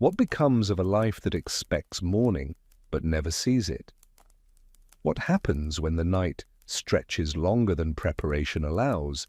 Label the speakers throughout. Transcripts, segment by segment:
Speaker 1: What becomes of a life that expects morning but never sees it? What happens when the night stretches longer than preparation allows,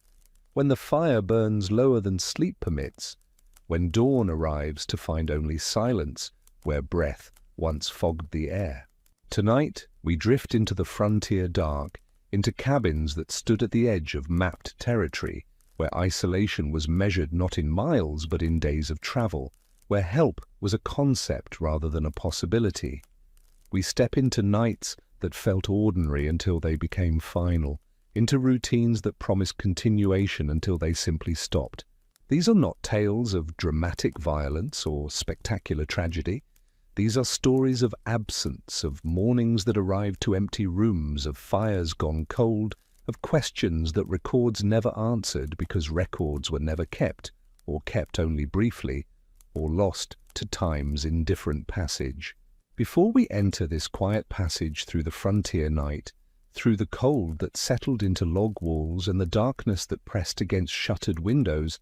Speaker 1: when the fire burns lower than sleep permits, when dawn arrives to find only silence where breath once fogged the air? Tonight, we drift into the frontier dark, into cabins that stood at the edge of mapped territory, where isolation was measured not in miles but in days of travel, where help was a concept rather than a possibility. We step into nights that felt ordinary until they became final, into routines that promised continuation until they simply stopped. These are not tales of dramatic violence or spectacular tragedy. These are stories of absence, of mornings that arrived to empty rooms, of fires gone cold, of questions that records never answered because records were never kept, or kept only briefly, or lost to time's indifferent passage. Before we enter this quiet passage through the frontier night, through the cold that settled into log walls and the darkness that pressed against shuttered windows,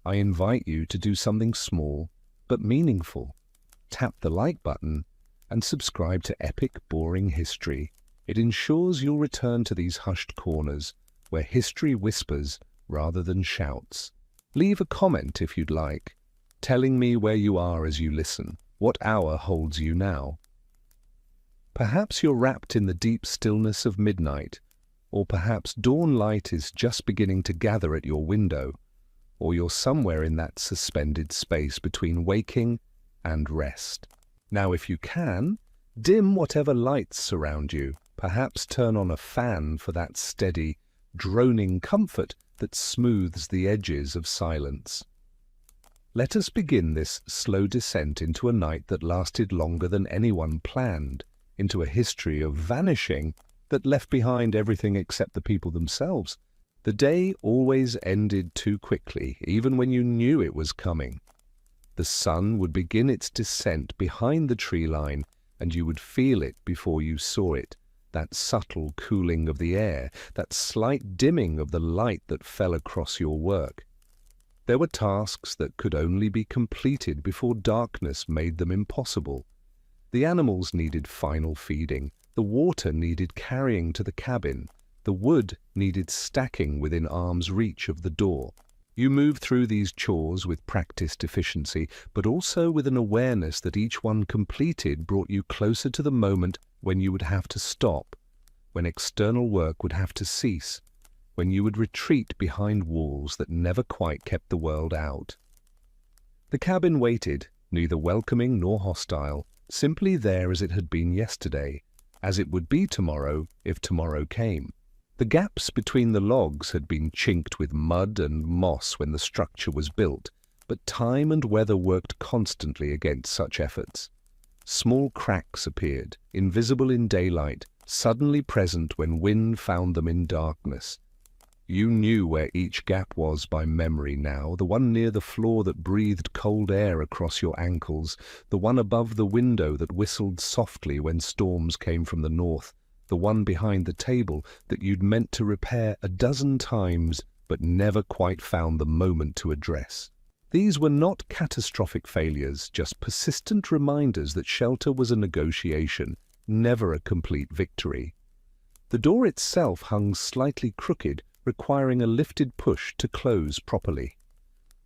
Speaker 1: I invite you to do something small but meaningful. Tap the like button and subscribe to Epic Boring History. It ensures you'll return to these hushed corners where history whispers rather than shouts. Leave a comment if you'd like, telling me where you are as you listen, what hour holds you now. Perhaps you're wrapped in the deep stillness of midnight, or perhaps dawn light is just beginning to gather at your window, or you're somewhere in that suspended space between waking and rest. Now, if you can, dim whatever lights surround you. Perhaps turn on a fan for that steady, droning comfort that smooths the edges of silence. Let us begin this slow descent into a night that lasted longer than anyone planned, into a history of vanishing that left behind everything except the people themselves. The day always ended too quickly, even when you knew it was coming. The sun would begin its descent behind the tree line, and you would feel it before you saw it, that subtle cooling of the air, that slight dimming of the light that fell across your work. There were tasks that could only be completed before darkness made them impossible. The animals needed final feeding, the water needed carrying to the cabin, the wood needed stacking within arm's reach of the door. You moved through these chores with practiced efficiency, but also with an awareness that each one completed brought you closer to the moment when you would have to stop, when external work would have to cease, when you would retreat behind walls that never quite kept the world out. The cabin waited, neither welcoming nor hostile, simply there as it had been yesterday, as it would be tomorrow if tomorrow came. The gaps between the logs had been chinked with mud and moss when the structure was built, but time and weather worked constantly against such efforts. Small cracks appeared, invisible in daylight, suddenly present when wind found them in darkness. You knew where each gap was by memory now, the one near the floor that breathed cold air across your ankles, the one above the window that whistled softly when storms came from the north, the one behind the table that you'd meant to repair a dozen times but never quite found the moment to address. These were not catastrophic failures, just persistent reminders that shelter was a negotiation, never a complete victory. The door itself hung slightly crooked, requiring a lifted push to close properly.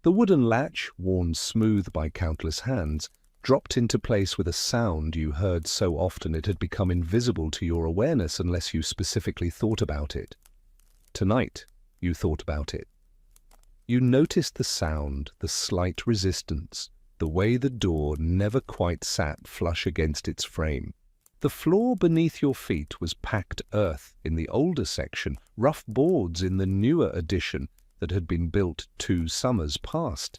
Speaker 1: The wooden latch, worn smooth by countless hands, dropped into place with a sound you heard so often it had become invisible to your awareness unless you specifically thought about it. Tonight, you thought about it. You noticed the sound, the slight resistance, the way the door never quite sat flush against its frame. The floor beneath your feet was packed earth in the older section, rough boards in the newer addition that had been built 2 summers past.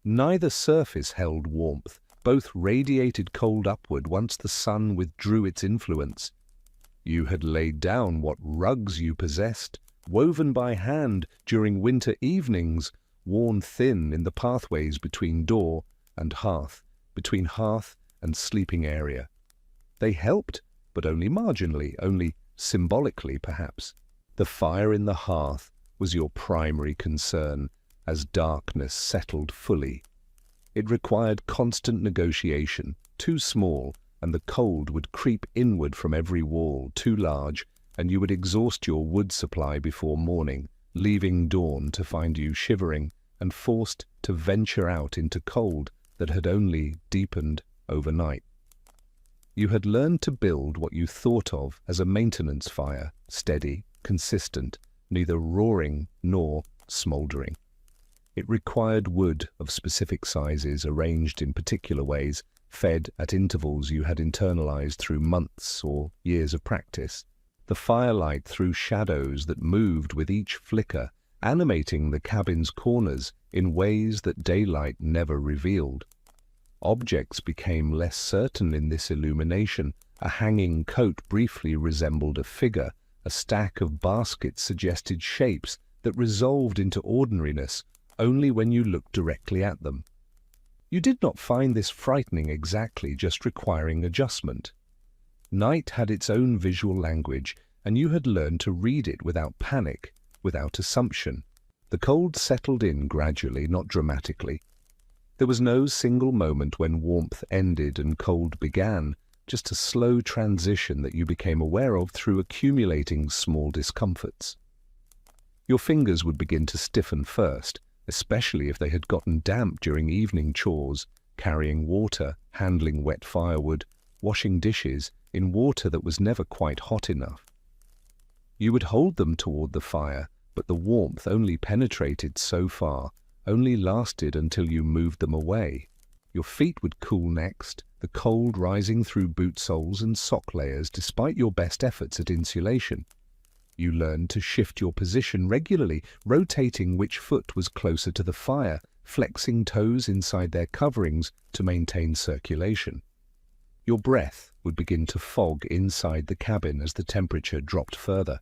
Speaker 1: Neither surface held warmth. Both radiated cold upward once the sun withdrew its influence. You had laid down what rugs you possessed, woven by hand during winter evenings, worn thin in the pathways between door and hearth, between hearth and sleeping area. They helped, but only marginally, only symbolically perhaps. The fire in the hearth was your primary concern as darkness settled fully. It required constant negotiation, too small, and the cold would creep inward from every wall, too large, and you would exhaust your wood supply before morning, leaving dawn to find you shivering and forced to venture out into cold that had only deepened overnight. You had learned to build what you thought of as a maintenance fire, steady, consistent, neither roaring nor smouldering. It required wood of specific sizes, arranged in particular ways, fed at intervals you had internalized through months or years of practice. The firelight threw shadows that moved with each flicker, animating the cabin's corners in ways that daylight never revealed. Objects became less certain in this illumination. A hanging coat briefly resembled a figure. A stack of baskets suggested shapes that resolved into ordinariness only when you looked directly at them. You did not find this frightening exactly, just requiring adjustment. Night had its own visual language, and you had learned to read it without panic, without assumption. The cold settled in gradually, not dramatically. There was no single moment when warmth ended and cold began, just a slow transition that you became aware of through accumulating small discomforts. Your fingers would begin to stiffen first, especially if they had gotten damp during evening chores, carrying water, handling wet firewood, washing dishes in water that was never quite hot enough. You would hold them toward the fire, but the warmth only penetrated so far, only lasted until you moved them away. Your feet would cool next, the cold rising through boot soles and sock layers despite your best efforts at insulation. You learned to shift your position regularly, rotating which foot was closer to the fire, flexing toes inside their coverings to maintain circulation. Your breath would begin to fog inside the cabin as the temperature dropped further.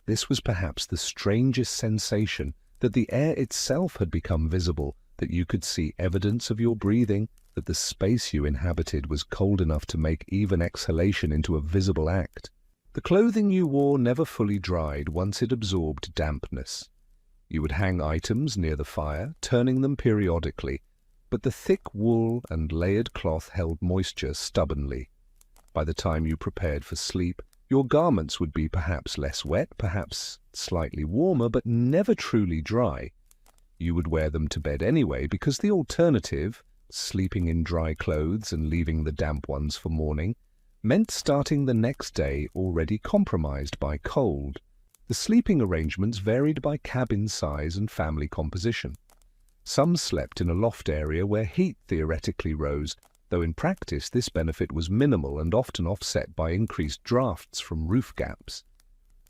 Speaker 1: This was perhaps the strangest sensation, that the air itself had become visible, that you could see evidence of your breathing, that the space you inhabited was cold enough to make even exhalation into a visible act. The clothing you wore never fully dried once it absorbed dampness. You would hang items near the fire, turning them periodically, but the thick wool and layered cloth held moisture stubbornly. By the time you prepared for sleep, your garments would be perhaps less wet, perhaps slightly warmer, but never truly dry. You would wear them to bed anyway, because the alternative, sleeping in dry clothes and leaving the damp ones for morning, meant starting the next day already compromised by cold. The sleeping arrangements varied by cabin size and family composition. Some slept in a loft area where heat theoretically rose, though in practice this benefit was minimal and often offset by increased drafts from roof gaps.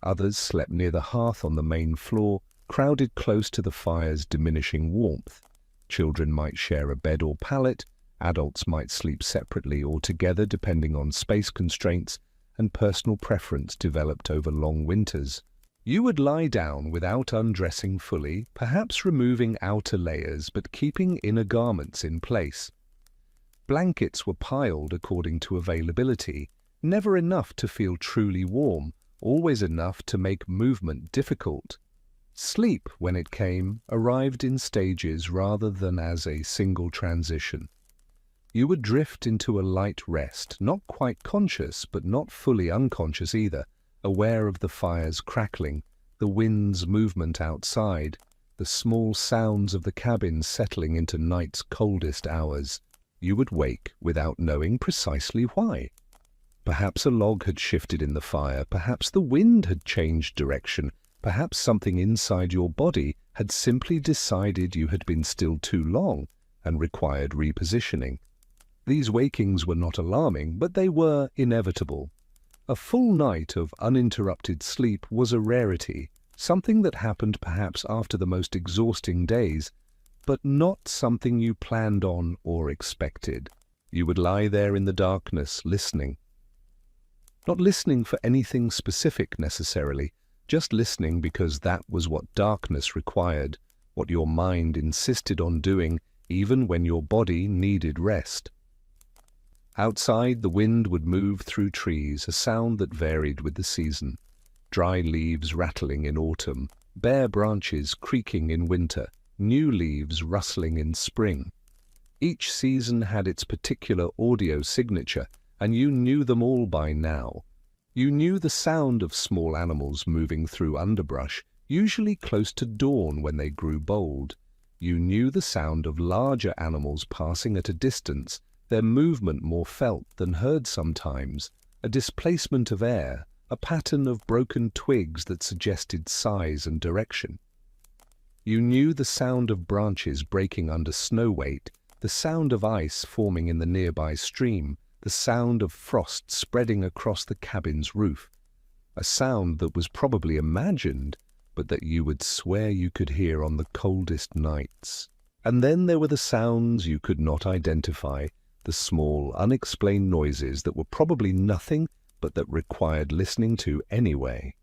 Speaker 1: Others slept near the hearth on the main floor, crowded close to the fire's diminishing warmth. Children might share a bed or pallet, adults might sleep separately or together depending on space constraints, and personal preference developed over long winters. You would lie down without undressing fully, perhaps removing outer layers but keeping inner garments in place. Blankets were piled according to availability, never enough to feel truly warm, always enough to make movement difficult. Sleep, when it came, arrived in stages rather than as a single transition. You would drift into a light rest, not quite conscious, but not fully unconscious either, aware of the fire's crackling, the wind's movement outside, the small sounds of the cabin settling into night's coldest hours. You would wake without knowing precisely why. Perhaps a log had shifted in the fire, perhaps the wind had changed direction, perhaps something inside your body had simply decided you had been still too long and required repositioning. These wakings were not alarming, but they were inevitable. A full night of uninterrupted sleep was a rarity, something that happened perhaps after the most exhausting days, but not something you planned on or expected. You would lie there in the darkness, listening. Not listening for anything specific necessarily, just listening because that was what darkness required, what your mind insisted on doing, even when your body needed rest. Outside, the wind would move through trees, a sound that varied with the season. Dry leaves rattling in autumn, bare branches creaking in winter, new leaves rustling in spring. Each season had its particular audio signature, and you knew them all by now. You knew the sound of small animals moving through underbrush, usually close to dawn when they grew bold. You knew the sound of larger animals passing at a distance, their movement more felt than heard sometimes, a displacement of air, a pattern of broken twigs that suggested size and direction. You knew the sound of branches breaking under snow weight, the sound of ice forming in the nearby stream, the sound of frost spreading across the cabin's roof, a sound that was probably imagined, but that you would swear you could hear on the coldest nights. And then there were the sounds you could not identify, the small, unexplained noises that were probably nothing but that required listening to anyway.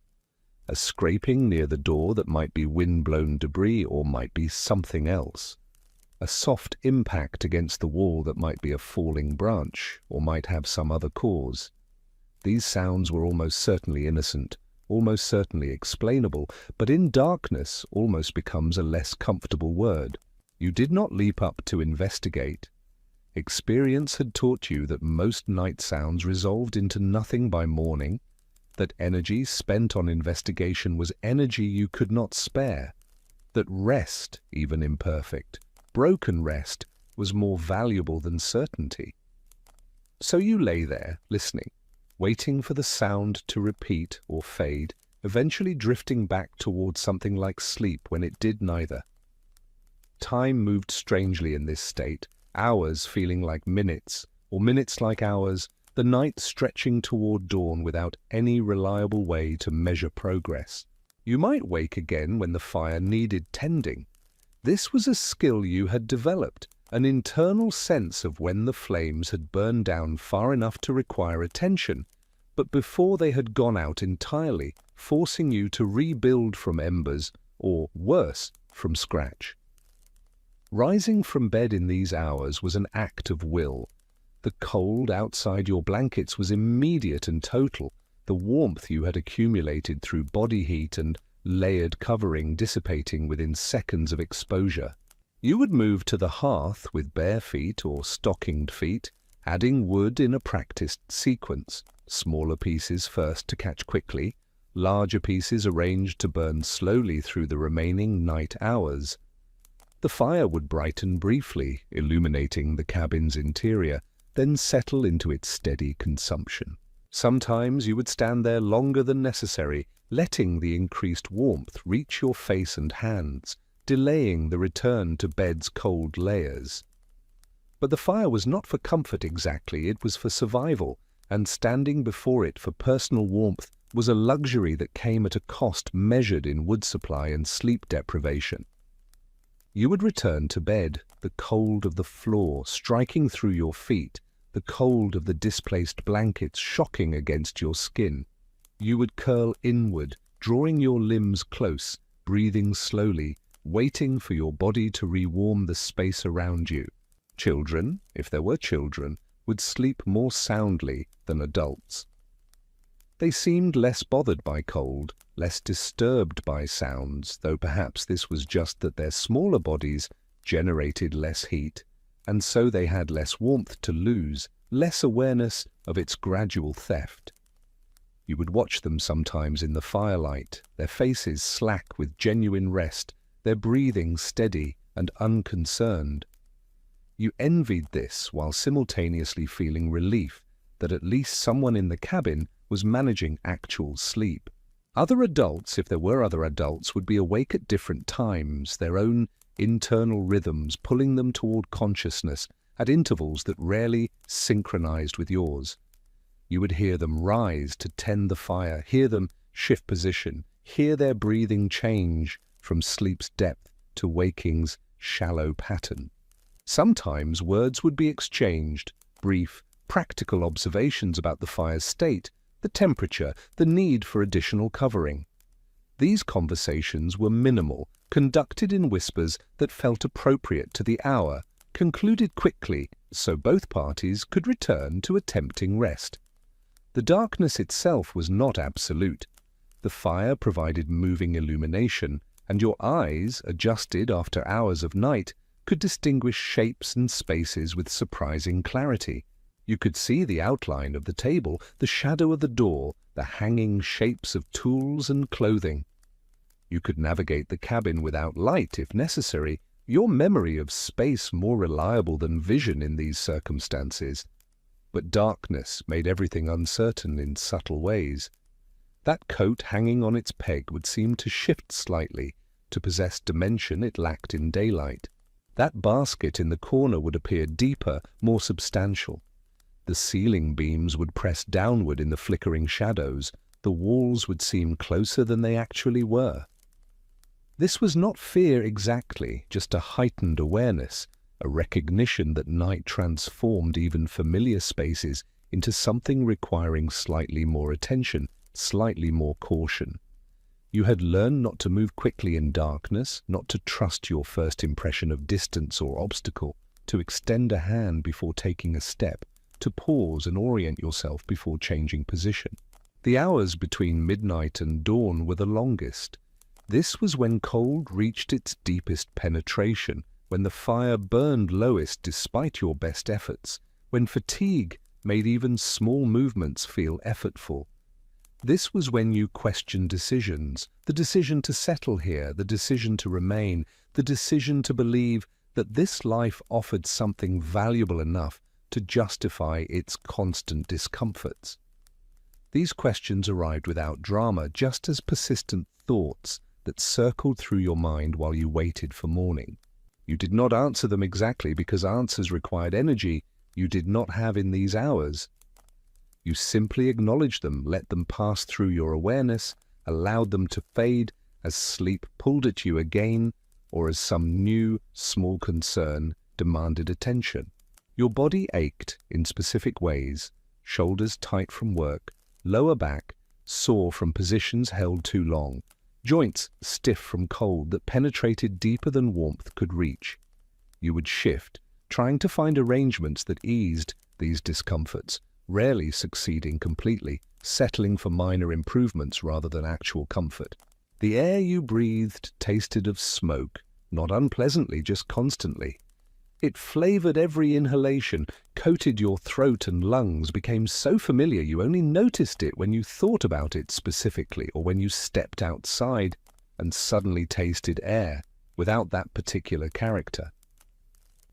Speaker 1: A scraping near the door that might be wind-blown debris or might be something else. A soft impact against the wall that might be a falling branch or might have some other cause. These sounds were almost certainly innocent, almost certainly explainable, but in darkness almost becomes a less comfortable word. You did not leap up to investigate. Experience had taught you that most night sounds resolved into nothing by morning, that energy spent on investigation was energy you could not spare, that rest, even imperfect, broken rest, was more valuable than certainty. So you lay there, listening, waiting for the sound to repeat or fade, eventually drifting back towards something like sleep when it did neither. Time moved strangely in this state, hours feeling like minutes, or minutes like hours, the night stretching toward dawn without any reliable way to measure progress. You might wake again when the fire needed tending. This was a skill you had developed, an internal sense of when the flames had burned down far enough to require attention, but before they had gone out entirely, forcing you to rebuild from embers, or worse, from scratch. Rising from bed in these hours was an act of will. The cold outside your blankets was immediate and total, the warmth you had accumulated through body heat and layered covering dissipating within seconds of exposure. You would move to the hearth with bare feet or stockinged feet, adding wood in a practiced sequence, smaller pieces first to catch quickly, larger pieces arranged to burn slowly through the remaining night hours. The fire would brighten briefly, illuminating the cabin's interior, then settle into its steady consumption. Sometimes you would stand there longer than necessary, letting the increased warmth reach your face and hands, delaying the return to bed's cold layers. But the fire was not for comfort exactly, it was for survival, and standing before it for personal warmth was a luxury that came at a cost measured in wood supply and sleep deprivation. You would return to bed, the cold of the floor striking through your feet, the cold of the displaced blankets shocking against your skin. You would curl inward, drawing your limbs close, breathing slowly, waiting for your body to rewarm the space around you. Children, if there were children, would sleep more soundly than adults. They seemed less bothered by cold, less disturbed by sounds, though perhaps this was just that their smaller bodies generated less heat, and so they had less warmth to lose, less awareness of its gradual theft. You would watch them sometimes in the firelight, their faces slack with genuine rest, their breathing steady and unconcerned. You envied this while simultaneously feeling relief that at least someone in the cabin was managing actual sleep. Other adults, if there were other adults, would be awake at different times, their own internal rhythms pulling them toward consciousness at intervals that rarely synchronized with yours. You would hear them rise to tend the fire, hear them shift position, hear their breathing change from sleep's depth to waking's shallow pattern. Sometimes words would be exchanged, brief, practical observations about the fire's state, the temperature, the need for additional covering. These conversations were minimal, conducted in whispers that felt appropriate to the hour, concluded quickly so both parties could return to a tempting rest. The darkness itself was not absolute. The fire provided moving illumination, and your eyes, adjusted after hours of night, could distinguish shapes and spaces with surprising clarity. You could see the outline of the table, the shadow of the door, the hanging shapes of tools and clothing. You could navigate the cabin without light if necessary, your memory of space more reliable than vision in these circumstances. But darkness made everything uncertain in subtle ways. That coat hanging on its peg would seem to shift slightly, to possess dimension it lacked in daylight. That basket in the corner would appear deeper, more substantial. The ceiling beams would press downward in the flickering shadows. The walls would seem closer than they actually were. This was not fear exactly, just a heightened awareness, a recognition that night transformed even familiar spaces into something requiring slightly more attention, slightly more caution. You had learned not to move quickly in darkness, not to trust your first impression of distance or obstacle, to extend a hand before taking a step, to pause and orient yourself before changing position. The hours between midnight and dawn were the longest. This was when cold reached its deepest penetration, when the fire burned lowest despite your best efforts, when fatigue made even small movements feel effortful. This was when you questioned decisions, the decision to settle here, the decision to remain, the decision to believe that this life offered something valuable enough to justify its constant discomforts. These questions arrived without drama, just as persistent thoughts that circled through your mind while you waited for morning. You did not answer them exactly because answers required energy you did not have in these hours. You simply acknowledged them, let them pass through your awareness, allowed them to fade as sleep pulled at you again or as some new, small concern demanded attention. Your body ached in specific ways, shoulders tight from work, lower back sore from positions held too long, joints stiff from cold that penetrated deeper than warmth could reach. You would shift, trying to find arrangements that eased these discomforts, rarely succeeding completely, settling for minor improvements rather than actual comfort. The air you breathed tasted of smoke, not unpleasantly, just constantly. It flavored every inhalation, coated your throat and lungs, became so familiar you only noticed it when you thought about it specifically or when you stepped outside and suddenly tasted air without that particular character.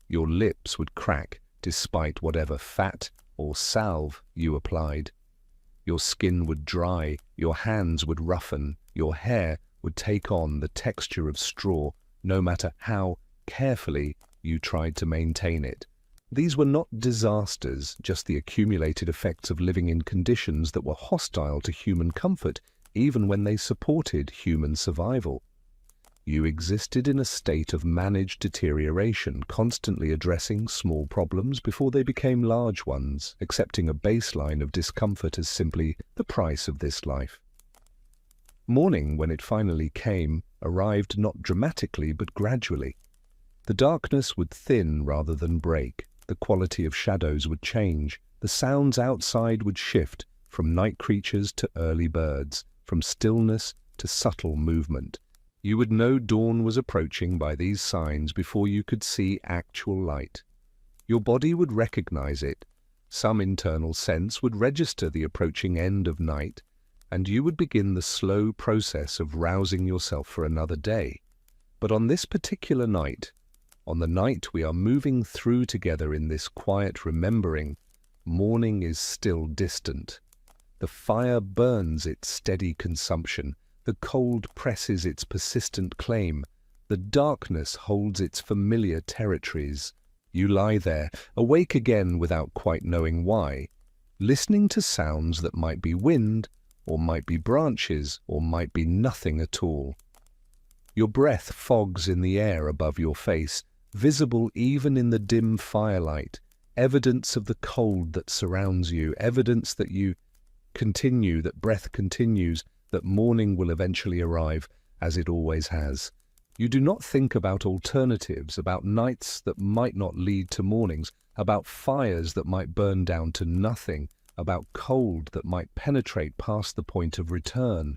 Speaker 1: Your lips would crack despite whatever fat or salve you applied. Your skin would dry, your hands would roughen, your hair would take on the texture of straw, no matter how carefully you tried to maintain it. These were not disasters, just the accumulated effects of living in conditions that were hostile to human comfort, even when they supported human survival. You existed in a state of managed deterioration, constantly addressing small problems before they became large ones, accepting a baseline of discomfort as simply the price of this life. Morning, when it finally came, arrived not dramatically but gradually. The darkness would thin rather than break, the quality of shadows would change, the sounds outside would shift from night creatures to early birds, from stillness to subtle movement. You would know dawn was approaching by these signs before you could see actual light. Your body would recognize it, some internal sense would register the approaching end of night, and you would begin the slow process of rousing yourself for another day. But on this particular night, on the night we are moving through together in this quiet remembering, morning is still distant. The fire burns its steady consumption, the cold presses its persistent claim, the darkness holds its familiar territories. You lie there, awake again without quite knowing why, listening to sounds that might be wind, or might be branches, or might be nothing at all. Your breath fogs in the air above your face, visible even in the dim firelight, evidence of the cold that surrounds you, evidence that you continue, that breath continues, that morning will eventually arrive, as it always has. You do not think about alternatives, about nights that might not lead to mornings, about fires that might burn down to nothing, about cold that might penetrate past the point of return.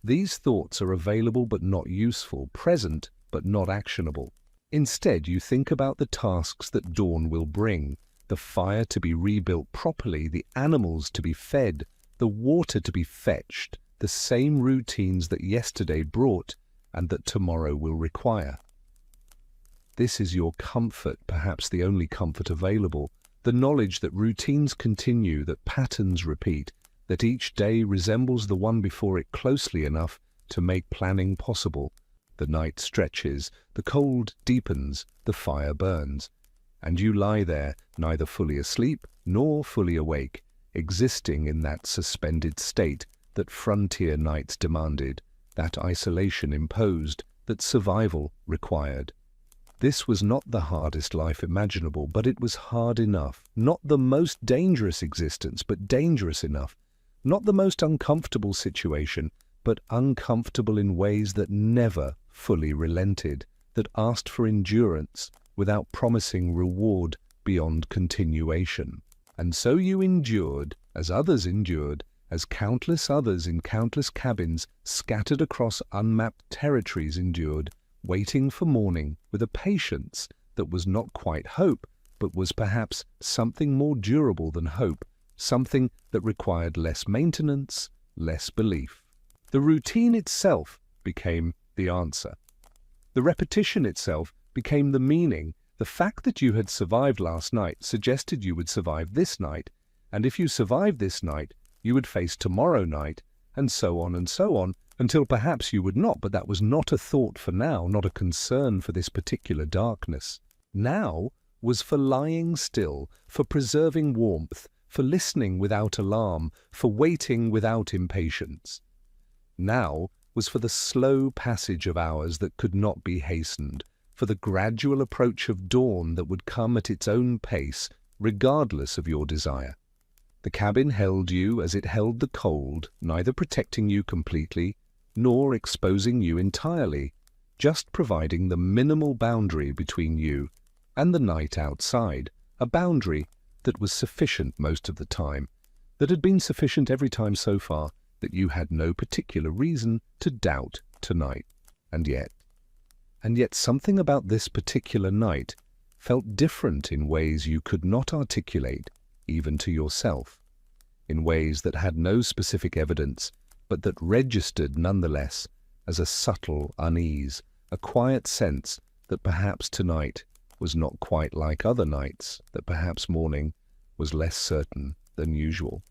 Speaker 1: These thoughts are available but not useful, present but not actionable. Instead, you think about the tasks that dawn will bring, the fire to be rebuilt properly, the animals to be fed, the water to be fetched, the same routines that yesterday brought and that tomorrow will require. This is your comfort, perhaps the only comfort available, the knowledge that routines continue, that patterns repeat, that each day resembles the one before it closely enough to make planning possible. The night stretches, the cold deepens, the fire burns, and you lie there, neither fully asleep nor fully awake, existing in that suspended state that frontier nights demanded, that isolation imposed, that survival required. This was not the hardest life imaginable, but it was hard enough. Not the most dangerous existence, but dangerous enough. Not the most uncomfortable situation, but uncomfortable in ways that never fully relented, that asked for endurance without promising reward beyond continuation. And so you endured, as others endured, as countless others in countless cabins scattered across unmapped territories endured, waiting for morning with a patience that was not quite hope, but was perhaps something more durable than hope, something that required less maintenance, less belief. The routine itself became the answer. The repetition itself became the meaning. The fact that you had survived last night suggested you would survive this night, and if you survived this night, you would face tomorrow night, and so on, until perhaps you would not, but that was not a thought for now, not a concern for this particular darkness. Now was for lying still, for preserving warmth, for listening without alarm, for waiting without impatience. Now was for the slow passage of hours that could not be hastened, for the gradual approach of dawn that would come at its own pace, regardless of your desire. The cabin held you as it held the cold, neither protecting you completely, nor exposing you entirely, just providing the minimal boundary between you and the night outside, a boundary that was sufficient most of the time, that had been sufficient every time so far, that you had no particular reason to doubt tonight. And yet something about this particular night felt different in ways you could not articulate, even to yourself, in ways that had no specific evidence, but that registered nonetheless as a subtle unease, a quiet sense that perhaps tonight was not quite like other nights, that perhaps morning was less certain than usual.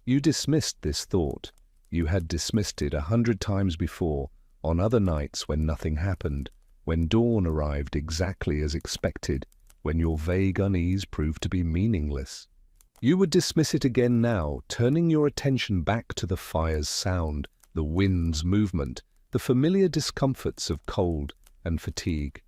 Speaker 1: You dismissed this thought. You had dismissed it 100 times before, on other nights when nothing happened, when dawn arrived exactly as expected, when your vague unease proved to be meaningless. You would dismiss it again now, turning your attention back to the fire's sound, the wind's movement, the familiar discomforts of cold and fatigue.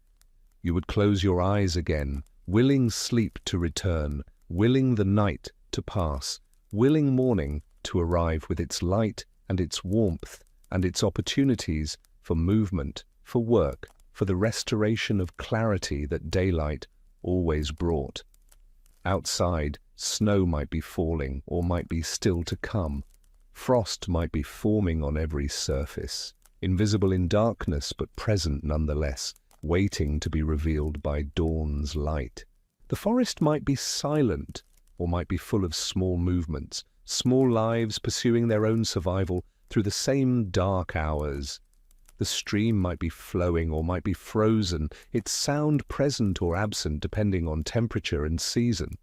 Speaker 1: You would close your eyes again, willing sleep to return, willing the night to pass, willing morning to arrive with its light and its warmth and its opportunities for movement, for work, for the restoration of clarity that daylight always brought. Outside, snow might be falling or might be still to come. Frost might be forming on every surface, invisible in darkness but present nonetheless, waiting to be revealed by dawn's light. The forest might be silent or might be full of small movements, small lives pursuing their own survival through the same dark hours. The stream might be flowing or might be frozen, its sound present or absent depending on temperature and season.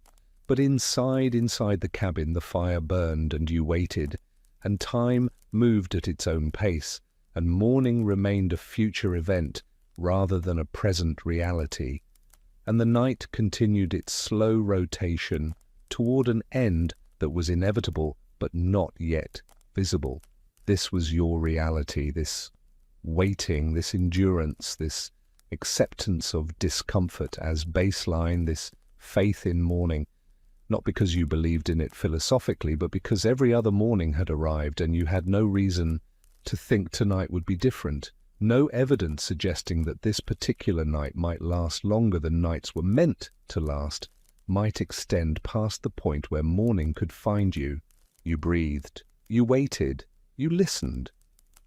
Speaker 1: But inside the cabin the fire burned and you waited, and time moved at its own pace, and morning remained a future event rather than a present reality, and the night continued its slow rotation toward an end that was inevitable but not yet visible. This was your reality, this waiting, this endurance, this acceptance of discomfort as baseline, this faith in morning, not because you believed in it philosophically, but because every other morning had arrived and you had no reason to think tonight would be different. No evidence suggesting that this particular night might last longer than nights were meant to last, might extend past the point where morning could find you. You breathed, you waited, you listened,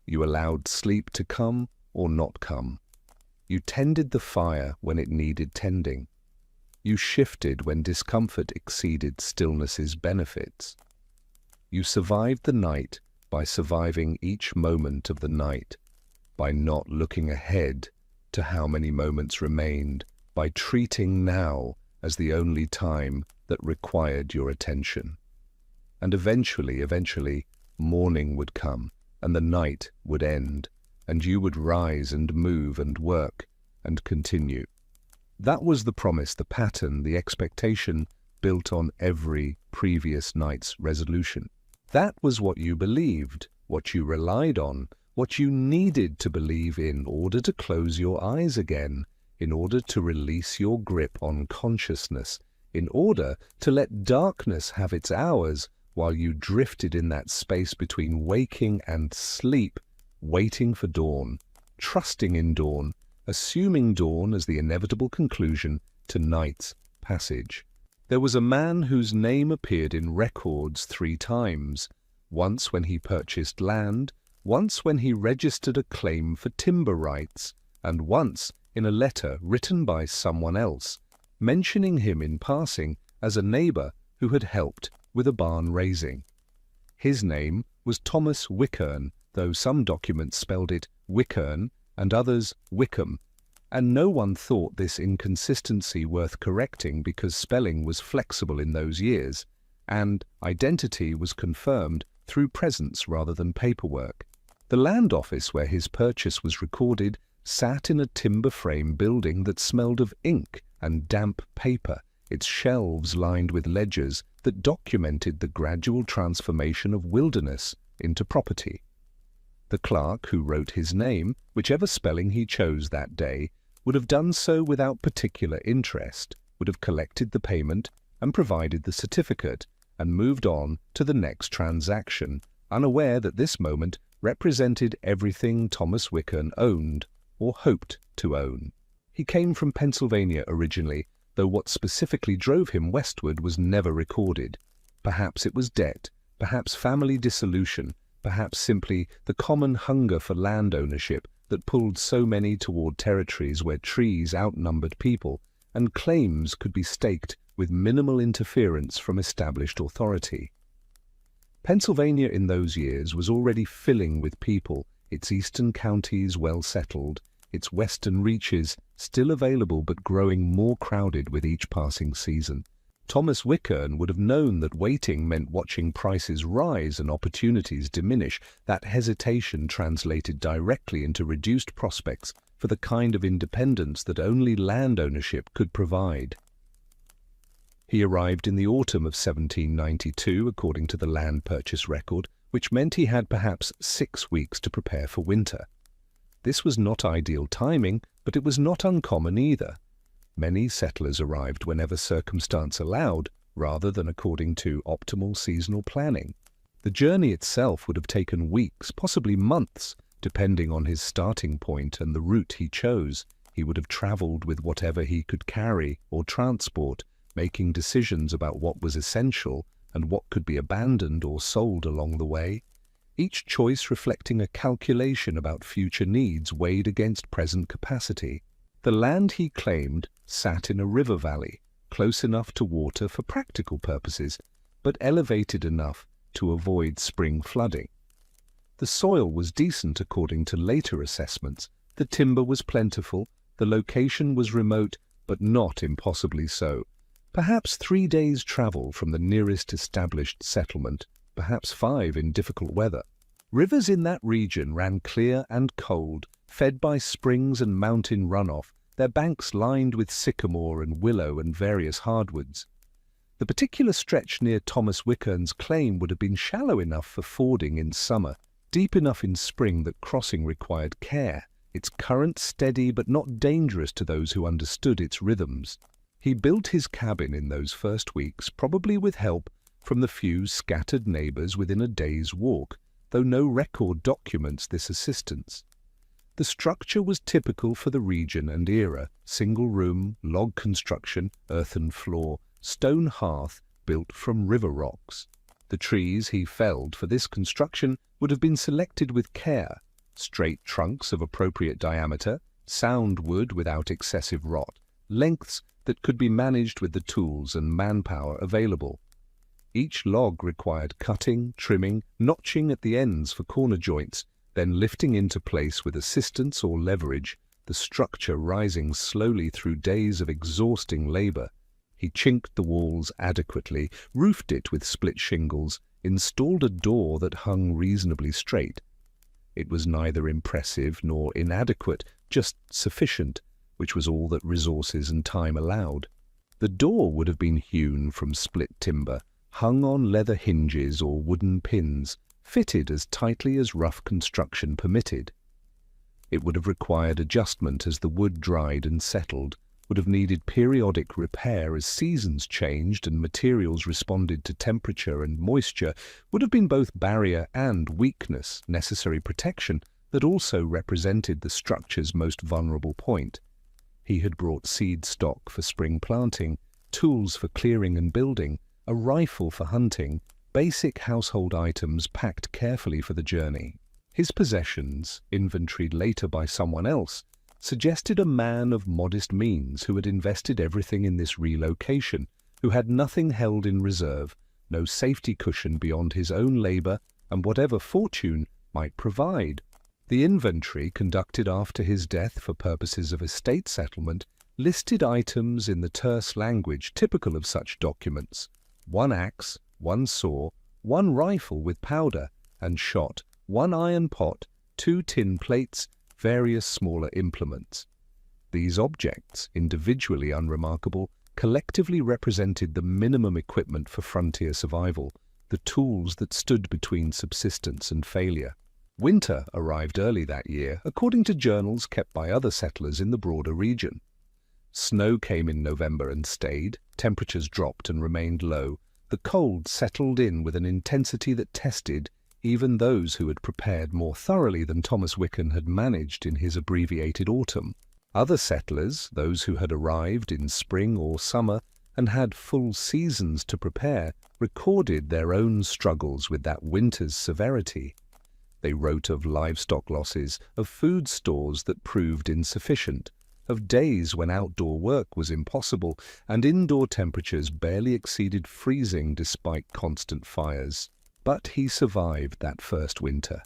Speaker 1: you allowed sleep to come or not come. You tended the fire when it needed tending. You shifted when discomfort exceeded stillness's benefits. You survived the night by surviving each moment of the night, by not looking ahead to how many moments remained, by treating now as the only time that required your attention. And eventually, morning would come, and the night would end, and you would rise and move and work and continue. That was the promise, the pattern, the expectation built on every previous night's resolution. That was what you believed, what you relied on, what you needed to believe in order to close your eyes again, in order to release your grip on consciousness, in order to let darkness have its hours while you drifted in that space between waking and sleep, waiting for dawn, trusting in dawn, assuming dawn as the inevitable conclusion to night's passage. There was a man whose name appeared in records 3 times, once when he purchased land, once when he registered a claim for timber rights, and once in a letter written by someone else, mentioning him in passing as a neighbor who had helped with a barn raising. His name was Thomas Wickern, though some documents spelled it Wickern and others Wickham, and no one thought this inconsistency worth correcting because spelling was flexible in those years, and identity was confirmed through presence rather than paperwork. The land office where his purchase was recorded sat in a timber frame building that smelled of ink and damp paper, its shelves lined with ledgers that documented the gradual transformation of wilderness into property. The clerk who wrote his name, whichever spelling he chose that day, would have done so without particular interest, would have collected the payment and provided the certificate, and moved on to the next transaction, unaware that this moment represented everything Thomas Wickern owned or hoped to own. He came from Pennsylvania originally, though what specifically drove him westward was never recorded. Perhaps it was debt, perhaps family dissolution, perhaps simply the common hunger for land ownership that pulled so many toward territories where trees outnumbered people and claims could be staked with minimal interference from established authority. Pennsylvania in those years was already filling with people, its eastern counties well settled, its western reaches still available but growing more crowded with each passing season. Thomas Wickern would have known that waiting meant watching prices rise and opportunities diminish. That hesitation translated directly into reduced prospects for the kind of independence that only land ownership could provide. He arrived in the autumn of 1792, according to the land purchase record, which meant he had perhaps 6 weeks to prepare for winter. This was not ideal timing, but it was not uncommon either. Many settlers arrived whenever circumstance allowed, rather than according to optimal seasonal planning. The journey itself would have taken weeks, possibly months, depending on his starting point and the route he chose. He would have traveled with whatever he could carry or transport, making decisions about what was essential and what could be abandoned or sold along the way. Each choice reflecting a calculation about future needs weighed against present capacity. The land he claimed sat in a river valley, close enough to water for practical purposes, but elevated enough to avoid spring flooding. The soil was decent according to later assessments, the timber was plentiful, the location was remote, but not impossibly so. Perhaps 3 days' travel from the nearest established settlement, perhaps 5 in difficult weather. Rivers in that region ran clear and cold, fed by springs and mountain runoff, their banks lined with sycamore and willow and various hardwoods. The particular stretch near Thomas Wickern's claim would have been shallow enough for fording in summer, deep enough in spring that crossing required care, its current steady but not dangerous to those who understood its rhythms. He built his cabin in those first weeks, probably with help from the few scattered neighbors within a day's walk, though no record documents this assistance. The structure was typical for the region and era: single room, log construction, earthen floor, stone hearth built from river rocks. The trees he felled for this construction would have been selected with care: straight trunks of appropriate diameter, sound wood without excessive rot, lengths that could be managed with the tools and manpower available. Each log required cutting, trimming, notching at the ends for corner joints, then lifting into place with assistance or leverage, the structure rising slowly through days of exhausting labor. He chinked the walls adequately, roofed it with split shingles, installed a door that hung reasonably straight. It was neither impressive nor inadequate, just sufficient, which was all that resources and time allowed. The door would have been hewn from split timber, hung on leather hinges or wooden pins, fitted as tightly as rough construction permitted. It would have required adjustment as the wood dried and settled, would have needed periodic repair as seasons changed and materials responded to temperature and moisture, would have been both barrier and weakness, necessary protection that also represented the structure's most vulnerable point. He had brought seed stock for spring planting, tools for clearing and building, a rifle for hunting, basic household items packed carefully for the journey. His possessions, inventoried later by someone else, suggested a man of modest means who had invested everything in this relocation, who had nothing held in reserve, no safety cushion beyond his own labor and whatever fortune might provide. The inventory, conducted after his death for purposes of estate settlement, listed items in the terse language typical of such documents: 1 axe, 1 saw, 1 rifle with powder and shot, 1 iron pot, 2 tin plates, various smaller implements. These objects, individually unremarkable, collectively represented the minimum equipment for frontier survival, the tools that stood between subsistence and failure. Winter arrived early that year, according to journals kept by other settlers in the broader region. Snow came in November and stayed, temperatures dropped and remained low, the cold settled in with an intensity that tested even those who had prepared more thoroughly than Thomas Wickham had managed in his abbreviated autumn. Other settlers, those who had arrived in spring or summer and had full seasons to prepare, recorded their own struggles with that winter's severity. They wrote of livestock losses, of food stores that proved insufficient, of days when outdoor work was impossible and indoor temperatures barely exceeded freezing despite constant fires. But he survived that first winter.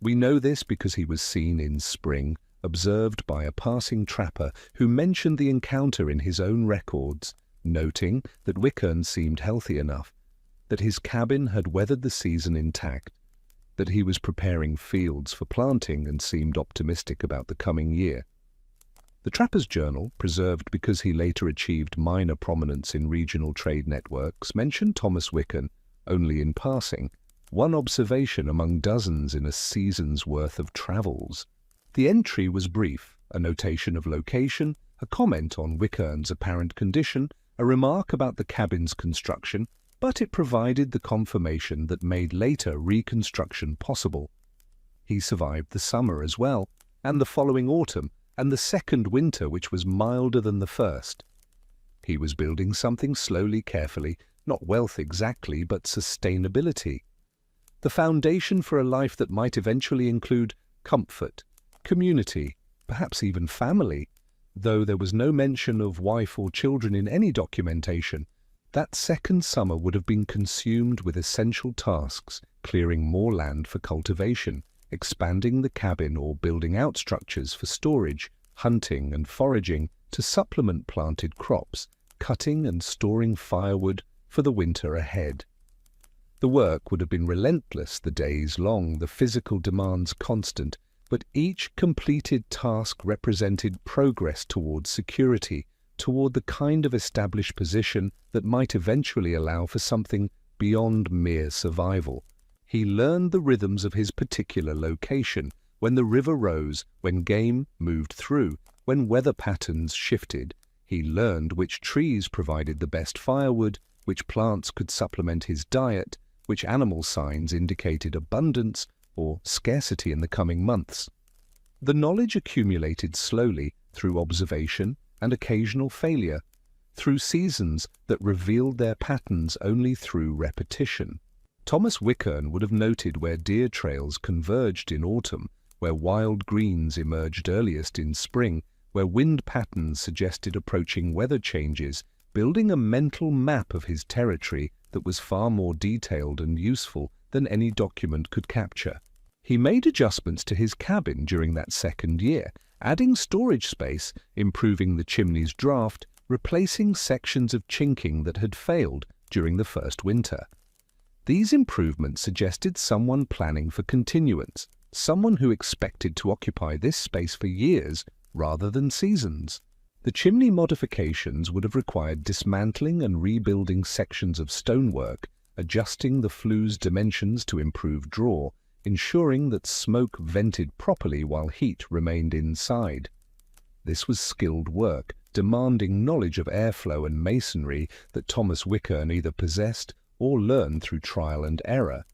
Speaker 1: We know this because he was seen in spring, observed by a passing trapper who mentioned the encounter in his own records, noting that Wickham seemed healthy enough, that his cabin had weathered the season intact, that he was preparing fields for planting and seemed optimistic about the coming year. The trapper's journal, preserved because he later achieved minor prominence in regional trade networks, mentioned Thomas Wickham only in passing, one observation among dozens in a season's worth of travels. The entry was brief, a notation of location, a comment on Wickham's apparent condition, a remark about the cabin's construction, but it provided the confirmation that made later reconstruction possible. He survived the summer as well, and the following autumn, and the second winter, which was milder than the first. He was building something slowly, carefully, not wealth exactly, but sustainability. The foundation for a life that might eventually include comfort, community, perhaps even family. Though there was no mention of wife or children in any documentation, that second summer would have been consumed with essential tasks, clearing more land for cultivation, expanding the cabin or building out structures for storage, hunting and foraging to supplement planted crops, cutting and storing firewood for the winter ahead. The work would have been relentless, the days long, the physical demands constant, but each completed task represented progress toward security, toward the kind of established position that might eventually allow for something beyond mere survival. He learned the rhythms of his particular location, when the river rose, when game moved through, when weather patterns shifted. He learned which trees provided the best firewood, which plants could supplement his diet, which animal signs indicated abundance or scarcity in the coming months. The knowledge accumulated slowly through observation and occasional failure, through seasons that revealed their patterns only through repetition. Thomas Wickham would have noted where deer trails converged in autumn, where wild greens emerged earliest in spring, where wind patterns suggested approaching weather changes, building a mental map of his territory that was far more detailed and useful than any document could capture. He made adjustments to his cabin during that second year, adding storage space, improving the chimney's draft, replacing sections of chinking that had failed during the first winter. These improvements suggested someone planning for continuance, someone who expected to occupy this space for years rather than seasons. The chimney modifications would have required dismantling and rebuilding sections of stonework, adjusting the flue's dimensions to improve draw, ensuring that smoke vented properly while heat remained inside. This was skilled work, demanding knowledge of airflow and masonry that Thomas Wickern either possessed or learned through trial and error,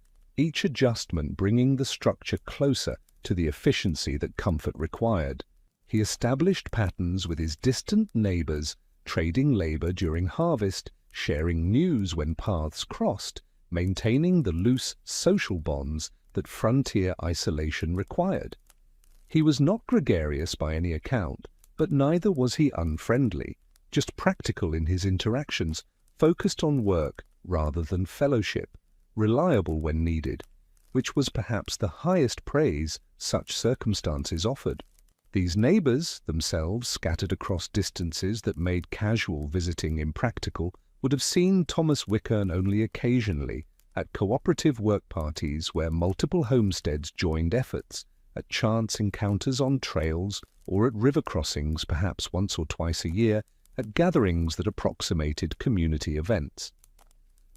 Speaker 1: each adjustment bringing the structure closer to the efficiency that comfort required. He established patterns with his distant neighbors, trading labor during harvest, sharing news when paths crossed, maintaining the loose social bonds that frontier isolation required. He was not gregarious by any account, but neither was he unfriendly, just practical in his interactions, focused on work rather than fellowship, reliable when needed, which was perhaps the highest praise such circumstances offered. These neighbors, themselves scattered across distances that made casual visiting impractical, would have seen Thomas Wickern only occasionally, at cooperative work parties where multiple homesteads joined efforts, at chance encounters on trails, or at river crossings perhaps once or twice a year, at gatherings that approximated community events.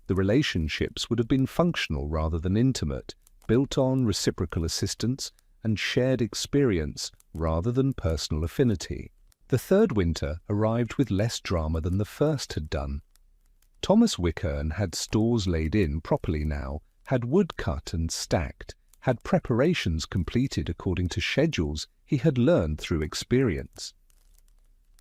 Speaker 1: The relationships would have been functional rather than intimate, built on reciprocal assistance and shared experience rather than personal affinity. The third winter arrived with less drama than the first had done. Thomas Wickern had stores laid in properly now, had wood cut and stacked, had preparations completed according to schedules he had learned through experience.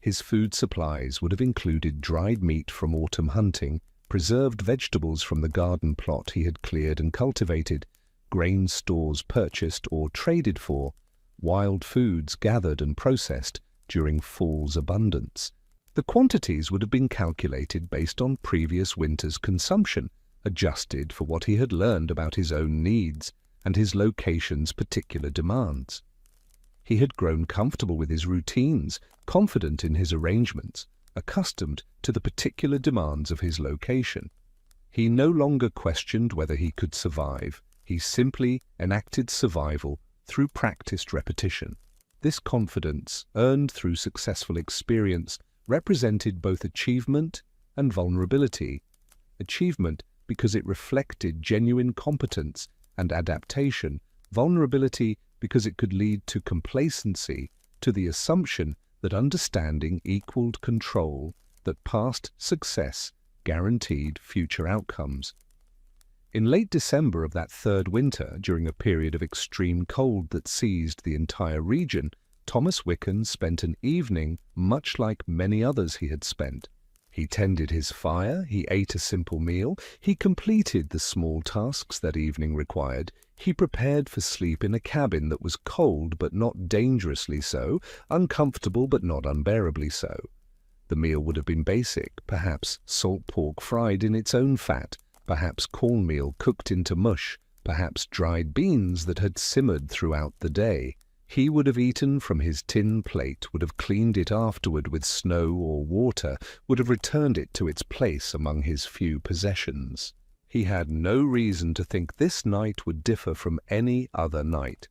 Speaker 1: His food supplies would have included dried meat from autumn hunting, preserved vegetables from the garden plot he had cleared and cultivated, grain stores purchased or traded for, wild foods gathered and processed during fall's abundance. The quantities would have been calculated based on previous winter's consumption, adjusted for what he had learned about his own needs and his location's particular demands. He had grown comfortable with his routines, confident in his arrangements, accustomed to the particular demands of his location. He no longer questioned whether he could survive. He simply enacted survival through practiced repetition. This confidence, earned through successful experience, represented both achievement and vulnerability. Achievement because it reflected genuine competence and adaptation, vulnerability because it could lead to complacency, to the assumption that understanding equaled control, that past success guaranteed future outcomes. In late December of that third winter, during a period of extreme cold that seized the entire region, Thomas Wickern spent an evening much like many others he had spent. He tended his fire, he ate a simple meal, he completed the small tasks that evening required, he prepared for sleep in a cabin that was cold but not dangerously so, uncomfortable but not unbearably so. The meal would have been basic, perhaps salt pork fried in its own fat, perhaps cornmeal cooked into mush, perhaps dried beans that had simmered throughout the day. He would have eaten from his tin plate, would have cleaned it afterward with snow or water, would have returned it to its place among his few possessions. He had no reason to think this night would differ from any other night.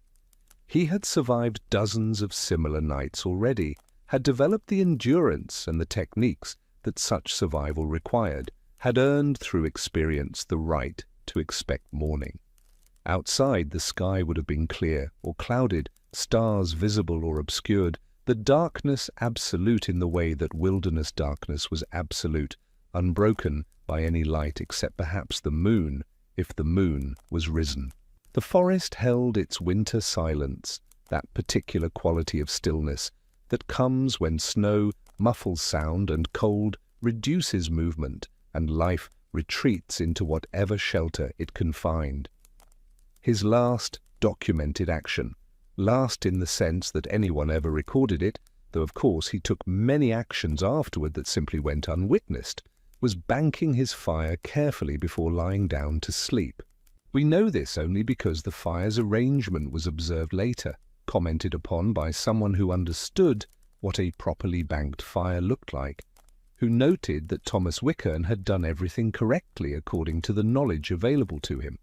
Speaker 1: He had survived dozens of similar nights already, had developed the endurance and the techniques that such survival required, had earned through experience the right to expect morning. Outside, the sky would have been clear or clouded, stars visible or obscured, the darkness absolute in the way that wilderness darkness was absolute, unbroken by any light except perhaps the moon, if the moon was risen. The forest held its winter silence, that particular quality of stillness that comes when snow muffles sound and cold reduces movement, and life retreats into whatever shelter it can find. His last documented action, Last in the sense that anyone ever recorded it, though of course he took many actions afterward that simply went unwitnessed, was banking his fire carefully before lying down to sleep. We know this only because the fire's arrangement was observed later, commented upon by someone who understood what a properly banked fire looked like, who noted that Thomas Wickern had done everything correctly according to the knowledge available to him.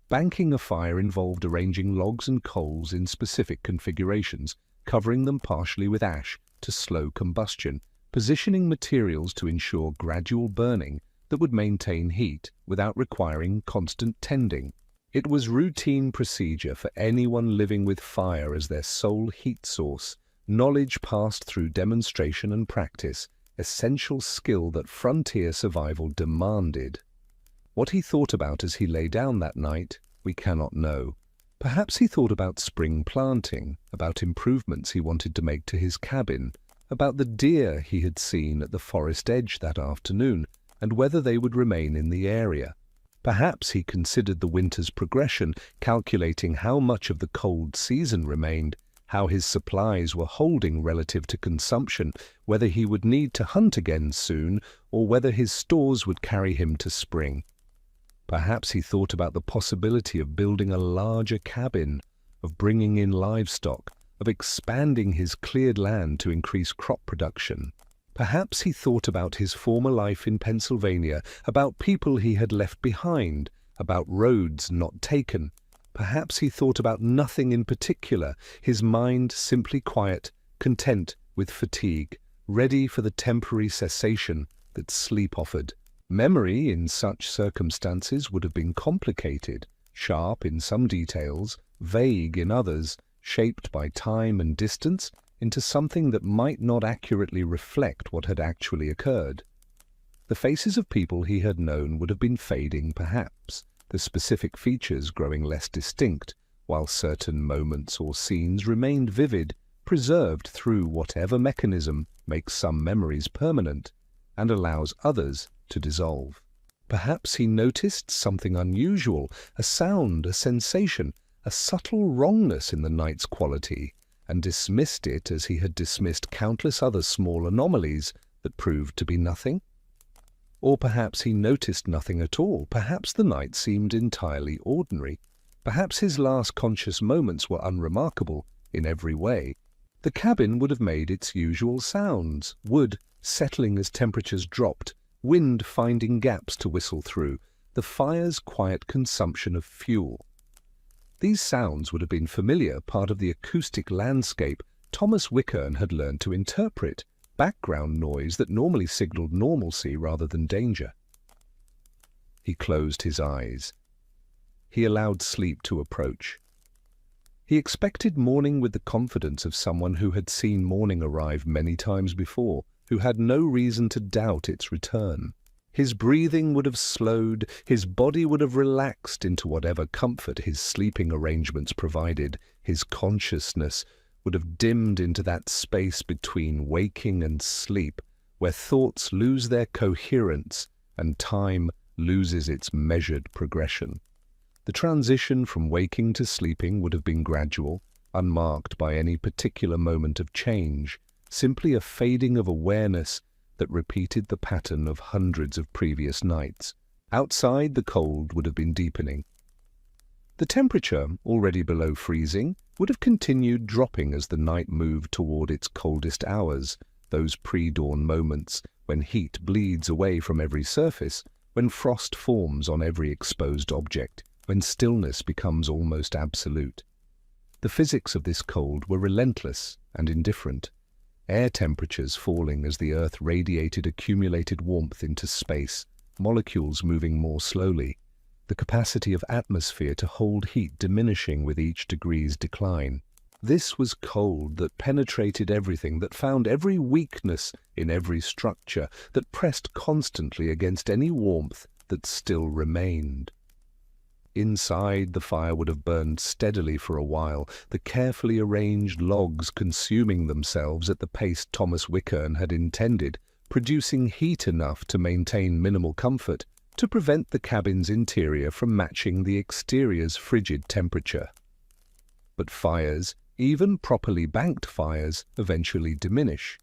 Speaker 1: Banking a fire involved arranging logs and coals in specific configurations, covering them partially with ash to slow combustion, positioning materials to ensure gradual burning that would maintain heat without requiring constant tending. It was routine procedure for anyone living with fire as their sole heat source, knowledge passed through demonstration and practice, essential skill that frontier survival demanded. What he thought about as he lay down that night, we cannot know. Perhaps he thought about spring planting, about improvements he wanted to make to his cabin, about the deer he had seen at the forest edge that afternoon, and whether they would remain in the area. Perhaps he considered the winter's progression, calculating how much of the cold season remained, how his supplies were holding relative to consumption, whether he would need to hunt again soon, or whether his stores would carry him to spring. Perhaps he thought about the possibility of building a larger cabin, of bringing in livestock, of expanding his cleared land to increase crop production. Perhaps he thought about his former life in Pennsylvania, about people he had left behind, about roads not taken. Perhaps he thought about nothing in particular, his mind simply quiet, content with fatigue, ready for the temporary cessation that sleep offered. Memory in such circumstances would have been complicated, sharp in some details, vague in others, shaped by time and distance into something that might not accurately reflect what had actually occurred. The faces of people he had known would have been fading perhaps, the specific features growing less distinct, while certain moments or scenes remained vivid, preserved through whatever mechanism makes some memories permanent and allows others to dissolve. Perhaps he noticed something unusual, a sound, a sensation, a subtle wrongness in the night's quality, and dismissed it as he had dismissed countless other small anomalies that proved to be nothing. Or perhaps he noticed nothing at all. Perhaps the night seemed entirely ordinary. Perhaps his last conscious moments were unremarkable in every way. The cabin would have made its usual sounds, wood settling as temperatures dropped, wind finding gaps to whistle through, the fire's quiet consumption of fuel. These sounds would have been familiar, part of the acoustic landscape Thomas Wickern had learned to interpret, background noise that normally signaled normalcy rather than danger. He closed his eyes. He allowed sleep to approach. He expected morning with the confidence of someone who had seen morning arrive many times before, who had no reason to doubt its return. His breathing would have slowed, his body would have relaxed into whatever comfort his sleeping arrangements provided, his consciousness would have dimmed into that space between waking and sleep, where thoughts lose their coherence and time loses its measured progression. The transition from waking to sleeping would have been gradual, unmarked by any particular moment of change, simply a fading of awareness that repeated the pattern of hundreds of previous nights. Outside, the cold would have been deepening. The temperature, already below freezing, would have continued dropping as the night moved toward its coldest hours, those pre-dawn moments when heat bleeds away from every surface, when frost forms on every exposed object, when stillness becomes almost absolute. The physics of this cold were relentless and indifferent. Air temperatures falling as the Earth radiated accumulated warmth into space, molecules moving more slowly, the capacity of atmosphere to hold heat diminishing with each degree's decline. This was cold that penetrated everything, that found every weakness in every structure, that pressed constantly against any warmth that still remained. Inside, the fire would have burned steadily for a while, the carefully arranged logs consuming themselves at the pace Thomas Wickern had intended, producing heat enough to maintain minimal comfort, to prevent the cabin's interior from matching the exterior's frigid temperature. But fires, Even properly banked fires eventually diminish.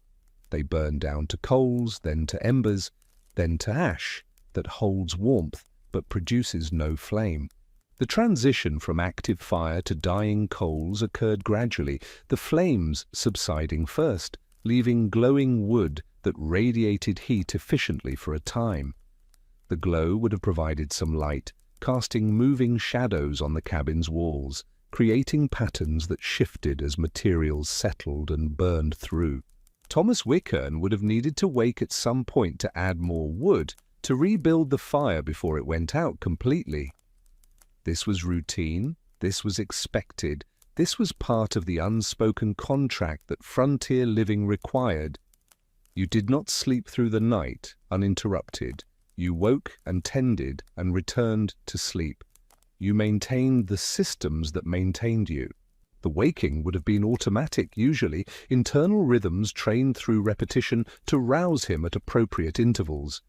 Speaker 1: They burn down to coals, then to embers, then to ash that holds warmth but produces no flame. The transition from active fire to dying coals occurred gradually, the flames subsiding first, leaving glowing wood that radiated heat efficiently for a time. The glow would have provided some light, casting moving shadows on the cabin's walls, creating patterns that shifted as materials settled and burned through. Thomas Wickern would have needed to wake at some point to add more wood to rebuild the fire before it went out completely. This was routine, this was expected, this was part of the unspoken contract that frontier living required. You did not sleep through the night uninterrupted. You woke and tended and returned to sleep. You maintained the systems that maintained you. The waking would have been automatic usually, internal rhythms trained through repetition to rouse him at appropriate intervals.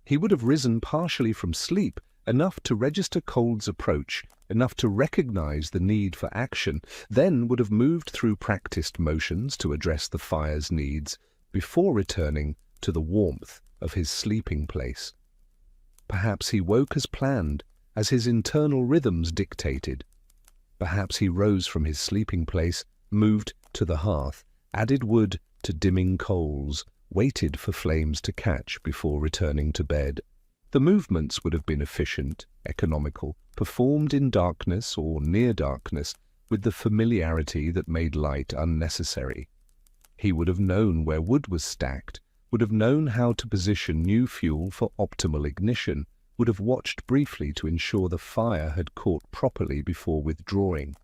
Speaker 1: He would have risen partially from sleep, enough to register cold's approach, enough to recognize the need for action, then would have moved through practiced motions to address the fire's needs, before returning to the warmth of his sleeping place. Perhaps he woke as planned, as his internal rhythms dictated. Perhaps he rose from his sleeping place, moved to the hearth, added wood to dimming coals, waited for flames to catch before returning to bed. The movements would have been efficient, economical, performed in darkness or near darkness, with the familiarity that made light unnecessary. He would have known where wood was stacked, would have known how to position new fuel for optimal ignition, would have watched briefly to ensure the fire had caught properly before withdrawing.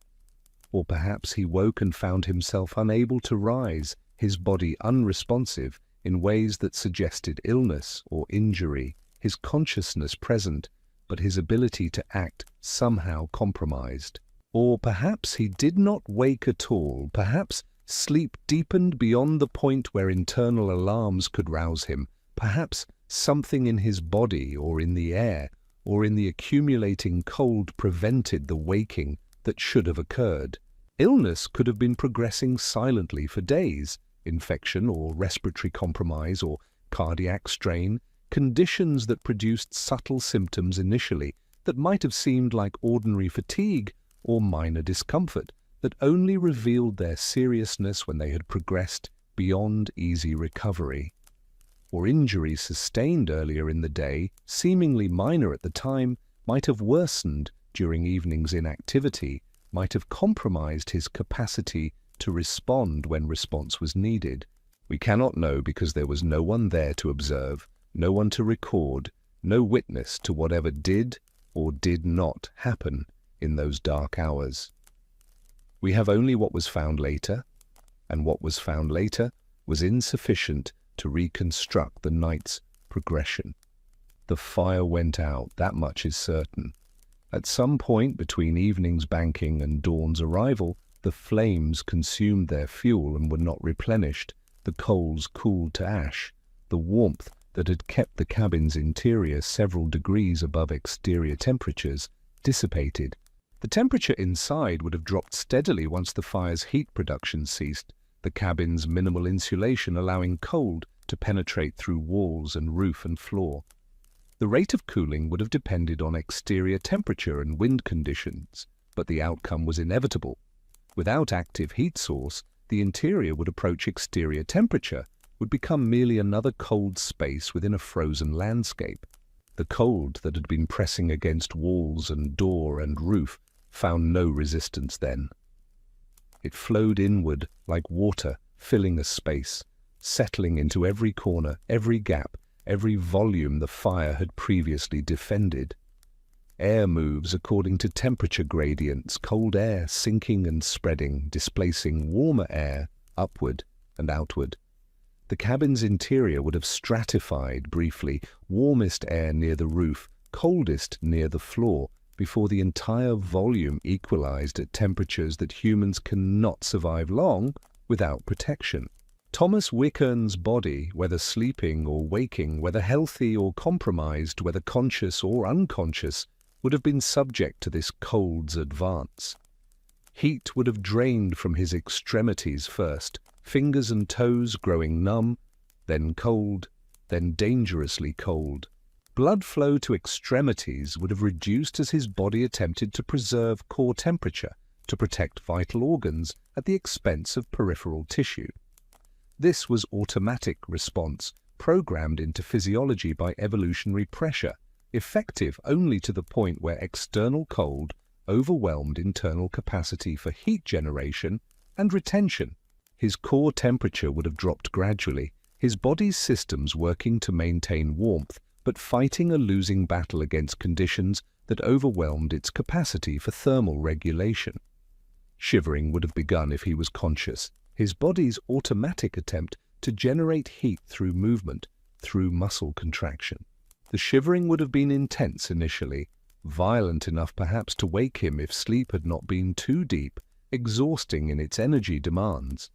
Speaker 1: Or perhaps he woke and found himself unable to rise, his body unresponsive in ways that suggested illness or injury, his consciousness present, but his ability to act somehow compromised. Or perhaps he did not wake at all, perhaps sleep deepened beyond the point where internal alarms could rouse him, perhaps something in his body or in the air or in the accumulating cold prevented the waking that should have occurred. Illness could have been progressing silently for days, infection or respiratory compromise or cardiac strain, conditions that produced subtle symptoms initially that might have seemed like ordinary fatigue or minor discomfort, that only revealed their seriousness when they had progressed beyond easy recovery. Or injuries sustained earlier in the day, seemingly minor at the time, might have worsened during evening's inactivity, might have compromised his capacity to respond when response was needed. We cannot know because there was no one there to observe, no one to record, no witness to whatever did or did not happen in those dark hours. We have only what was found later, and what was found later was insufficient to reconstruct the night's progression. The fire went out, that much is certain. At some point between evening's banking and dawn's arrival, the flames consumed their fuel and were not replenished. The coals cooled to ash. The warmth that had kept the cabin's interior several degrees above exterior temperatures dissipated. The temperature inside would have dropped steadily once the fire's heat production ceased, the cabin's minimal insulation allowing cold to penetrate through walls and roof and floor. The rate of cooling would have depended on exterior temperature and wind conditions, but the outcome was inevitable. Without active heat source, the interior would approach exterior temperature, would become merely another cold space within a frozen landscape. The cold that had been pressing against walls and door and roof found no resistance then. It flowed inward like water, filling a space, settling into every corner, every gap, every volume the fire had previously defended. Air moves according to temperature gradients, cold air sinking and spreading, displacing warmer air upward and outward. The cabin's interior would have stratified briefly, warmest air near the roof, coldest near the floor, before the entire volume equalized at temperatures that humans cannot survive long without protection. Thomas Wickern's body, whether sleeping or waking, whether healthy or compromised, whether conscious or unconscious, would have been subject to this cold's advance. Heat would have drained from his extremities first, fingers and toes growing numb, then cold, then dangerously cold. Blood flow to extremities would have reduced as his body attempted to preserve core temperature to protect vital organs at the expense of peripheral tissue. This was automatic response, programmed into physiology by evolutionary pressure, effective only to the point where external cold overwhelmed internal capacity for heat generation and retention. His core temperature would have dropped gradually, his body's systems working to maintain warmth, but fighting a losing battle against conditions that overwhelmed its capacity for thermal regulation. Shivering would have begun if he was conscious, his body's automatic attempt to generate heat through movement, through muscle contraction. The shivering would have been intense initially, violent enough perhaps to wake him if sleep had not been too deep, exhausting in its energy demands.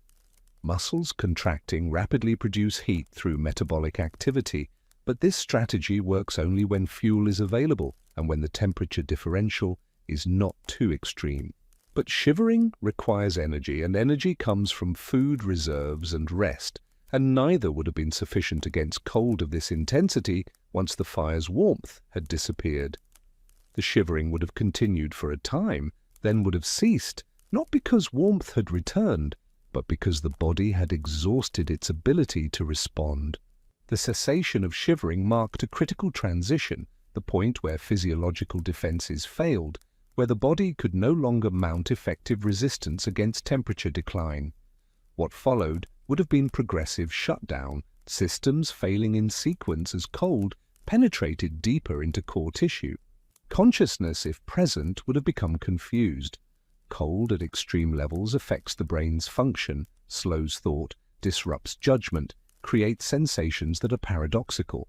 Speaker 1: Muscles contracting rapidly produce heat through metabolic activity, but this strategy works only when fuel is available and when the temperature differential is not too extreme. But shivering requires energy, and energy comes from food reserves and rest, and neither would have been sufficient against cold of this intensity once the fire's warmth had disappeared. The shivering would have continued for a time, then would have ceased, not because warmth had returned, but because the body had exhausted its ability to respond. The cessation of shivering marked a critical transition, the point where physiological defenses failed, where the body could no longer mount effective resistance against temperature decline. What followed would have been progressive shutdown, systems failing in sequence as cold penetrated deeper into core tissue. Consciousness, if present, would have become confused. Cold at extreme levels affects the brain's function, slows thought, disrupts judgment, creates sensations that are paradoxical.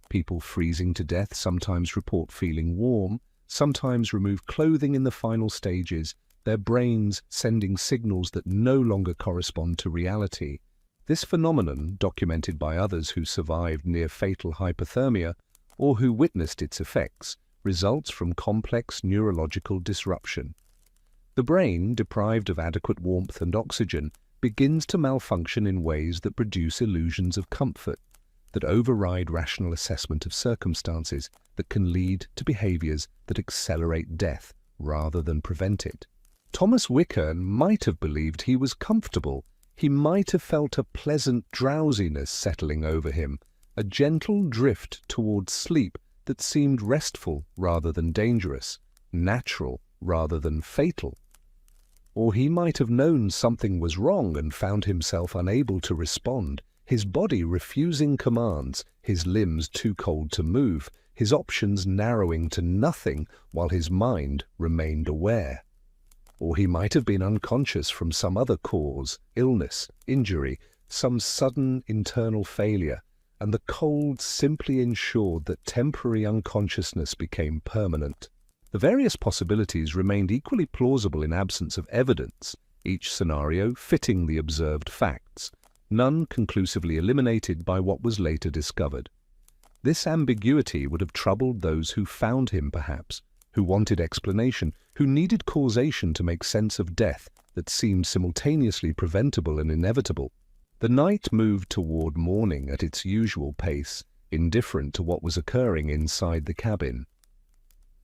Speaker 1: People freezing to death sometimes report feeling warm, sometimes remove clothing in the final stages, their brains sending signals that no longer correspond to reality. This phenomenon, documented by others who survived near-fatal hypothermia or who witnessed its effects, results from complex neurological disruption. The brain, deprived of adequate warmth and oxygen, begins to malfunction in ways that produce illusions of comfort, that override rational assessment of circumstances, that can lead to behaviors that accelerate death rather than prevent it. Thomas Wickern might have believed he was comfortable. He might have felt a pleasant drowsiness settling over him, a gentle drift towards sleep that seemed restful rather than dangerous, natural rather than fatal. Or he might have known something was wrong and found himself unable to respond, his body refusing commands, his limbs too cold to move, his options narrowing to nothing while his mind remained aware. Or he might have been unconscious from some other cause, illness, injury, some sudden internal failure, and the cold simply ensured that temporary unconsciousness became permanent. The various possibilities remained equally plausible in absence of evidence, each scenario fitting the observed facts, none conclusively eliminated by what was later discovered. This ambiguity would have troubled those who found him, perhaps, who wanted explanation, who needed causation to make sense of death that seemed simultaneously preventable and inevitable. The night moved toward morning at its usual pace, indifferent to what was occurring inside the cabin.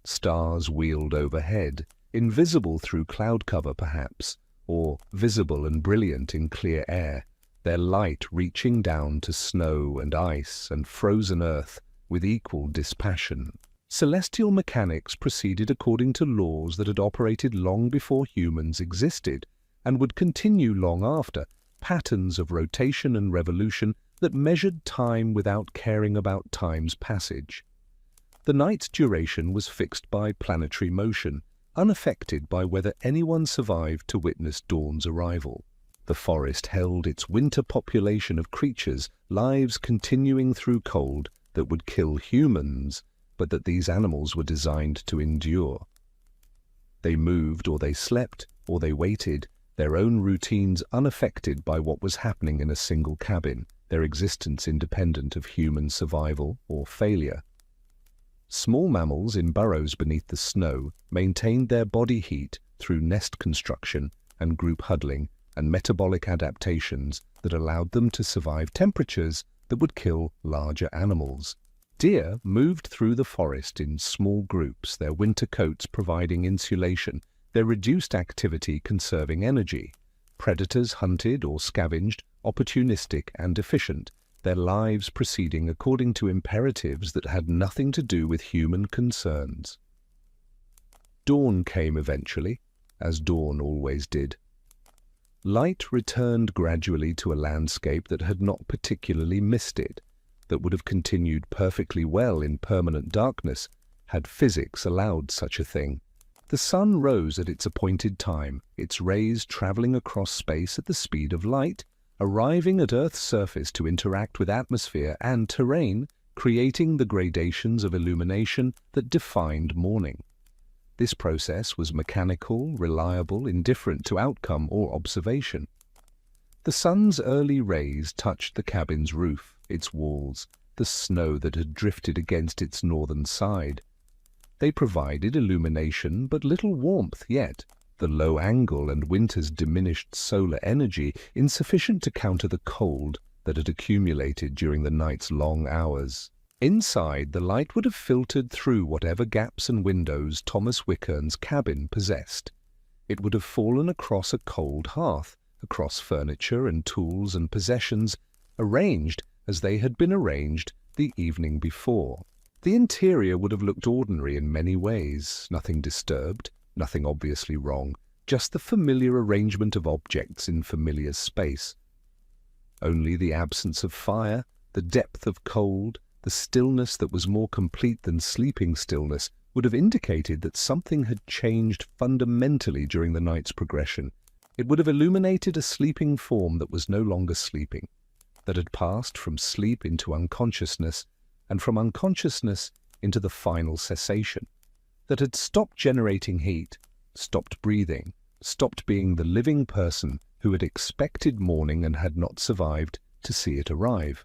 Speaker 1: Stars wheeled overhead, invisible through cloud cover perhaps, or visible and brilliant in clear air, their light reaching down to snow and ice and frozen earth with equal dispassion. Celestial mechanics proceeded according to laws that had operated long before humans existed, and would continue long after, patterns of rotation and revolution that measured time without caring about time's passage. The night's duration was fixed by planetary motion, unaffected by whether anyone survived to witness dawn's arrival. The forest held its winter population of creatures, lives continuing through cold that would kill humans, but that these animals were designed to endure. They moved, or they slept, or they waited, their own routines unaffected by what was happening in a single cabin, their existence independent of human survival or failure. Small mammals in burrows beneath the snow maintained their body heat through nest construction and group huddling and metabolic adaptations that allowed them to survive temperatures that would kill larger animals. Deer moved through the forest in small groups, their winter coats providing insulation, their reduced activity conserving energy. Predators hunted or scavenged, opportunistic and efficient, their lives proceeding according to imperatives that had nothing to do with human concerns. Dawn came eventually, as dawn always did. Light returned gradually to a landscape that had not particularly missed it, that would have continued perfectly well in permanent darkness had physics allowed such a thing. The sun rose at its appointed time, its rays traveling across space at the speed of light, arriving at Earth's surface to interact with atmosphere and terrain, creating the gradations of illumination that defined morning. This process was mechanical, reliable, indifferent to outcome or observation. The sun's early rays touched the cabin's roof, its walls, the snow that had drifted against its northern side. They provided illumination but little warmth yet, the low angle and winter's diminished solar energy insufficient to counter the cold that had accumulated during the night's long hours. Inside, the light would have filtered through whatever gaps and windows Thomas Wickern's cabin possessed. It would have fallen across a cold hearth, across furniture and tools and possessions, arranged as they had been arranged the evening before. The interior would have looked ordinary in many ways, nothing disturbed, nothing obviously wrong, just the familiar arrangement of objects in familiar space. Only the absence of fire, the depth of cold, the stillness that was more complete than sleeping stillness would have indicated that something had changed fundamentally during the night's progression. It would have illuminated a sleeping form that was no longer sleeping, that had passed from sleep into unconsciousness, and from unconsciousness into the final cessation, that had stopped generating heat, stopped breathing, stopped being the living person who had expected morning and had not survived to see it arrive.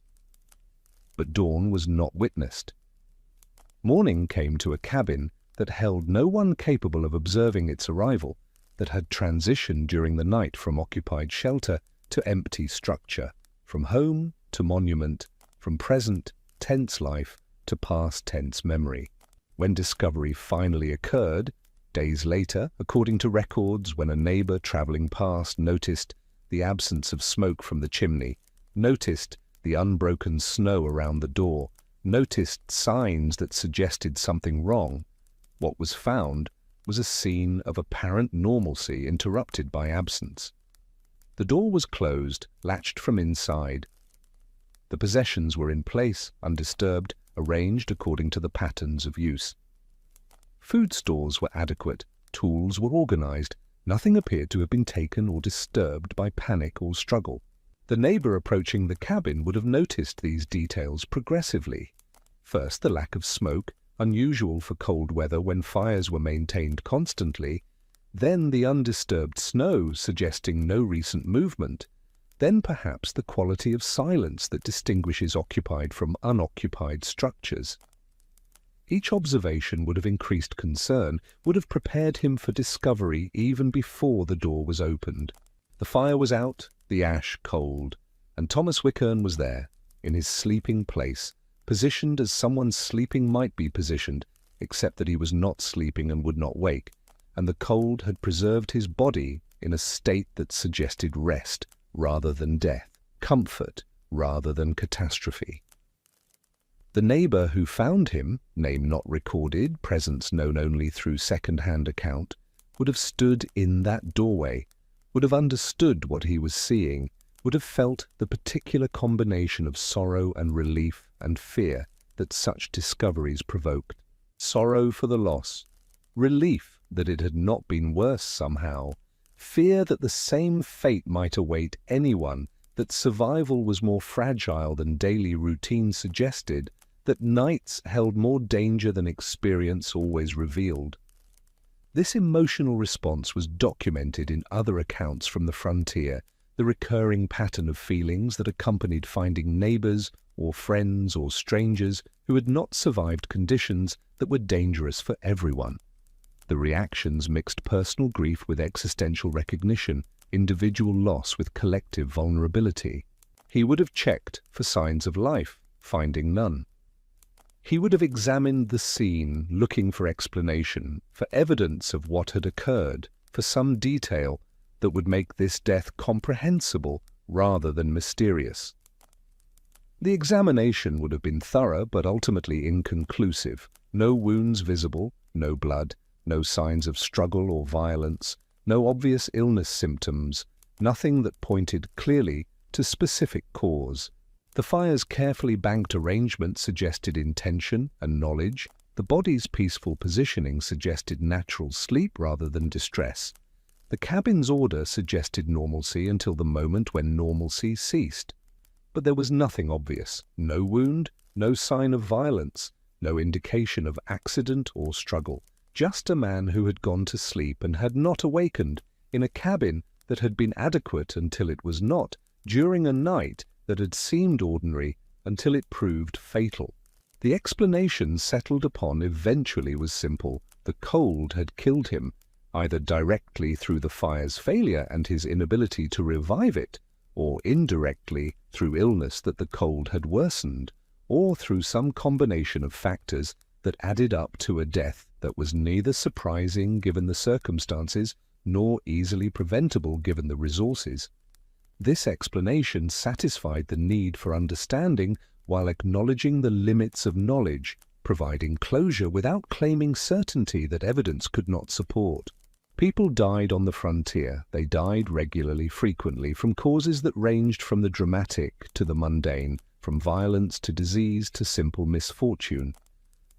Speaker 1: But dawn was not witnessed. Morning came to a cabin that held no one capable of observing its arrival, that had transitioned during the night from occupied shelter to empty structure, from home to monument, from present tense life to past tense memory. When discovery finally occurred, days later, according to records, when a neighbor traveling past noticed the absence of smoke from the chimney, noticed the unbroken snow around the door, noticed signs that suggested something wrong, what was found was a scene of apparent normalcy interrupted by absence. The door was closed, latched from inside. The possessions were in place, undisturbed, arranged according to the patterns of use. Food stores were adequate, tools were organized, nothing appeared to have been taken or disturbed by panic or struggle. The neighbor approaching the cabin would have noticed these details progressively. First, the lack of smoke, unusual for cold weather when fires were maintained constantly, then the undisturbed snow suggesting no recent movement, then perhaps the quality of silence that distinguishes occupied from unoccupied structures. Each observation would have increased concern, would have prepared him for discovery even before the door was opened. The fire was out, the ash cold, and Thomas Wickern was there, in his sleeping place, positioned as someone sleeping might be positioned, except that he was not sleeping and would not wake, and the cold had preserved his body in a state that suggested rest rather than death, comfort rather than catastrophe. The neighbor who found him, name not recorded, presence known only through second-hand account, would have stood in that doorway, would have understood what he was seeing, would have felt the particular combination of sorrow and relief and fear that such discoveries provoked. Sorrow for the loss, relief that it had not been worse somehow, fear that the same fate might await anyone, that survival was more fragile than daily routine suggested, that nights held more danger than experience always revealed. This emotional response was documented in other accounts from the frontier, the recurring pattern of feelings that accompanied finding neighbors or friends or strangers who had not survived conditions that were dangerous for everyone. The reactions mixed personal grief with existential recognition, individual loss with collective vulnerability. He would have checked for signs of life, finding none. He would have examined the scene, looking for explanation, for evidence of what had occurred, for some detail that would make this death comprehensible rather than mysterious. The examination would have been thorough but ultimately inconclusive. No wounds visible, no blood, no signs of struggle or violence, no obvious illness symptoms, nothing that pointed clearly to specific cause. The fire's carefully banked arrangement suggested intention and knowledge. The body's peaceful positioning suggested natural sleep rather than distress. The cabin's order suggested normalcy until the moment when normalcy ceased. But there was nothing obvious. No wound, no sign of violence, no indication of accident or struggle. Just a man who had gone to sleep and had not awakened, in a cabin that had been adequate until it was not, during a night that had seemed ordinary until it proved fatal. The explanation settled upon eventually was simple. The cold had killed him, either directly through the fire's failure and his inability to revive it, or indirectly through illness that the cold had worsened, or through some combination of factors that added up to a death that was neither surprising given the circumstances nor easily preventable given the resources. This explanation satisfied the need for understanding while acknowledging the limits of knowledge, providing closure without claiming certainty that evidence could not support. People died on the frontier. They died regularly, frequently, from causes that ranged from the dramatic to the mundane, from violence to disease to simple misfortune.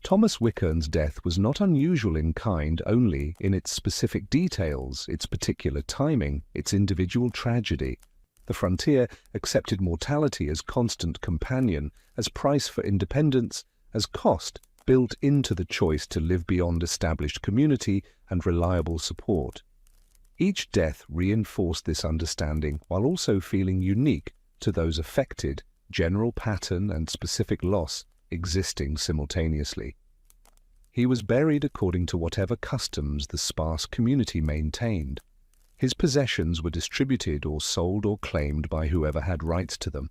Speaker 1: Thomas Wickern's death was not unusual in kind only in its specific details, its particular timing, its individual tragedy. The frontier accepted mortality as constant companion, as price for independence, as cost built into the choice to live beyond established community and reliable support. Each death reinforced this understanding while also feeling unique to those affected, general pattern and specific loss existing simultaneously. He was buried according to whatever customs the sparse community maintained. His possessions were distributed or sold or claimed by whoever had rights to them.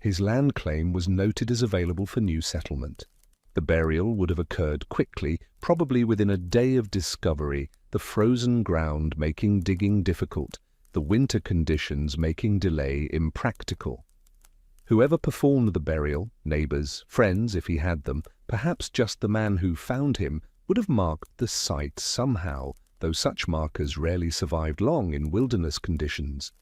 Speaker 1: His land claim was noted as available for new settlement. The burial would have occurred quickly, probably within a day of discovery, the frozen ground making digging difficult, the winter conditions making delay impractical. Whoever performed the burial, neighbors, friends if he had them, perhaps just the man who found him, would have marked the site somehow, though such markers rarely survived long in wilderness conditions.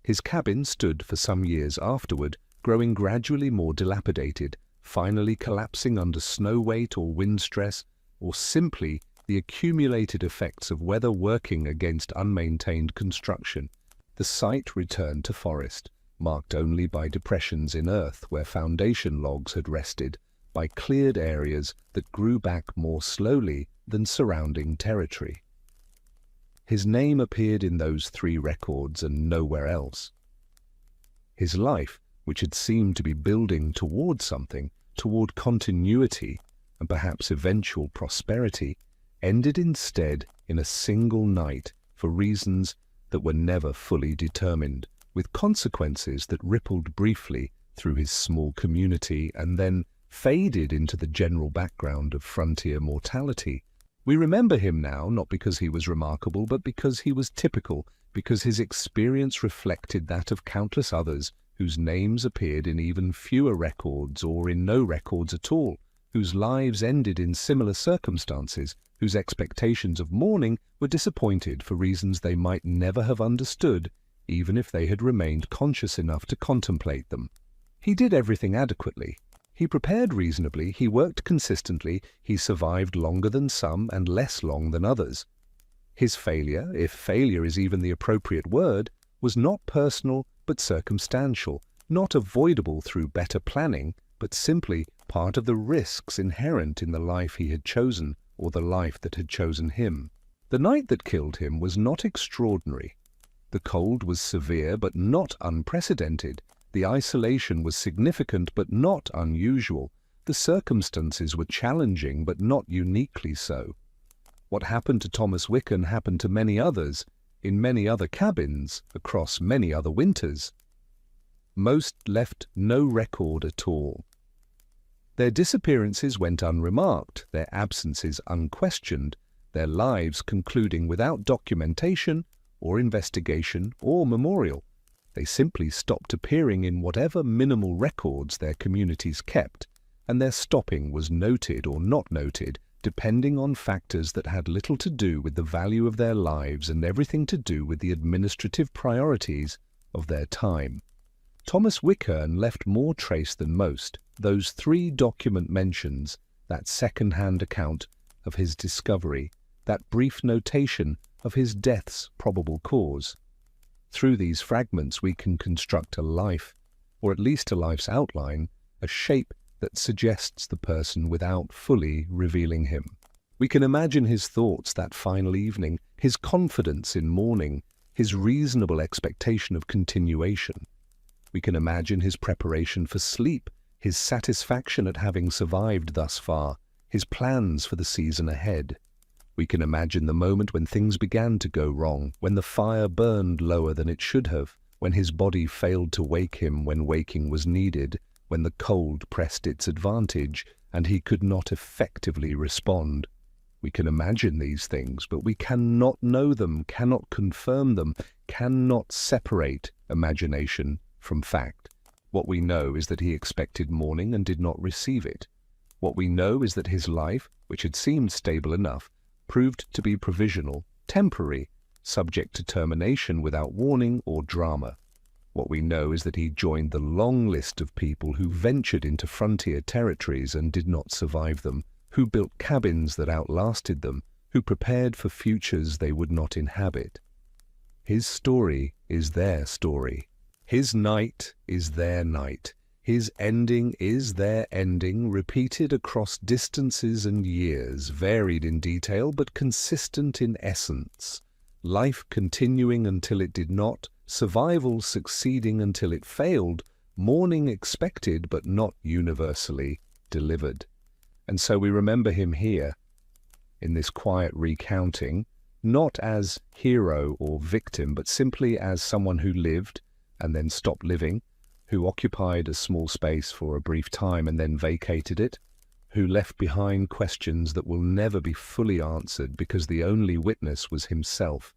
Speaker 1: His cabin stood for some years afterward, growing gradually more dilapidated, finally collapsing under snow weight or wind stress, or simply the accumulated effects of weather working against unmaintained construction. The site returned to forest, marked only by depressions in earth where foundation logs had rested, by cleared areas that grew back more slowly than surrounding territory. His name appeared in those 3 records and nowhere else. His life, which had seemed to be building toward something, toward continuity and perhaps eventual prosperity, ended instead in a single night for reasons that were never fully determined, with consequences that rippled briefly through his small community and then faded into the general background of frontier mortality. We remember him now not because he was remarkable, but because he was typical, because his experience reflected that of countless others whose names appeared in even fewer records or in no records at all, whose lives ended in similar circumstances, whose expectations of mourning were disappointed for reasons they might never have understood, even if they had remained conscious enough to contemplate them. He did everything adequately. He prepared reasonably, he worked consistently, he survived longer than some and less long than others. His failure, if failure is even the appropriate word, was not personal but circumstantial, not avoidable through better planning, but simply part of the risks inherent in the life he had chosen or the life that had chosen him. The night that killed him was not extraordinary. The cold was severe but not unprecedented. The isolation was significant but not unusual. The circumstances were challenging but not uniquely so. What happened to Thomas Wickham happened to many others, in many other cabins, across many other winters. Most left no record at all. Their disappearances went unremarked, their absences unquestioned, their lives concluding without documentation or investigation or memorial. They simply stopped appearing in whatever minimal records their communities kept, and their stopping was noted or not noted, depending on factors that had little to do with the value of their lives and everything to do with the administrative priorities of their time. Thomas Wickham left more trace than most. Those 3 document mentions, that second-hand account of his discovery, that brief notation of his death's probable cause. Through these fragments we can construct a life, or at least a life's outline, a shape that suggests the person without fully revealing him. We can imagine his thoughts that final evening, his confidence in morning, his reasonable expectation of continuation. We can imagine his preparation for sleep, his satisfaction at having survived thus far, his plans for the season ahead. We can imagine the moment when things began to go wrong, when the fire burned lower than it should have, when his body failed to wake him when waking was needed, when the cold pressed its advantage and he could not effectively respond. We can imagine these things, but we cannot know them, cannot confirm them, cannot separate imagination from fact. What we know is that he expected morning and did not receive it. What we know is that his life, which had seemed stable enough, proved to be provisional, temporary, subject to termination without warning or drama. What we know is that he joined the long list of people who ventured into frontier territories and did not survive them, who built cabins that outlasted them, who prepared for futures they would not inhabit. His story is their story. His night is their night. His ending is their ending, repeated across distances and years, varied in detail but consistent in essence. Life continuing until it did not, survival succeeding until it failed, mourning expected but not universally delivered. And so we remember him here, in this quiet recounting, not as hero or victim, but simply as someone who lived and then stopped living, who occupied a small space for a brief time and then vacated it, who left behind questions that will never be fully answered because the only witness was himself,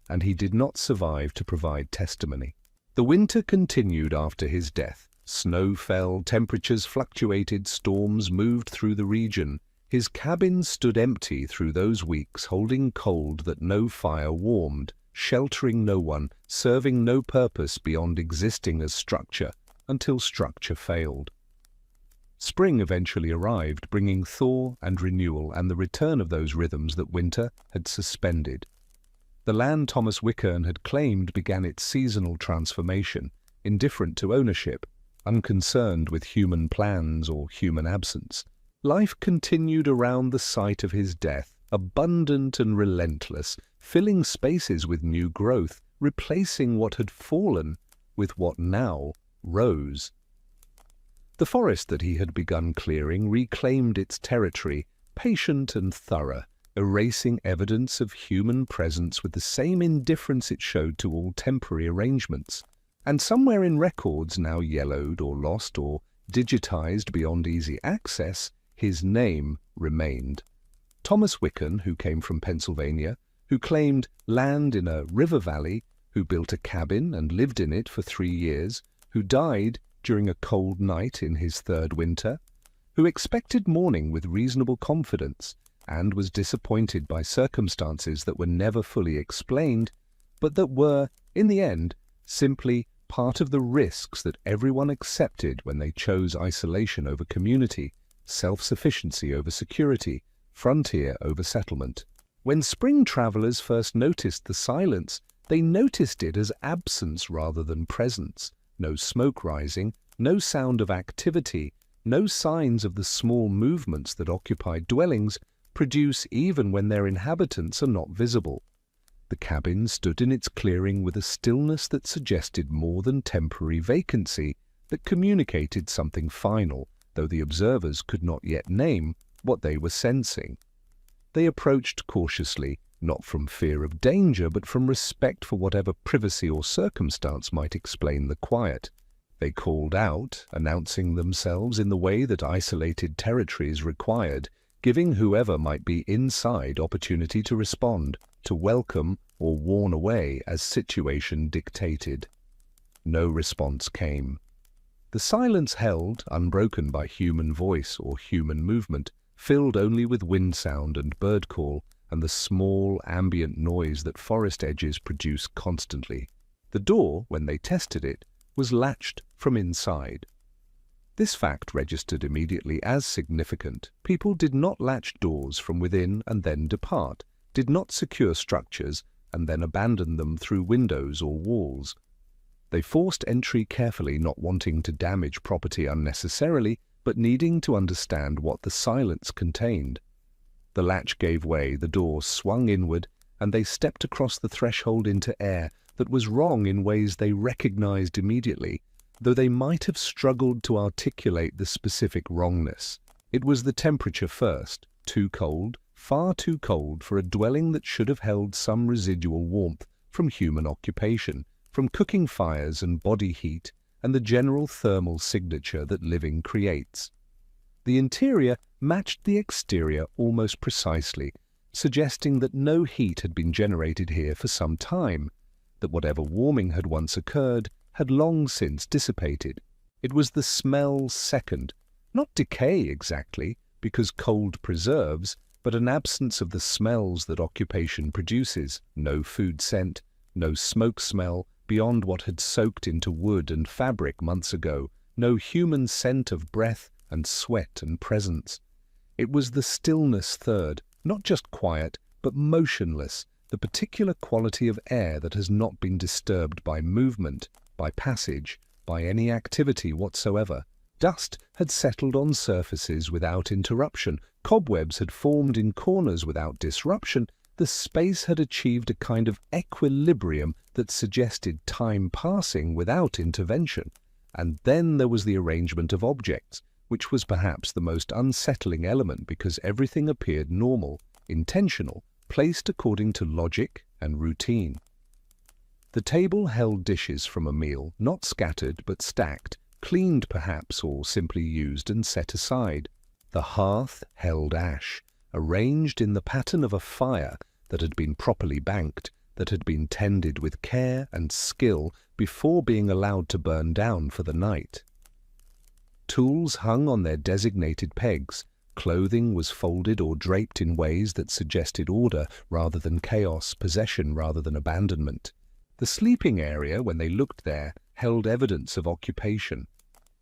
Speaker 1: and he did not survive to provide testimony. The winter continued after his death. Snow fell, temperatures fluctuated, storms moved through the region. His cabin stood empty through those weeks, holding cold that no fire warmed, sheltering no one, serving no purpose beyond existing as structure, until structure failed. Spring eventually arrived, bringing thaw and renewal and the return of those rhythms that winter had suspended. The land Thomas Wickham had claimed began its seasonal transformation, indifferent to ownership, unconcerned with human plans or human absence. Life continued around the site of his death, abundant and relentless, filling spaces with new growth, replacing what had fallen with what now rose. The forest that he had begun clearing reclaimed its territory, patient and thorough, erasing evidence of human presence with the same indifference it showed to all temporary arrangements. And somewhere in records now yellowed or lost or digitized beyond easy access, his name remained. Thomas Wickham, who came from Pennsylvania, who claimed land in a river valley, who built a cabin and lived in it for 3 years, who died during a cold night in his 3rd winter, who expected morning with reasonable confidence and was disappointed by circumstances that were never fully explained, but that were, in the end, simply part of the risks that everyone accepted when they chose isolation over community, self-sufficiency over security, frontier over settlement. When spring travelers first noticed the silence, they noticed it as absence rather than presence. No smoke rising, no sound of activity, no signs of the small movements that occupied dwellings produce even when their inhabitants are not visible. The cabin stood in its clearing with a stillness that suggested more than temporary vacancy, that communicated something final, though the observers could not yet name what they were sensing. They approached cautiously, not from fear of danger, but from respect for whatever privacy or circumstance might explain the quiet. They called out, announcing themselves in the way that isolated territories required, giving whoever might be inside opportunity to respond, to welcome or warn away as situation dictated. No response came. The silence held, unbroken by human voice or human movement, filled only with wind sound and bird call and the small ambient noise that forest edges produce constantly. The door, when they tested it, was latched from inside. This fact registered immediately as significant. People did not latch doors from within and then depart, did not secure structures and then abandon them through windows or walls. They forced entry carefully, not wanting to damage property unnecessarily, but needing to understand what the silence contained. The latch gave way, the door swung inward, and they stepped across the threshold into air that was wrong in ways they recognized immediately, though they might have struggled to articulate the specific wrongness. It was the temperature first, too cold, far too cold for a dwelling that should have held some residual warmth from human occupation, from cooking fires and body heat, and the general thermal signature that living creates. The interior matched the exterior almost precisely, suggesting that no heat had been generated here for some time, that whatever warming had once occurred had long since dissipated. It was the smell second, not decay exactly, because cold preserves, but an absence of the smells that occupation produces, no food scent, no smoke smell beyond what had soaked into wood and fabric months ago, no human scent of breath and sweat and presence. It was the stillness third, not just quiet, but motionless, the particular quality of air that has not been disturbed by movement, by passage, by any activity whatsoever. Dust had settled on surfaces without interruption, cobwebs had formed in corners without disruption. The space had achieved a kind of equilibrium that suggested time passing without intervention. And then there was the arrangement of objects, which was perhaps the most unsettling element because everything appeared normal, intentional, placed according to logic and routine. The table held dishes from a meal, not scattered but stacked, cleaned perhaps or simply used and set aside. The hearth held ash, arranged in the pattern of a fire that had been properly banked, that had been tended with care and skill before being allowed to burn down for the night. Tools hung on their designated pegs. Clothing was folded or draped in ways that suggested order rather than chaos, possession rather than abandonment. The sleeping area, when they looked there, held evidence of occupation.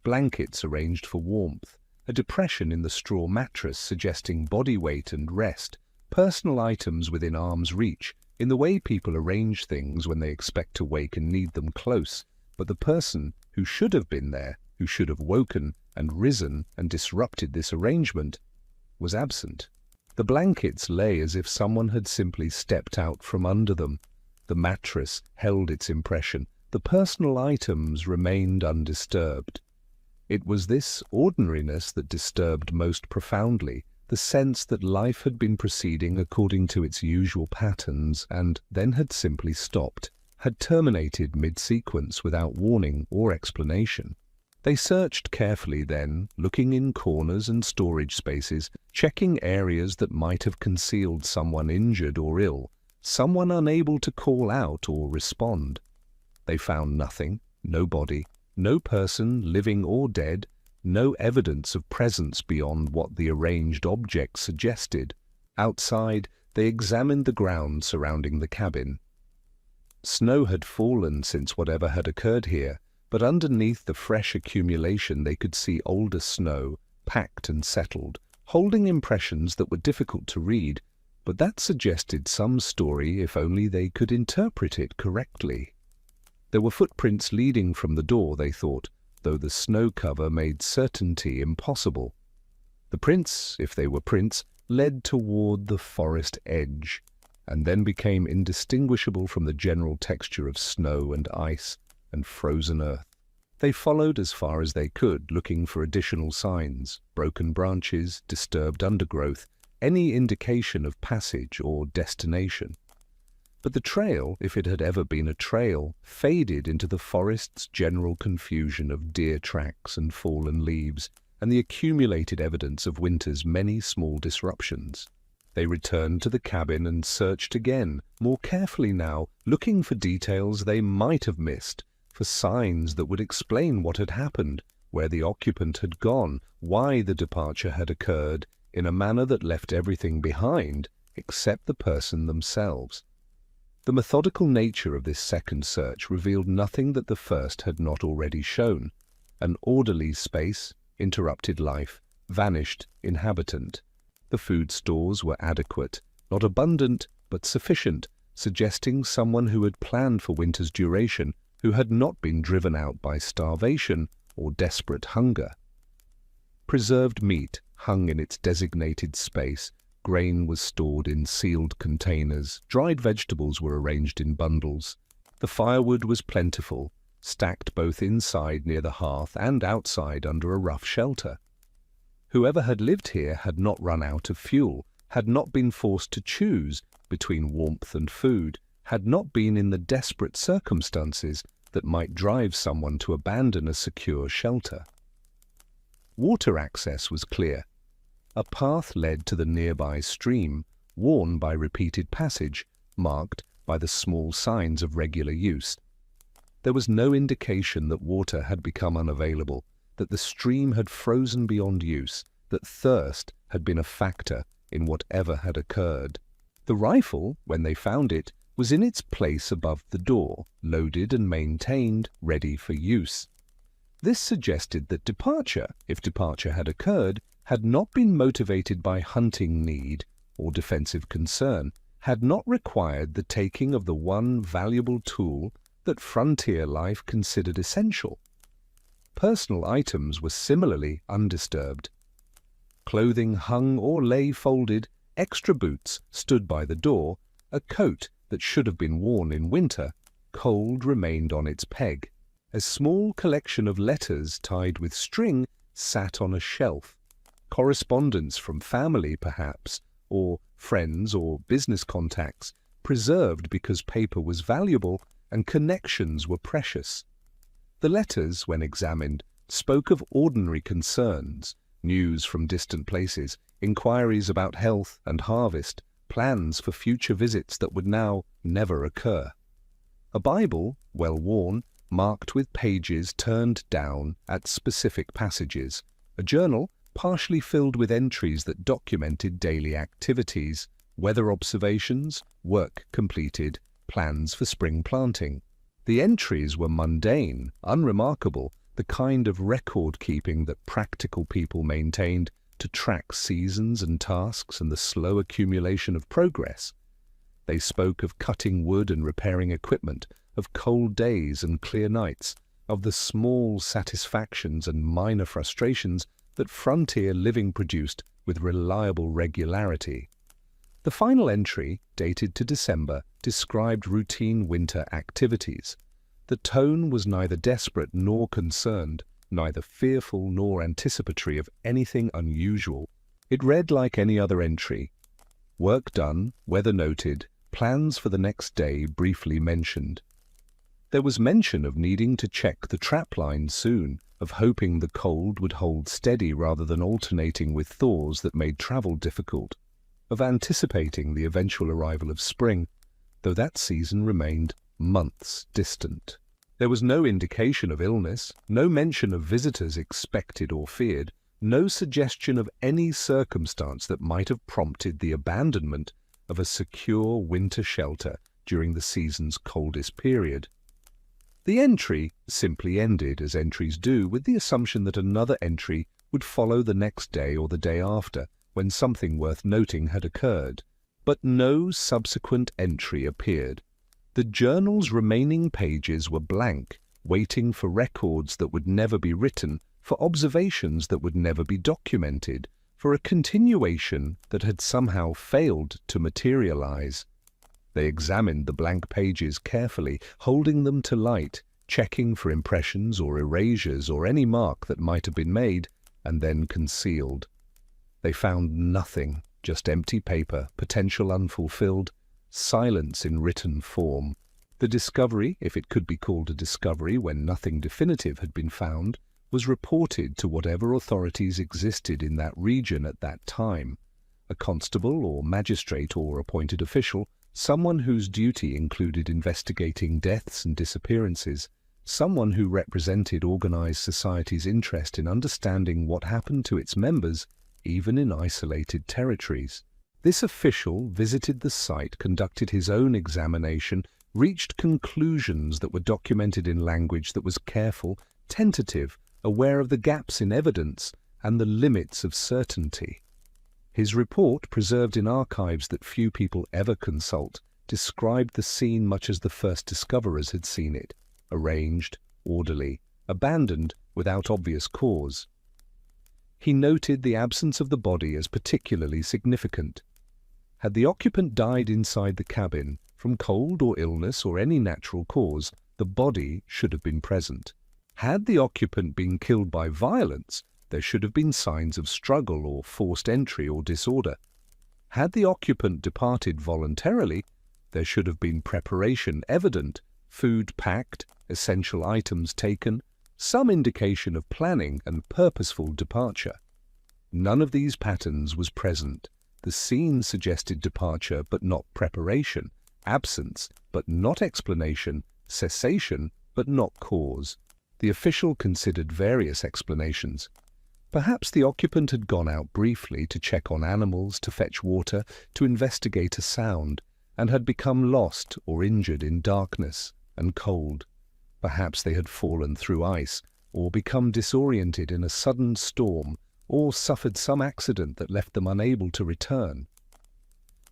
Speaker 1: Blankets arranged for warmth, a depression in the straw mattress suggesting body weight and rest, personal items within arm's reach, in the way people arrange things when they expect to wake and need them close, but the person who should have been there, who should have woken and risen and disrupted this arrangement, was absent. The blankets lay as if someone had simply stepped out from under them. The mattress held its impression. The personal items remained undisturbed. It was this ordinariness that disturbed most profoundly, the sense that life had been proceeding according to its usual patterns and then had simply stopped, had terminated mid-sequence without warning or explanation. They searched carefully then, looking in corners and storage spaces, checking areas that might have concealed someone injured or ill, someone unable to call out or respond. They found nothing, no body, no person, living or dead, no evidence of presence beyond what the arranged objects suggested. Outside, they examined the ground surrounding the cabin. Snow had fallen since whatever had occurred here, but underneath the fresh accumulation they could see older snow, packed and settled, holding impressions that were difficult to read, but that suggested some story if only they could interpret it correctly. There were footprints leading from the door, they thought, though the snow cover made certainty impossible. The prints, if they were prints, led toward the forest edge, and then became indistinguishable from the general texture of snow and ice and frozen earth. They followed as far as they could, looking for additional signs, broken branches, disturbed undergrowth, any indication of passage or destination. But the trail, if it had ever been a trail, faded into the forest's general confusion of deer tracks and fallen leaves, and the accumulated evidence of winter's many small disruptions. They returned to the cabin and searched again, more carefully now, looking for details they might have missed, for signs that would explain what had happened, where the occupant had gone, why the departure had occurred, in a manner that left everything behind except the person themselves. The methodical nature of this second search revealed nothing that the first had not already shown. An orderly space, interrupted life, vanished inhabitant. The food stores were adequate, not abundant, but sufficient, suggesting someone who had planned for winter's duration, who had not been driven out by starvation or desperate hunger. Preserved meat hung in its designated space. Grain was stored in sealed containers. Dried vegetables were arranged in bundles. The firewood was plentiful, stacked both inside near the hearth and outside under a rough shelter. Whoever had lived here had not run out of fuel, had not been forced to choose between warmth and food, had not been in the desperate circumstances that might drive someone to abandon a secure shelter. Water access was clear. A path led to the nearby stream, worn by repeated passage, marked by the small signs of regular use. There was no indication that water had become unavailable, that the stream had frozen beyond use, that thirst had been a factor in whatever had occurred. The rifle, when they found it, was in its place above the door, loaded and maintained, ready for use. This suggested that departure, if departure had occurred, had not been motivated by hunting need or defensive concern, had not required the taking of the one valuable tool that frontier life considered essential. Personal items were similarly undisturbed. Clothing hung or lay folded, extra boots stood by the door, a coat that should have been worn in winter, cold, remained on its peg. A small collection of letters tied with string sat on a shelf. Correspondence from family, perhaps, or friends or business contacts, preserved because paper was valuable and connections were precious. The letters, when examined, spoke of ordinary concerns, news from distant places, inquiries about health and harvest, plans for future visits that would now never occur. A Bible, well worn, marked with pages turned down at specific passages. A journal, partially filled with entries that documented daily activities, weather observations, work completed, plans for spring planting. The entries were mundane, unremarkable, the kind of record-keeping that practical people maintained to track seasons and tasks and the slow accumulation of progress. They spoke of cutting wood and repairing equipment, of cold days and clear nights, of the small satisfactions and minor frustrations that frontier living produced with reliable regularity. The final entry, dated to December, described routine winter activities. The tone was neither desperate nor concerned, neither fearful nor anticipatory of anything unusual. It read like any other entry. Work done, weather noted, plans for the next day briefly mentioned. There was mention of needing to check the trap line soon, of hoping the cold would hold steady rather than alternating with thaws that made travel difficult, of anticipating the eventual arrival of spring, though that season remained months distant. There was no indication of illness, no mention of visitors expected or feared, no suggestion of any circumstance that might have prompted the abandonment of a secure winter shelter during the season's coldest period. The entry simply ended, as entries do, with the assumption that another entry would follow the next day or the day after, when something worth noting had occurred. But no subsequent entry appeared. The journal's remaining pages were blank, waiting for records that would never be written, for observations that would never be documented, for a continuation that had somehow failed to materialize. They examined the blank pages carefully, holding them to light, checking for impressions or erasures or any mark that might have been made, and then concealed. They found nothing, just empty paper, potential unfulfilled, silence in written form. The discovery, if it could be called a discovery when nothing definitive had been found, was reported to whatever authorities existed in that region at that time. A constable or magistrate or appointed official, someone whose duty included investigating deaths and disappearances, someone who represented organized society's interest in understanding what happened to its members, even in isolated territories. This official visited the site, conducted his own examination, reached conclusions that were documented in language that was careful, tentative, aware of the gaps in evidence and the limits of certainty. His report, preserved in archives that few people ever consult, described the scene much as the first discoverers had seen it, arranged, orderly, abandoned without obvious cause. He noted the absence of the body as particularly significant. Had the occupant died inside the cabin, from cold or illness or any natural cause, the body should have been present. Had the occupant been killed by violence, there should have been signs of struggle or forced entry or disorder. Had the occupant departed voluntarily, there should have been preparation evident, food packed, essential items taken, some indication of planning and purposeful departure. None of these patterns was present. The scene suggested departure but not preparation, absence but not explanation, cessation but not cause. The official considered various explanations. Perhaps the occupant had gone out briefly to check on animals, to fetch water, to investigate a sound, and had become lost or injured in darkness and cold. Perhaps they had fallen through ice, or become disoriented in a sudden storm, or suffered some accident that left them unable to return.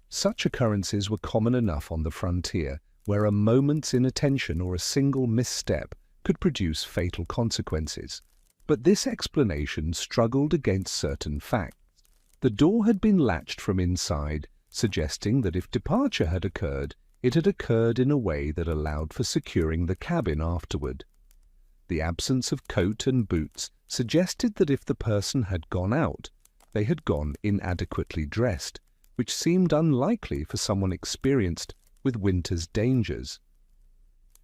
Speaker 1: Such occurrences were common enough on the frontier, where a moment's inattention or a single misstep could produce fatal consequences. But this explanation struggled against certain facts. The door had been latched from inside, suggesting that if departure had occurred, it had occurred in a way that allowed for securing the cabin afterward. The absence of coat and boots suggested that if the person had gone out, they had gone inadequately dressed, which seemed unlikely for someone experienced with winter's dangers.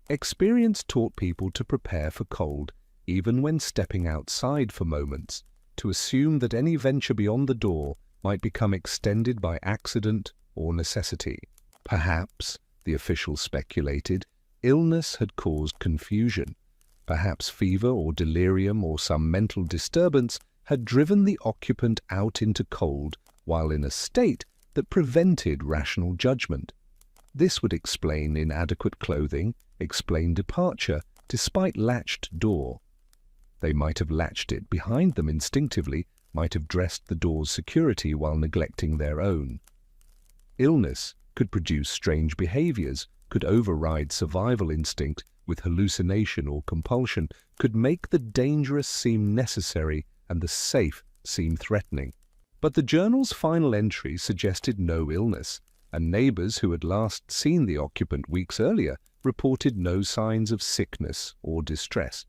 Speaker 1: Experience taught people to prepare for cold, even when stepping outside for moments, to assume that any venture beyond the door might become extended by accident or necessity. Perhaps, the official speculated, illness had caused confusion. Perhaps fever or delirium or some mental disturbance had driven the occupant out into cold while in a state that prevented rational judgment. This would explain inadequate clothing, explain departure despite latched door. They might have latched it behind them instinctively, might have dressed the door's security while neglecting their own. Illness could produce strange behaviors, could override survival instinct with hallucination or compulsion, could make the dangerous seem necessary and the safe seem threatening. But the journal's final entry suggested no illness, and neighbors who had last seen the occupant weeks earlier reported no signs of sickness or distress.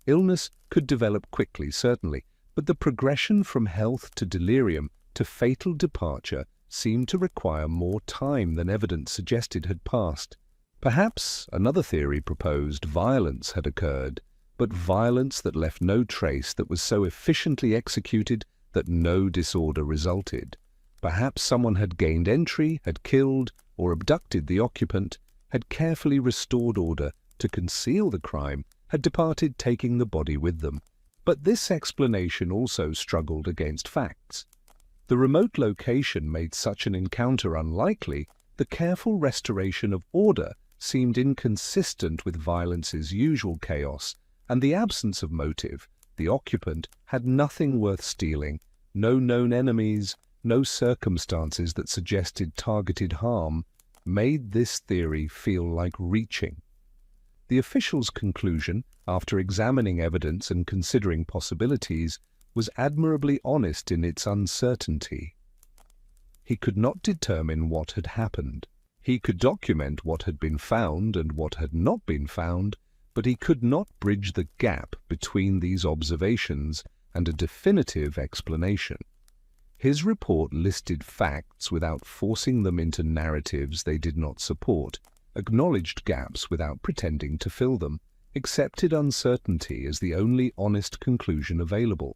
Speaker 1: Illness could develop quickly, certainly, but the progression from health to delirium to fatal departure seemed to require more time than evidence suggested had passed. Perhaps, another theory proposed, violence had occurred, but violence that left no trace, that was so efficiently executed that no disorder resulted. Perhaps someone had gained entry, had killed or abducted the occupant, had carefully restored order to conceal the crime, had departed taking the body with them. But this explanation also struggled against facts. The remote location made such an encounter unlikely. The careful restoration of order seemed inconsistent with violence's usual chaos, and the absence of motive. The occupant had nothing worth stealing, no known enemies, no circumstances that suggested targeted harm, made this theory feel like reaching. The official's conclusion, after examining evidence and considering possibilities, was admirably honest in its uncertainty. He could not determine what had happened. He could document what had been found and what had not been found, but he could not bridge the gap between these observations and a definitive explanation. His report listed facts without forcing them into narratives they did not support, acknowledged gaps without pretending to fill them, accepted uncertainty as the only honest conclusion available.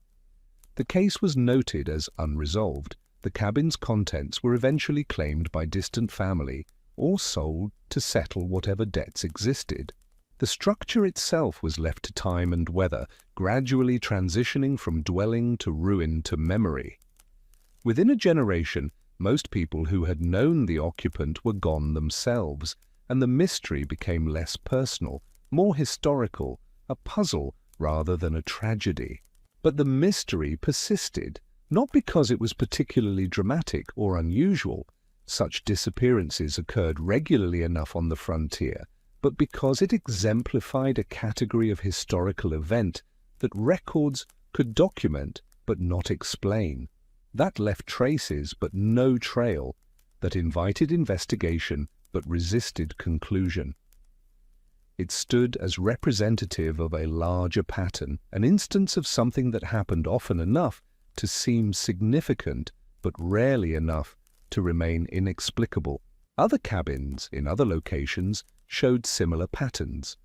Speaker 1: The case was noted as unresolved. The cabin's contents were eventually claimed by distant family or sold to settle whatever debts existed. The structure itself was left to time and weather, gradually transitioning from dwelling to ruin to memory. Within a generation, most people who had known the occupant were gone themselves, and the mystery became less personal, more historical, a puzzle rather than a tragedy. But the mystery persisted, not because it was particularly dramatic or unusual. Such disappearances occurred regularly enough on the frontier, but because it exemplified a category of historical event that records could document but not explain, that left traces but no trail, that invited investigation but resisted conclusion. It stood as representative of a larger pattern, an instance of something that happened often enough to seem significant, but rarely enough to remain inexplicable. Other cabins in other locations showed similar patterns.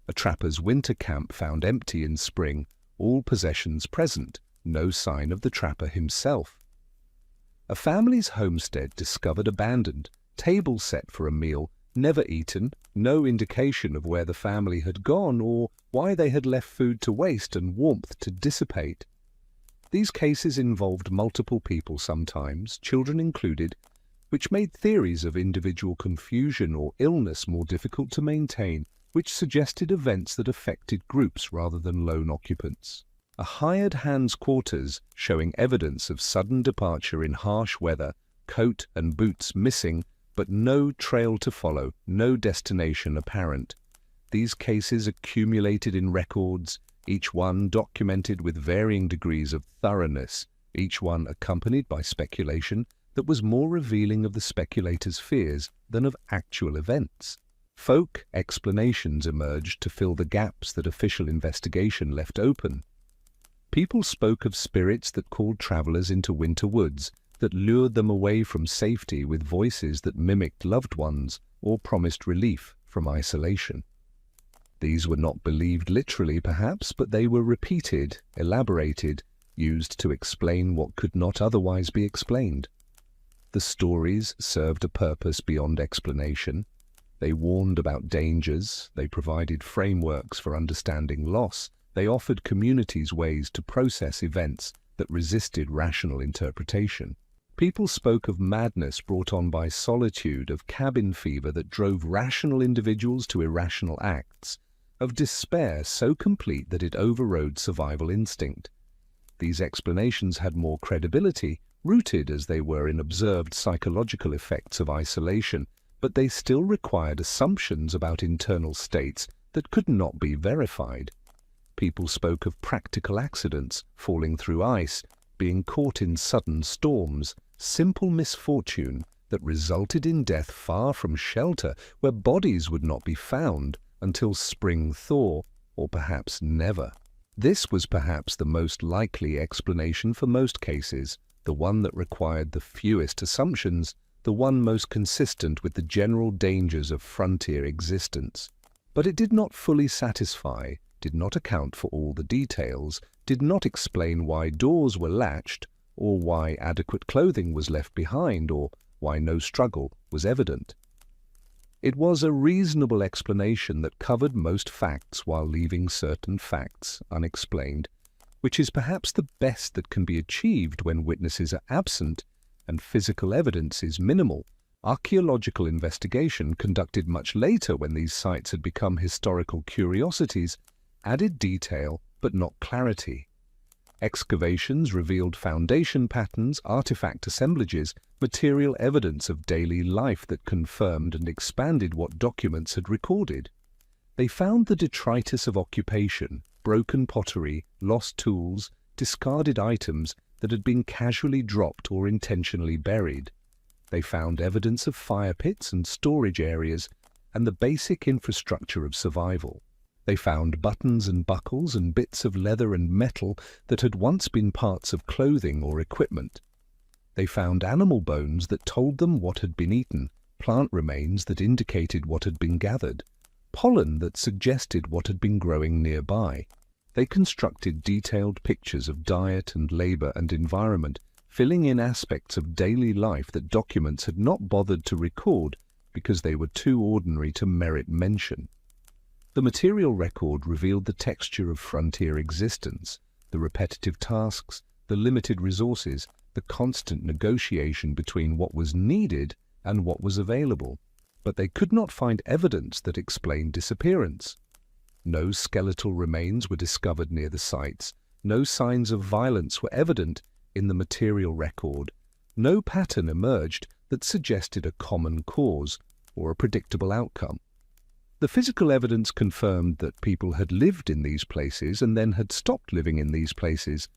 Speaker 1: A trapper's winter camp found empty in spring, all possessions present, no sign of the trapper himself. A family's homestead discovered abandoned, table set for a meal, never eaten, no indication of where the family had gone or why they had left food to waste and warmth to dissipate. These cases involved multiple people sometimes, children included, which made theories of individual confusion or illness more difficult to maintain, which suggested events that affected groups rather than lone occupants. A hired hand's quarters showing evidence of sudden departure in harsh weather, coat and boots missing, but no trail to follow, no destination apparent. These cases accumulated in records, each one documented with varying degrees of thoroughness, each one accompanied by speculation that was more revealing of the speculator's fears than of actual events. Folk explanations emerged to fill the gaps that official investigation left open. People spoke of spirits that called travelers into winter woods, that lured them away from safety with voices that mimicked loved ones or promised relief from isolation. These were not believed literally, perhaps, but they were repeated, elaborated, used to explain what could not otherwise be explained. The stories served a purpose beyond explanation. They warned about dangers, they provided frameworks for understanding loss, they offered communities ways to process events that resisted rational interpretation. People spoke of madness brought on by solitude, of cabin fever that drove rational individuals to irrational acts, of despair so complete that it overrode survival instinct. These explanations had more credibility, rooted as they were in observed psychological effects of isolation, but they still required assumptions about internal states that could not be verified. People spoke of practical accidents, falling through ice, being caught in sudden storms, simple misfortune that resulted in death far from shelter, where bodies would not be found until spring thaw, or perhaps never. This was perhaps the most likely explanation for most cases, the one that required the fewest assumptions, the one most consistent with the general dangers of frontier existence. But it did not fully satisfy, did not account for all the details, did not explain why doors were latched, or why adequate clothing was left behind, or why no struggle was evident. It was a reasonable explanation that covered most facts while leaving certain facts unexplained, which is perhaps the best that can be achieved when witnesses are absent and physical evidence is minimal. Archaeological investigation, conducted much later when these sites had become historical curiosities, added detail but not clarity. Excavations revealed foundation patterns, artifact assemblages, material evidence of daily life that confirmed and expanded what documents had recorded. They found the detritus of occupation, broken pottery, lost tools, discarded items that had been casually dropped or intentionally buried. They found evidence of fire pits and storage areas and the basic infrastructure of survival. They found buttons and buckles and bits of leather and metal that had once been parts of clothing or equipment. They found animal bones that told them what had been eaten, plant remains that indicated what had been gathered, pollen that suggested what had been growing nearby. They constructed detailed pictures of diet and labor and environment, filling in aspects of daily life that documents had not bothered to record because they were too ordinary to merit mention. The material record revealed the texture of frontier existence, the repetitive tasks, the limited resources, the constant negotiation between what was needed and what was available. But they could not find evidence that explained disappearance. No skeletal remains were discovered near the sites, no signs of violence were evident in the material record, no pattern emerged that suggested a common cause or a predictable outcome. The physical evidence confirmed that people had lived in these places and then had stopped living in these places,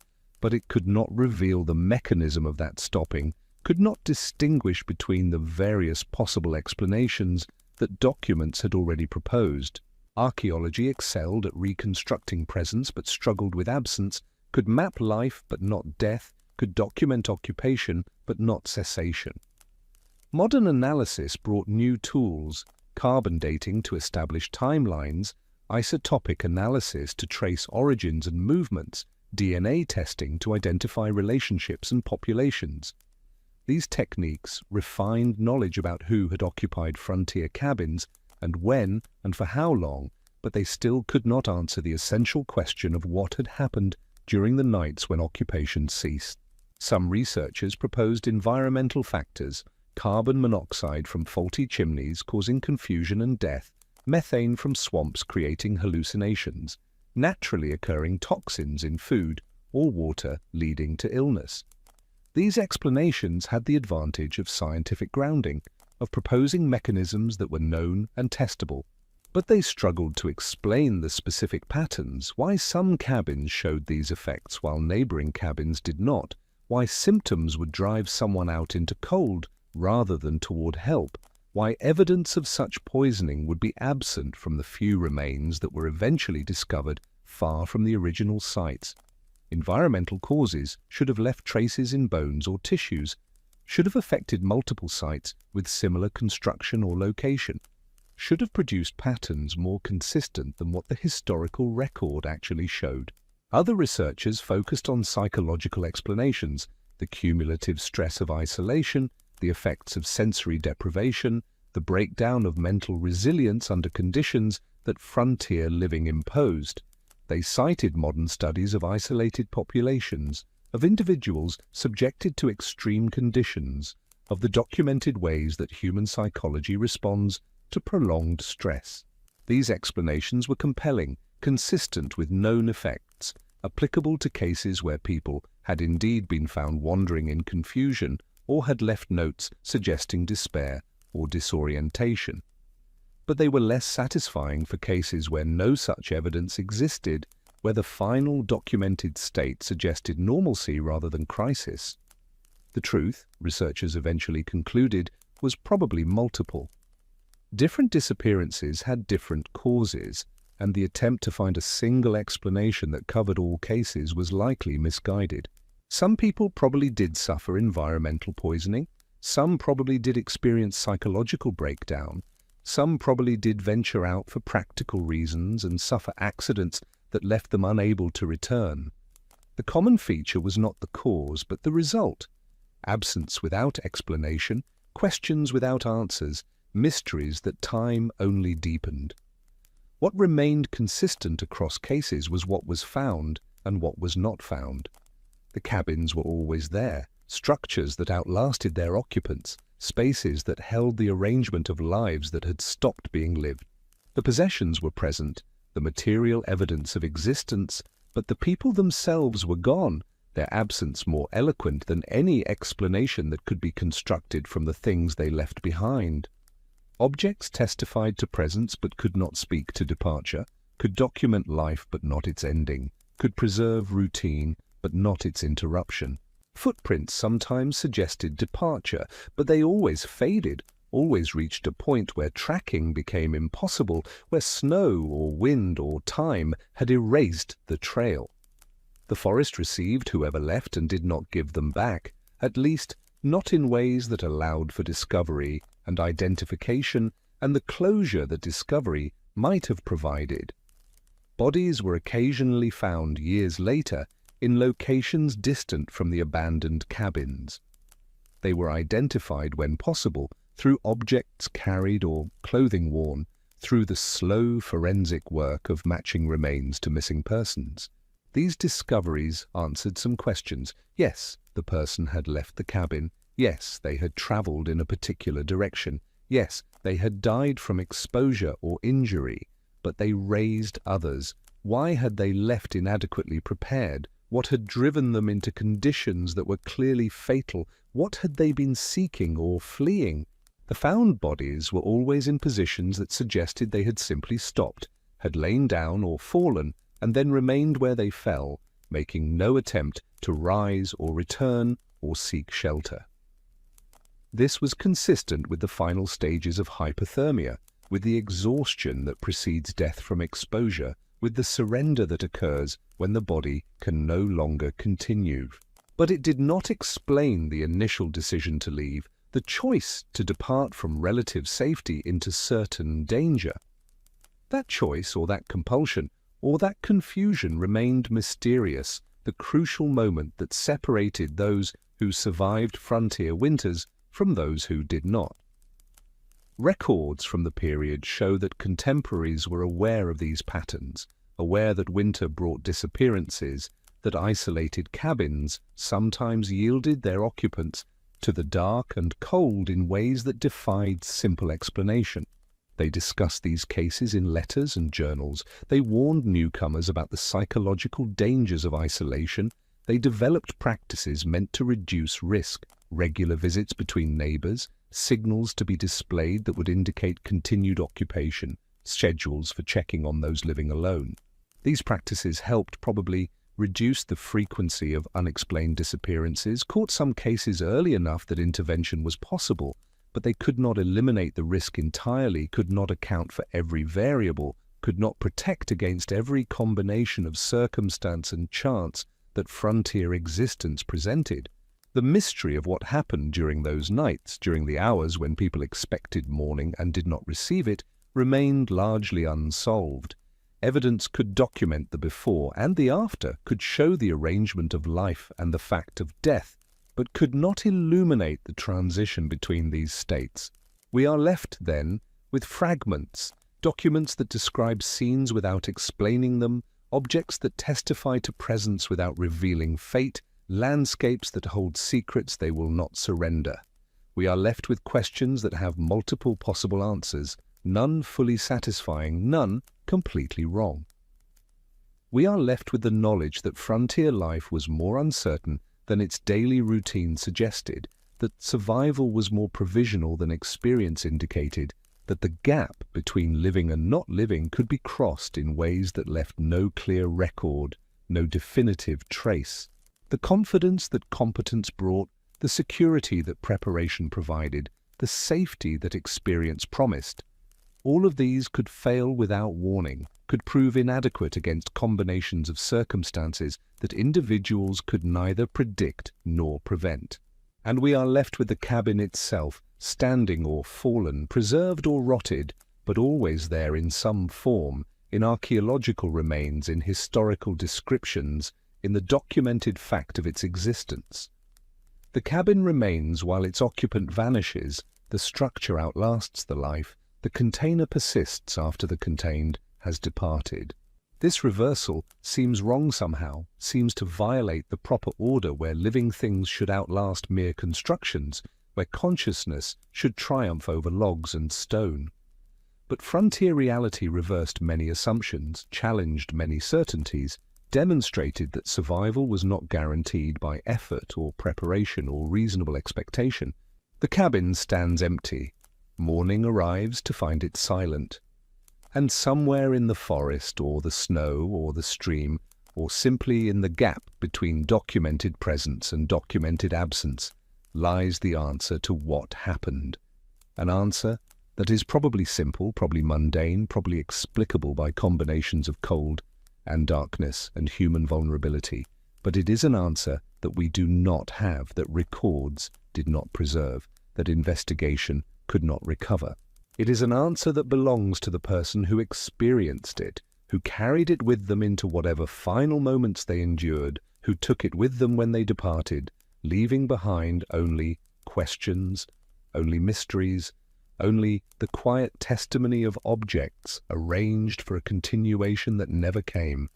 Speaker 1: but it could not reveal the mechanism of that stopping, could not distinguish between the various possible explanations that documents had already proposed. Archaeology excelled at reconstructing presence but struggled with absence, could map life but not death, could document occupation but not cessation. Modern analysis brought new tools, carbon dating to establish timelines, isotopic analysis to trace origins and movements, DNA testing to identify relationships and populations. These techniques refined knowledge about who had occupied frontier cabins and when and for how long, but they still could not answer the essential question of what had happened during the nights when occupation ceased. Some researchers proposed environmental factors, carbon monoxide from faulty chimneys causing confusion and death, methane from swamps creating hallucinations, naturally occurring toxins in food or water leading to illness. These explanations had the advantage of scientific grounding, of proposing mechanisms that were known and testable, but they struggled to explain the specific patterns, why some cabins showed these effects while neighboring cabins did not, why symptoms would drive someone out into cold rather than toward help, why evidence of such poisoning would be absent from the few remains that were eventually discovered far from the original sites. Environmental causes should have left traces in bones or tissues, should have affected multiple sites with similar construction or location, should have produced patterns more consistent than what the historical record actually showed. Other researchers focused on psychological explanations, the cumulative stress of isolation, the effects of sensory deprivation, the breakdown of mental resilience under conditions that frontier living imposed. They cited modern studies of isolated populations, of individuals subjected to extreme conditions, of the documented ways that human psychology responds to prolonged stress. These explanations were compelling, consistent with known effects, applicable to cases where people had indeed been found wandering in confusion or had left notes suggesting despair or disorientation. But they were less satisfying for cases where no such evidence existed, where the final documented state suggested normalcy rather than crisis. The truth, researchers eventually concluded, was probably multiple. Different disappearances had different causes, and the attempt to find a single explanation that covered all cases was likely misguided. Some people probably did suffer environmental poisoning, some probably did experience psychological breakdown, some probably did venture out for practical reasons and suffer accidents that left them unable to return. The common feature was not the cause, but the result. Absence without explanation, questions without answers, mysteries that time only deepened. What remained consistent across cases was what was found and what was not found. The cabins were always there, structures that outlasted their occupants, spaces that held the arrangement of lives that had stopped being lived. The possessions were present, the material evidence of existence, but the people themselves were gone, their absence more eloquent than any explanation that could be constructed from the things they left behind. Objects testified to presence but could not speak to departure, could document life but not its ending, could preserve routine but not its interruption. Footprints sometimes suggested departure, but they always faded, always reached a point where tracking became impossible, where snow or wind or time had erased the trail. The forest received whoever left and did not give them back. At least not in ways that allowed for discovery and identification and the closure that discovery might have provided. Bodies were occasionally found years later in locations distant from the abandoned cabins. They were identified when possible through objects carried or clothing worn, through the slow forensic work of matching remains to missing persons. These discoveries answered some questions. Yes, the person had left the cabin. Yes, they had traveled in a particular direction. Yes, they had died from exposure or injury, but they raised others. Why had they left inadequately prepared? What had driven them into conditions that were clearly fatal? What had they been seeking or fleeing? The found bodies were always in positions that suggested they had simply stopped, had lain down or fallen, and then remained where they fell, making no attempt to rise or return or seek shelter. This was consistent with the final stages of hypothermia, with the exhaustion that precedes death from exposure, with the surrender that occurs when the body can no longer continue. But it did not explain the initial decision to leave, the choice to depart from relative safety into certain danger. That choice or that compulsion or that confusion remained mysterious, the crucial moment that separated those who survived frontier winters from those who did not. Records from the period show that contemporaries were aware of these patterns, aware that winter brought disappearances, that isolated cabins sometimes yielded their occupants to the dark and cold in ways that defied simple explanation. They discussed these cases in letters and journals. They warned newcomers about the psychological dangers of isolation. They developed practices meant to reduce risk, regular visits between neighbors, signals to be displayed that would indicate continued occupation, schedules for checking on those living alone. These practices helped probably reduce the frequency of unexplained disappearances, caught some cases early enough that intervention was possible, but they could not eliminate the risk entirely, could not account for every variable, could not protect against every combination of circumstance and chance that frontier existence presented. The mystery of what happened during those nights, during the hours when people expected morning and did not receive it, remained largely unsolved. Evidence could document the before and the after, could show the arrangement of life and the fact of death, but could not illuminate the transition between these states. We are left, then, with fragments, documents that describe scenes without explaining them, objects that testify to presence without revealing fate, landscapes that hold secrets they will not surrender. We are left with questions that have multiple possible answers, none fully satisfying, none completely wrong. We are left with the knowledge that frontier life was more uncertain than its daily routine suggested, that survival was more provisional than experience indicated, that the gap between living and not living could be crossed in ways that left no clear record, no definitive trace. The confidence that competence brought, the security that preparation provided, the safety that experience promised, all of these could fail without warning, could prove inadequate against combinations of circumstances that individuals could neither predict nor prevent. And we are left with the cabin itself, standing or fallen, preserved or rotted, but always there in some form, in archaeological remains, in historical descriptions, in the documented fact of its existence. The cabin remains while its occupant vanishes, the structure outlasts the life, the container persists after the contained has departed. This reversal seems wrong somehow, seems to violate the proper order where living things should outlast mere constructions, where consciousness should triumph over logs and stone. But frontier reality reversed many assumptions, challenged many certainties, demonstrated that survival was not guaranteed by effort or preparation or reasonable expectation. The cabin stands empty. Morning arrives to find it silent. And somewhere in the forest or the snow or the stream, or simply in the gap between documented presence and documented absence, lies the answer to what happened. An answer that is probably simple, probably mundane, probably explicable by combinations of cold and darkness and human vulnerability, But it is an answer that we do not have, that records did not preserve, that investigation could not recover. It is an answer that belongs to the person who experienced it, who carried it with them into whatever final moments they endured, who took it with them when they departed, leaving behind only questions, only mysteries, only the quiet testimony of objects arranged for a continuation that never came.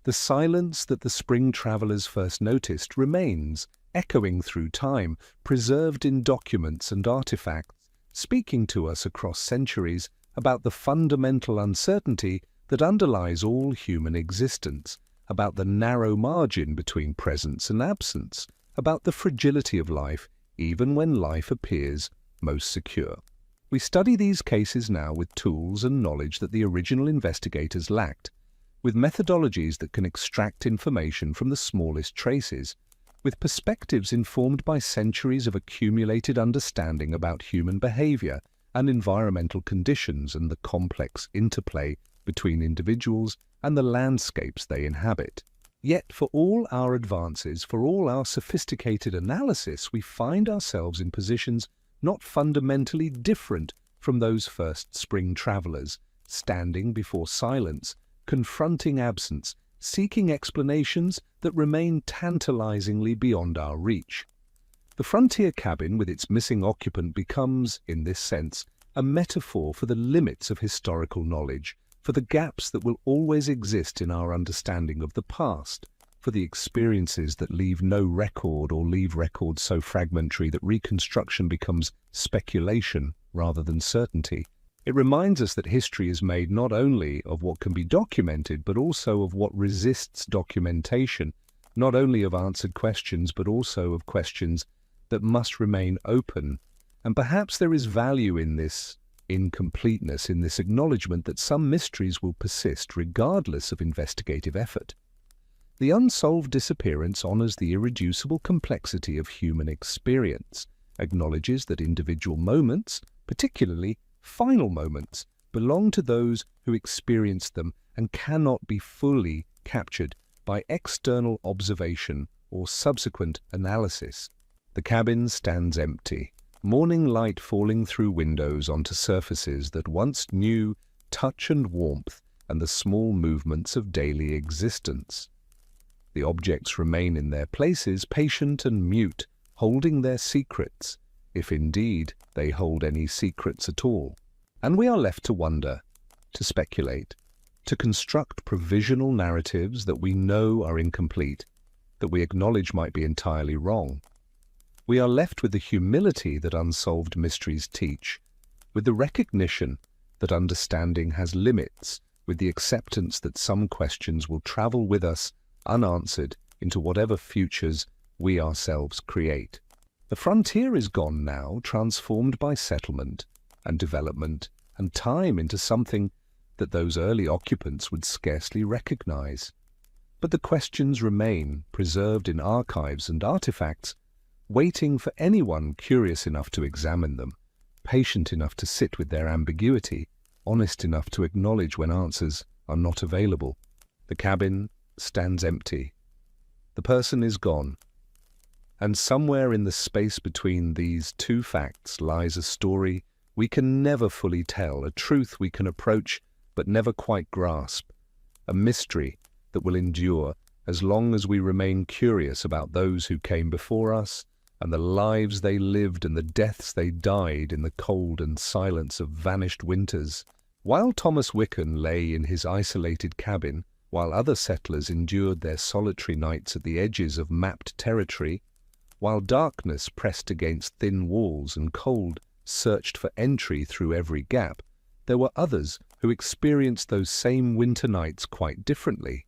Speaker 1: The silence that the spring travelers first noticed remains, echoing through time, preserved in documents and artifacts, speaking to us across centuries about the fundamental uncertainty that underlies all human existence, about the narrow margin between presence and absence, about the fragility of life, even when life appears most secure. We study these cases now with tools and knowledge that the original investigators lacked, with methodologies that can extract information from the smallest traces, with perspectives informed by centuries of accumulated understanding about human behavior and environmental conditions and the complex interplay between individuals and the landscapes they inhabit. Yet, for all our advances, for all our sophisticated analysis, we find ourselves in positions not fundamentally different from those first spring travelers, standing before silence, confronting absence, seeking explanations that remain tantalizingly beyond our reach. The frontier cabin with its missing occupant becomes, in this sense, a metaphor for the limits of historical knowledge, for the gaps that will always exist in our understanding of the past, for the experiences that leave no record or leave records so fragmentary that reconstruction becomes speculation rather than certainty. It reminds us that history is made not only of what can be documented, but also of what resists documentation, not only of answered questions, but also of questions that must remain open. And perhaps there is value in this incompleteness, in this acknowledgement that some mysteries will persist regardless of investigative effort. The unsolved disappearance honors the irreducible complexity of human experience, acknowledges that individual moments, particularly final moments, belong to those who experienced them and cannot be fully captured by external observation or subsequent analysis. The cabin stands empty, morning light falling through windows onto surfaces that once knew touch and warmth and the small movements of daily existence. The objects remain in their places, patient and mute, holding their secrets, if indeed they hold any secrets at all. And we are left to wonder, to speculate, to construct provisional narratives that we know are incomplete, that we acknowledge might be entirely wrong. We are left with the humility that unsolved mysteries teach, with the recognition that understanding has limits, with the acceptance that some questions will travel with us unanswered into whatever futures we ourselves create. The frontier is gone now, transformed by settlement and development and time into something that those early occupants would scarcely recognize. But the questions remain, preserved in archives and artifacts, waiting for anyone curious enough to examine them, patient enough to sit with their ambiguity, honest enough to acknowledge when answers are not available. The cabin stands empty. The person is gone. And somewhere in the space between these two facts lies a story we can never fully tell, a truth we can approach but never quite grasp, a mystery that will endure as long as we remain curious about those who came before us and the lives they lived and the deaths they died in the cold and silence of vanished winters. While Thomas Wickham lay in his isolated cabin, while other settlers endured their solitary nights at the edges of mapped territory, while darkness pressed against thin walls and cold searched for entry through every gap, there were others who experienced those same winter nights quite differently.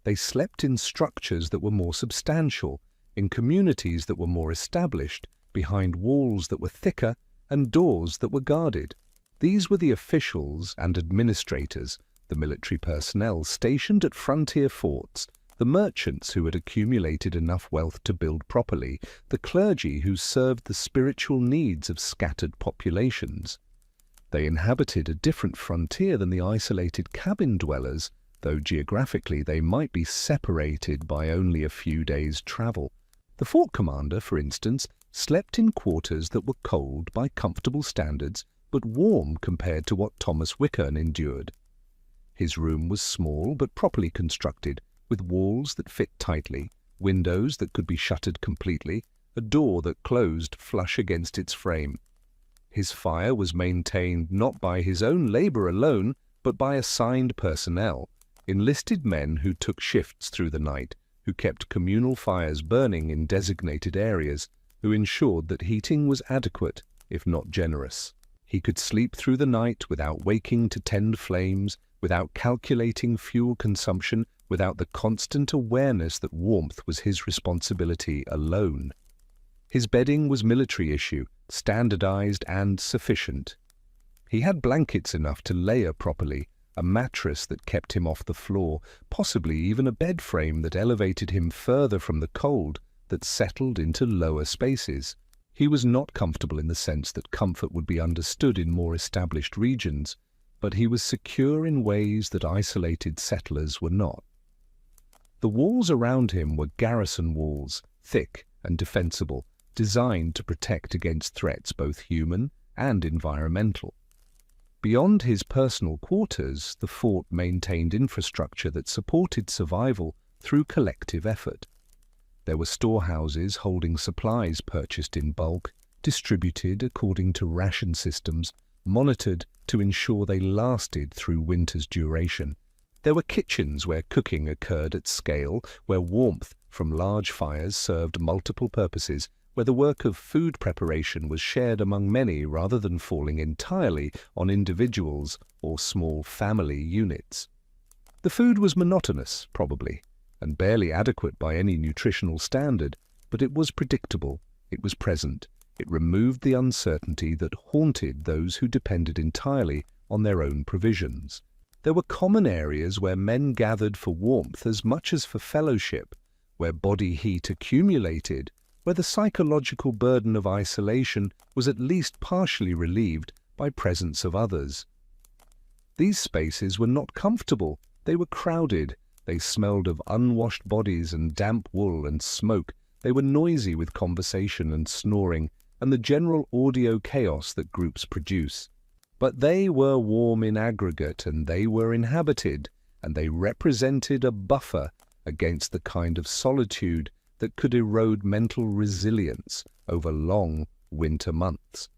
Speaker 1: They slept in structures that were more substantial, in communities that were more established, behind walls that were thicker and doors that were guarded. These were the officials and administrators, the military personnel stationed at frontier forts, the merchants who had accumulated enough wealth to build properly, the clergy who served the spiritual needs of scattered populations. They inhabited a different frontier than the isolated cabin dwellers, though geographically they might be separated by only a few days' travel. The fort commander, for instance, slept in quarters that were cold by comfortable standards, but warm compared to what Thomas Wickern endured. His room was small but properly constructed, with walls that fit tightly, windows that could be shuttered completely, a door that closed flush against its frame. His fire was maintained not by his own labor alone, but by assigned personnel, enlisted men who took shifts through the night, who kept communal fires burning in designated areas, who ensured that heating was adequate, if not generous. He could sleep through the night without waking to tend flames, without calculating fuel consumption, without the constant awareness that warmth was his responsibility alone. His bedding was military issue, standardized and sufficient. He had blankets enough to layer properly, a mattress that kept him off the floor, possibly even a bed frame that elevated him further from the cold, that settled into lower spaces. He was not comfortable in the sense that comfort would be understood in more established regions, but he was secure in ways that isolated settlers were not. The walls around him were garrison walls, thick and defensible, designed to protect against threats both human and environmental. Beyond his personal quarters, the fort maintained infrastructure that supported survival through collective effort. There were storehouses holding supplies purchased in bulk, distributed according to ration systems, monitored to ensure they lasted through winter's duration. There were kitchens where cooking occurred at scale, where warmth from large fires served multiple purposes, where the work of food preparation was shared among many rather than falling entirely on individuals or small family units. The food was monotonous, probably, and barely adequate by any nutritional standard, but it was predictable, it was present, it removed the uncertainty that haunted those who depended entirely on their own provisions. There were common areas where men gathered for warmth as much as for fellowship, where body heat accumulated, where the psychological burden of isolation was at least partially relieved by presence of others. These spaces were not comfortable, they were crowded, they smelled of unwashed bodies and damp wool and smoke, they were noisy with conversation and snoring, and the general audio chaos that groups produce. But they were warm in aggregate, and they were inhabited, and they represented a buffer against the kind of solitude that could erode mental resilience over long winter months.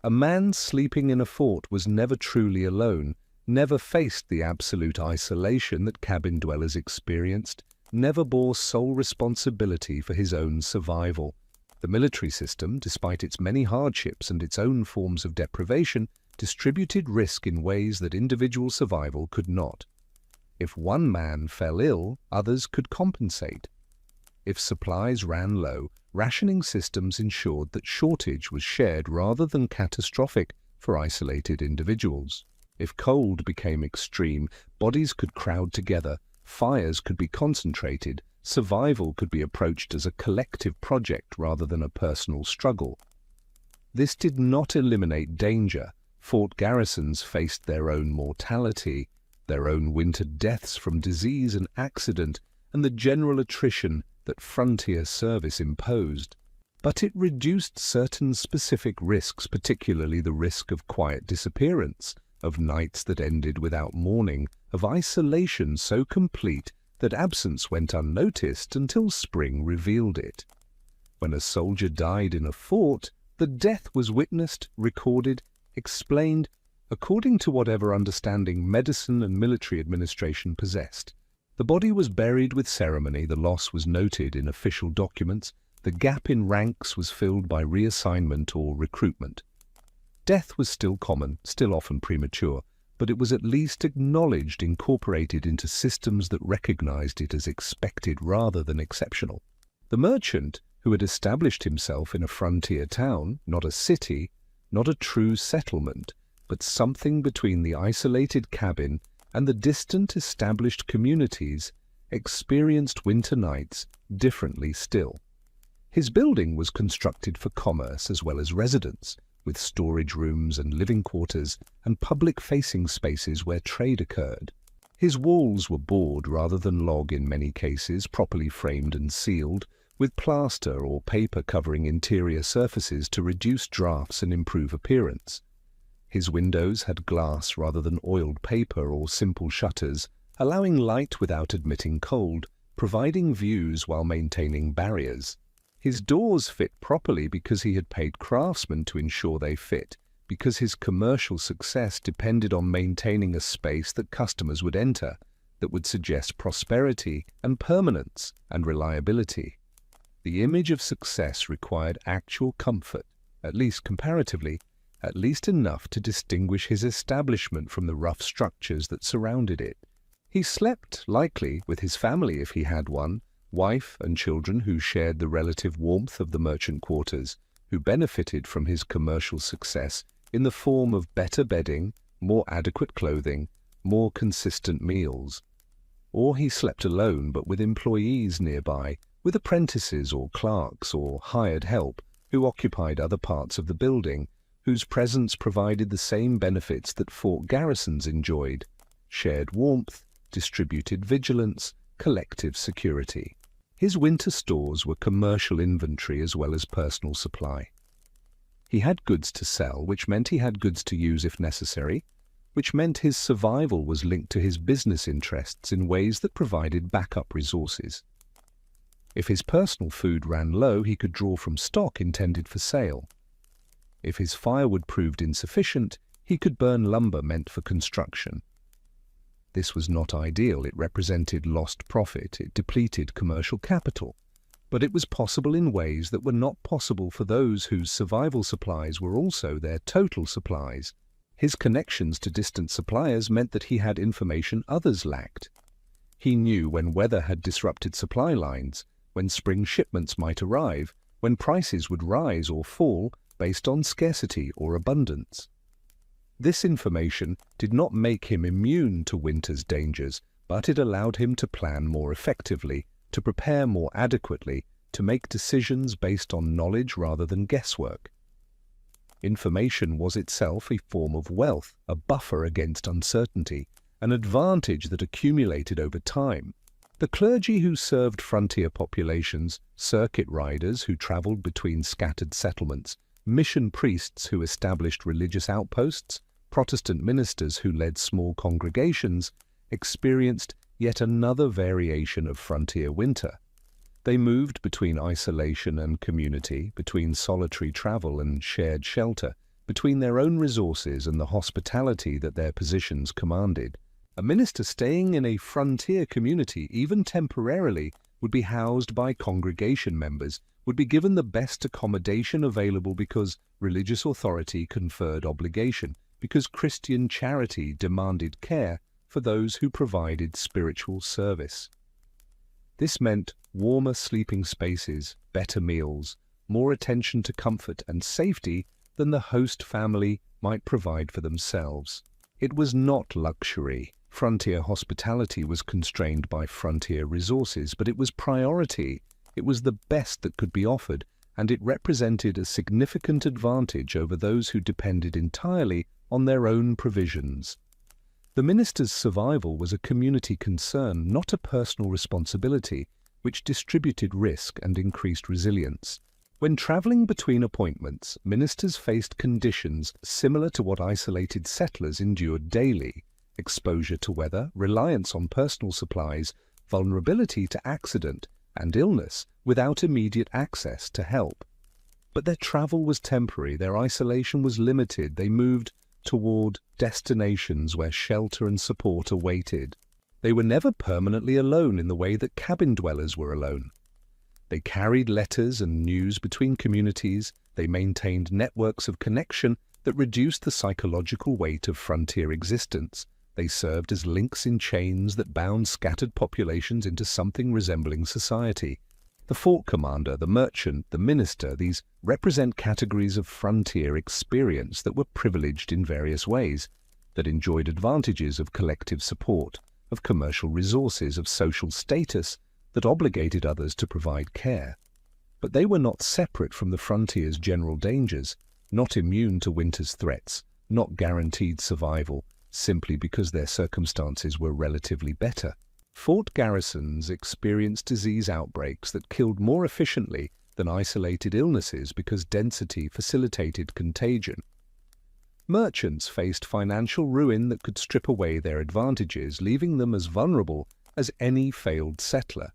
Speaker 1: A man sleeping in a fort was never truly alone, never faced the absolute isolation that cabin dwellers experienced, never bore sole responsibility for his own survival. The military system, despite its many hardships and its own forms of deprivation, distributed risk in ways that individual survival could not. If one man fell ill, others could compensate. If supplies ran low, rationing systems ensured that shortage was shared rather than catastrophic for isolated individuals. If cold became extreme, bodies could crowd together, fires could be concentrated, survival could be approached as a collective project rather than a personal struggle. This did not eliminate danger. Fort garrisons faced their own mortality, their own winter deaths from disease and accident, and the general attrition that frontier service imposed. But it reduced certain specific risks, particularly the risk of quiet disappearance, of nights that ended without morning, of isolation so complete that absence went unnoticed until spring revealed it. When a soldier died in a fort, the death was witnessed, recorded, explained, according to whatever understanding medicine and military administration possessed. The body was buried with ceremony, the loss was noted in official documents, the gap in ranks was filled by reassignment or recruitment. Death was still common, still often premature, but it was at least acknowledged, incorporated into systems that recognized it as expected rather than exceptional. The merchant, who had established himself in a frontier town, not a city, not a true settlement, but something between the isolated cabin and the distant established communities, experienced winter nights differently still. His building was constructed for commerce as well as residence, with storage rooms and living quarters and public-facing spaces where trade occurred. His walls were board rather than log in many cases, properly framed and sealed, with plaster or paper covering interior surfaces to reduce drafts and improve appearance. His windows had glass rather than oiled paper or simple shutters, allowing light without admitting cold, providing views while maintaining barriers. His doors fit properly because he had paid craftsmen to ensure they fit, because his commercial success depended on maintaining a space that customers would enter, that would suggest prosperity and permanence and reliability. The image of success required actual comfort, at least comparatively, at least enough to distinguish his establishment from the rough structures that surrounded it. He slept, likely, with his family if he had one, wife and children who shared the relative warmth of the merchant quarters, who benefited from his commercial success in the form of better bedding, more adequate clothing, more consistent meals. Or he slept alone but with employees nearby, with apprentices or clerks or hired help who occupied other parts of the building, whose presence provided the same benefits that fort garrisons enjoyed: shared warmth, distributed vigilance, collective security. His winter stores were commercial inventory as well as personal supply. He had goods to sell, which meant he had goods to use if necessary, which meant his survival was linked to his business interests in ways that provided backup resources. If his personal food ran low, he could draw from stock intended for sale. If his firewood proved insufficient, he could burn lumber meant for construction. This was not ideal. It represented lost profit. It depleted commercial capital. But it was possible in ways that were not possible for those whose survival supplies were also their total supplies. His connections to distant suppliers meant that he had information others lacked. He knew when weather had disrupted supply lines, when spring shipments might arrive, when prices would rise or fall based on scarcity or abundance. This information did not make him immune to winter's dangers, but it allowed him to plan more effectively, to prepare more adequately, to make decisions based on knowledge rather than guesswork. Information was itself a form of wealth, a buffer against uncertainty, an advantage that accumulated over time. The clergy who served frontier populations, circuit riders who traveled between scattered settlements, mission priests who established religious outposts, Protestant ministers who led small congregations, experienced yet another variation of frontier winter. They moved between isolation and community, between solitary travel and shared shelter, between their own resources and the hospitality that their positions commanded. A minister staying in a frontier community, even temporarily, would be housed by congregation members, would be given the best accommodation available because religious authority conferred obligation, because Christian charity demanded care for those who provided spiritual service. This meant warmer sleeping spaces, better meals, more attention to comfort and safety than the host family might provide for themselves. It was not luxury. Frontier hospitality was constrained by frontier resources, but it was priority. It was the best that could be offered, and it represented a significant advantage over those who depended entirely on their own provisions. The minister's survival was a community concern, not a personal responsibility, which distributed risk and increased resilience. When traveling between appointments, ministers faced conditions similar to what isolated settlers endured daily: exposure to weather, reliance on personal supplies, vulnerability to accident and illness without immediate access to help. But their travel was temporary, their isolation was limited, they moved toward destinations where shelter and support awaited. They were never permanently alone in the way that cabin dwellers were alone. They carried letters and news between communities, they maintained networks of connection that reduced the psychological weight of frontier existence. They served as links in chains that bound scattered populations into something resembling society. The fort commander, the merchant, the minister, these represent categories of frontier experience that were privileged in various ways, that enjoyed advantages of collective support, of commercial resources, of social status, that obligated others to provide care. But they were not separate from the frontier's general dangers, not immune to winter's threats, not guaranteed survival. simply because their circumstances were relatively better. Fort garrisons experienced disease outbreaks that killed more efficiently than isolated illnesses because density facilitated contagion. Merchants faced financial ruin that could strip away their advantages, leaving them as vulnerable as any failed settler.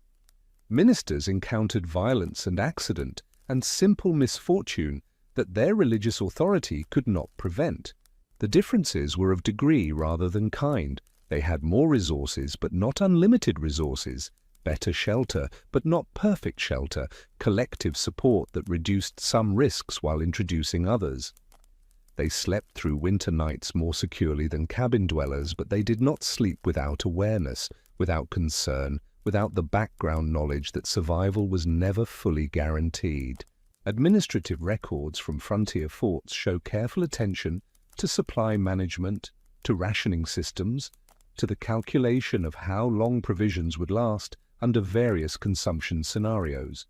Speaker 1: Ministers encountered violence and accident and simple misfortune that their religious authority could not prevent. The differences were of degree rather than kind. They had more resources but not unlimited resources, better shelter but not perfect shelter, collective support that reduced some risks while introducing others. They slept through winter nights more securely than cabin dwellers, but they did not sleep without awareness, without concern, without the background knowledge that survival was never fully guaranteed. Administrative records from frontier forts show careful attention to supply management, to rationing systems, to the calculation of how long provisions would last under various consumption scenarios.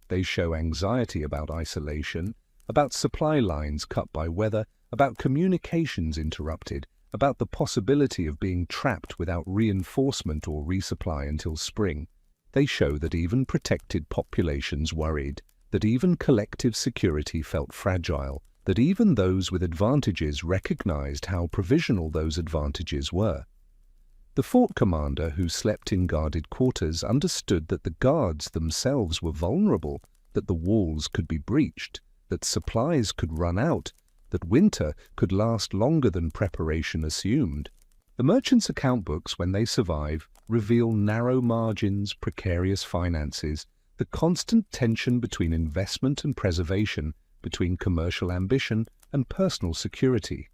Speaker 1: They show anxiety about isolation, about supply lines cut by weather, about communications interrupted, about the possibility of being trapped without reinforcement or resupply until spring. They show that even protected populations worried, that even collective security felt fragile, that even those with advantages recognized how provisional those advantages were. The fort commander who slept in guarded quarters understood that the guards themselves were vulnerable, that the walls could be breached, that supplies could run out, that winter could last longer than preparation assumed. The merchants' account books, when they survive, reveal narrow margins, precarious finances, the constant tension between investment and preservation, between commercial ambition and personal security.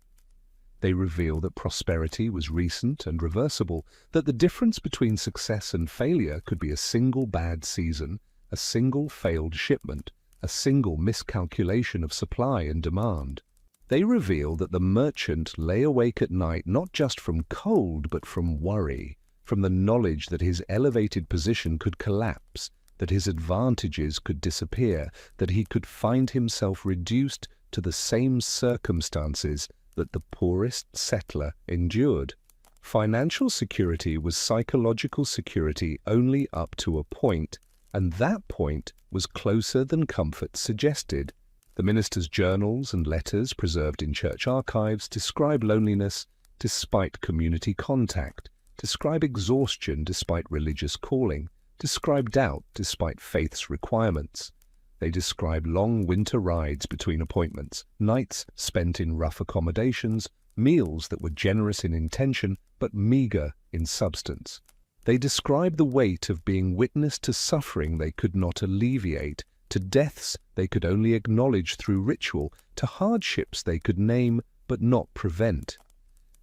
Speaker 1: They reveal that prosperity was recent and reversible, that the difference between success and failure could be a single bad season, a single failed shipment, a single miscalculation of supply and demand. They reveal that the merchant lay awake at night not just from cold but from worry, from the knowledge that his elevated position could collapse, that his advantages could disappear, that he could find himself reduced to the same circumstances that the poorest settler endured. Financial security was psychological security only up to a point, and that point was closer than comfort suggested. The minister's journals and letters preserved in church archives describe loneliness despite community contact, describe exhaustion despite religious calling, describe doubt despite faith's requirements. They describe long winter rides between appointments, nights spent in rough accommodations, meals that were generous in intention but meager in substance. They describe the weight of being witness to suffering they could not alleviate, to deaths they could only acknowledge through ritual, to hardships they could name but not prevent.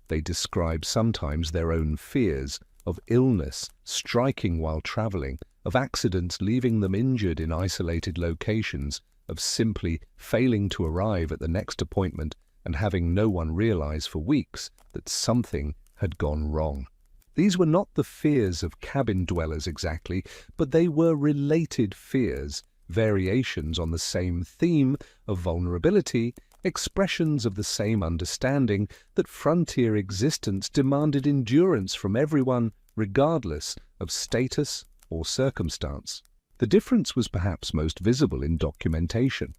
Speaker 1: They describe sometimes their own fears of illness striking while traveling, of accidents leaving them injured in isolated locations, of simply failing to arrive at the next appointment and having no one realize for weeks that something had gone wrong. These were not the fears of cabin dwellers exactly, but they were related fears, variations on the same theme of vulnerability, expressions of the same understanding that frontier existence demanded endurance from everyone regardless of status or circumstance. The difference was perhaps most visible in documentation.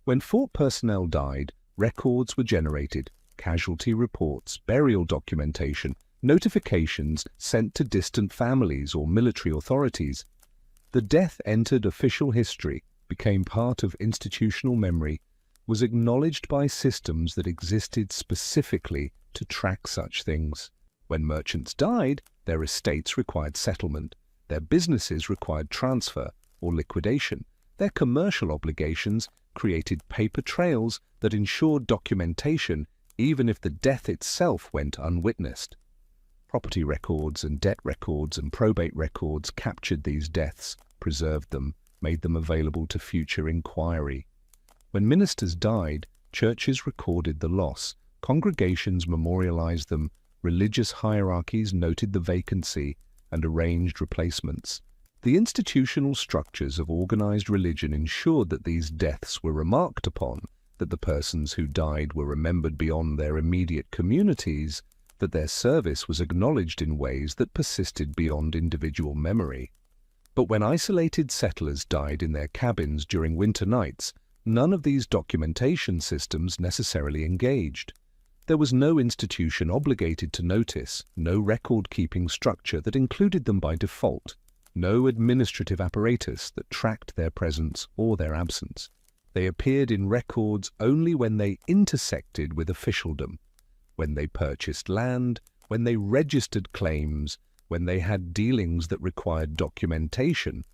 Speaker 1: When fort personnel died, records were generated, casualty reports, burial documentation, notifications sent to distant families or military authorities. The death entered official history, became part of institutional memory, was acknowledged by systems that existed specifically to track such things. When merchants died, their estates required settlement, their businesses required transfer or liquidation, their commercial obligations created paper trails that ensured documentation even if the death itself went unwitnessed. Property records and debt records and probate records captured these deaths, preserved them, made them available to future inquiry. When ministers died, churches recorded the loss, congregations memorialized them, religious hierarchies noted the vacancy and arranged replacements. The institutional structures of organized religion ensured that these deaths were remarked upon, that the persons who died were remembered beyond their immediate communities, that their service was acknowledged in ways that persisted beyond individual memory. But when isolated settlers died in their cabins during winter nights, none of these documentation systems necessarily engaged. There was no institution obligated to notice, no record-keeping structure that included them by default, no administrative apparatus that tracked their presence or their absence. They appeared in records only when they intersected with officialdom, when they purchased land, when they registered claims, when they had dealings that required documentation,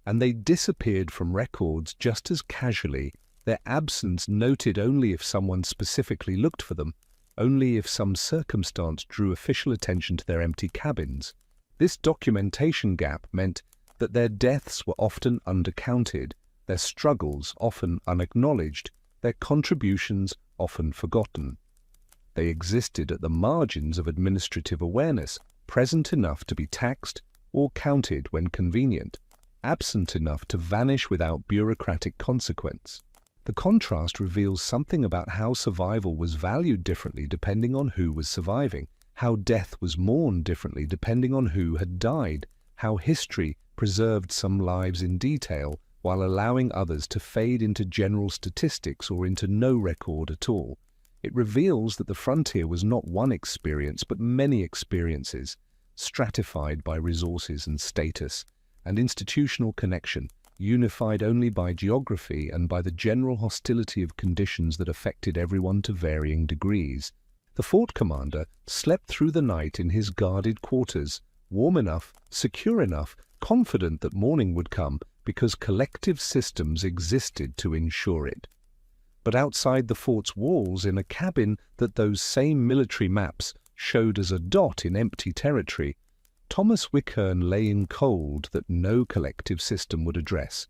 Speaker 1: and they disappeared from records just as casually, their absence noted only if someone specifically looked for them, only if some circumstance drew official attention to their empty cabins. This documentation gap meant that their deaths were often undercounted, their struggles often unacknowledged, their contributions often forgotten. They existed at the margins of administrative awareness, present enough to be taxed or counted when convenient, absent enough to vanish without bureaucratic consequence. The contrast reveals something about how survival was valued differently depending on who was surviving, how death was mourned differently depending on who had died, how history preserved some lives in detail while allowing others to fade into general statistics or into no record at all. It reveals that the frontier was not one experience but many experiences, stratified by resources and status, and institutional connection, unified only by geography and by the general hostility of conditions that affected everyone to varying degrees. The fort commander slept through the night in his guarded quarters, warm enough, secure enough, confident that morning would come because collective systems existed to ensure it. But outside the fort's walls, in a cabin that those same military maps showed as a dot in empty territory, Thomas Wickern lay in cold that no collective system would address,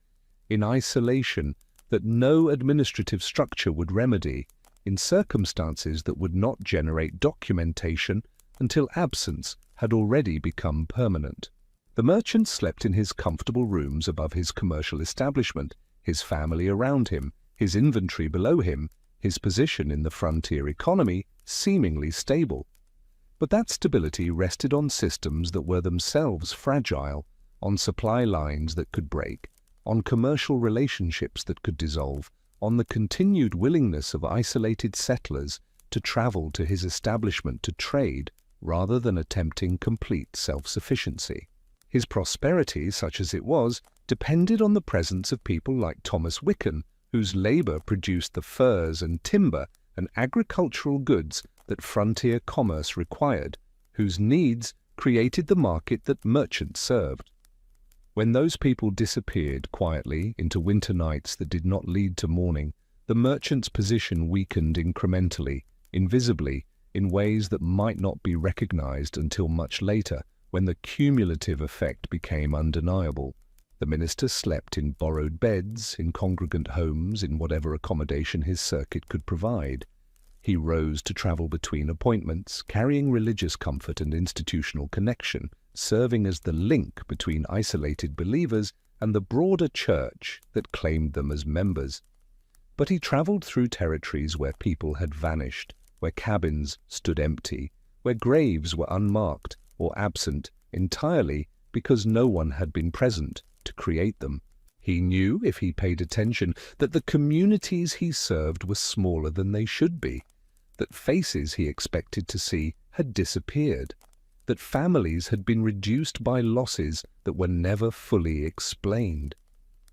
Speaker 1: in isolation that no administrative structure would remedy, in circumstances that would not generate documentation until absence had already become permanent. The merchant slept in his comfortable rooms above his commercial establishment, his family around him, his inventory below him, his position in the frontier economy seemingly stable. But that stability rested on systems that were themselves fragile, on supply lines that could break, on commercial relationships that could dissolve, on the continued willingness of isolated settlers to travel to his establishment to trade rather than attempting complete self-sufficiency. His prosperity, such as it was, depended on the presence of people like Thomas Wickern, whose labor produced the furs and timber and agricultural goods that frontier commerce required, whose needs created the market that merchants served. When those people disappeared quietly into winter nights that did not lead to morning, the merchant's position weakened incrementally, invisibly, in ways that might not be recognized until much later, when the cumulative effect became undeniable. The minister slept in borrowed beds, in congregant homes, in whatever accommodation his circuit could provide. He rose to travel between appointments, carrying religious comfort and institutional connection, serving as the link between isolated believers and the broader church that claimed them as members. But he traveled through territories where people had vanished, where cabins stood empty, where graves were unmarked or absent entirely because no one had been present to create them. He knew, if he paid attention, that the communities he served were smaller than they should be, that faces he expected to see had disappeared, that families had been reduced by losses that were never fully explained.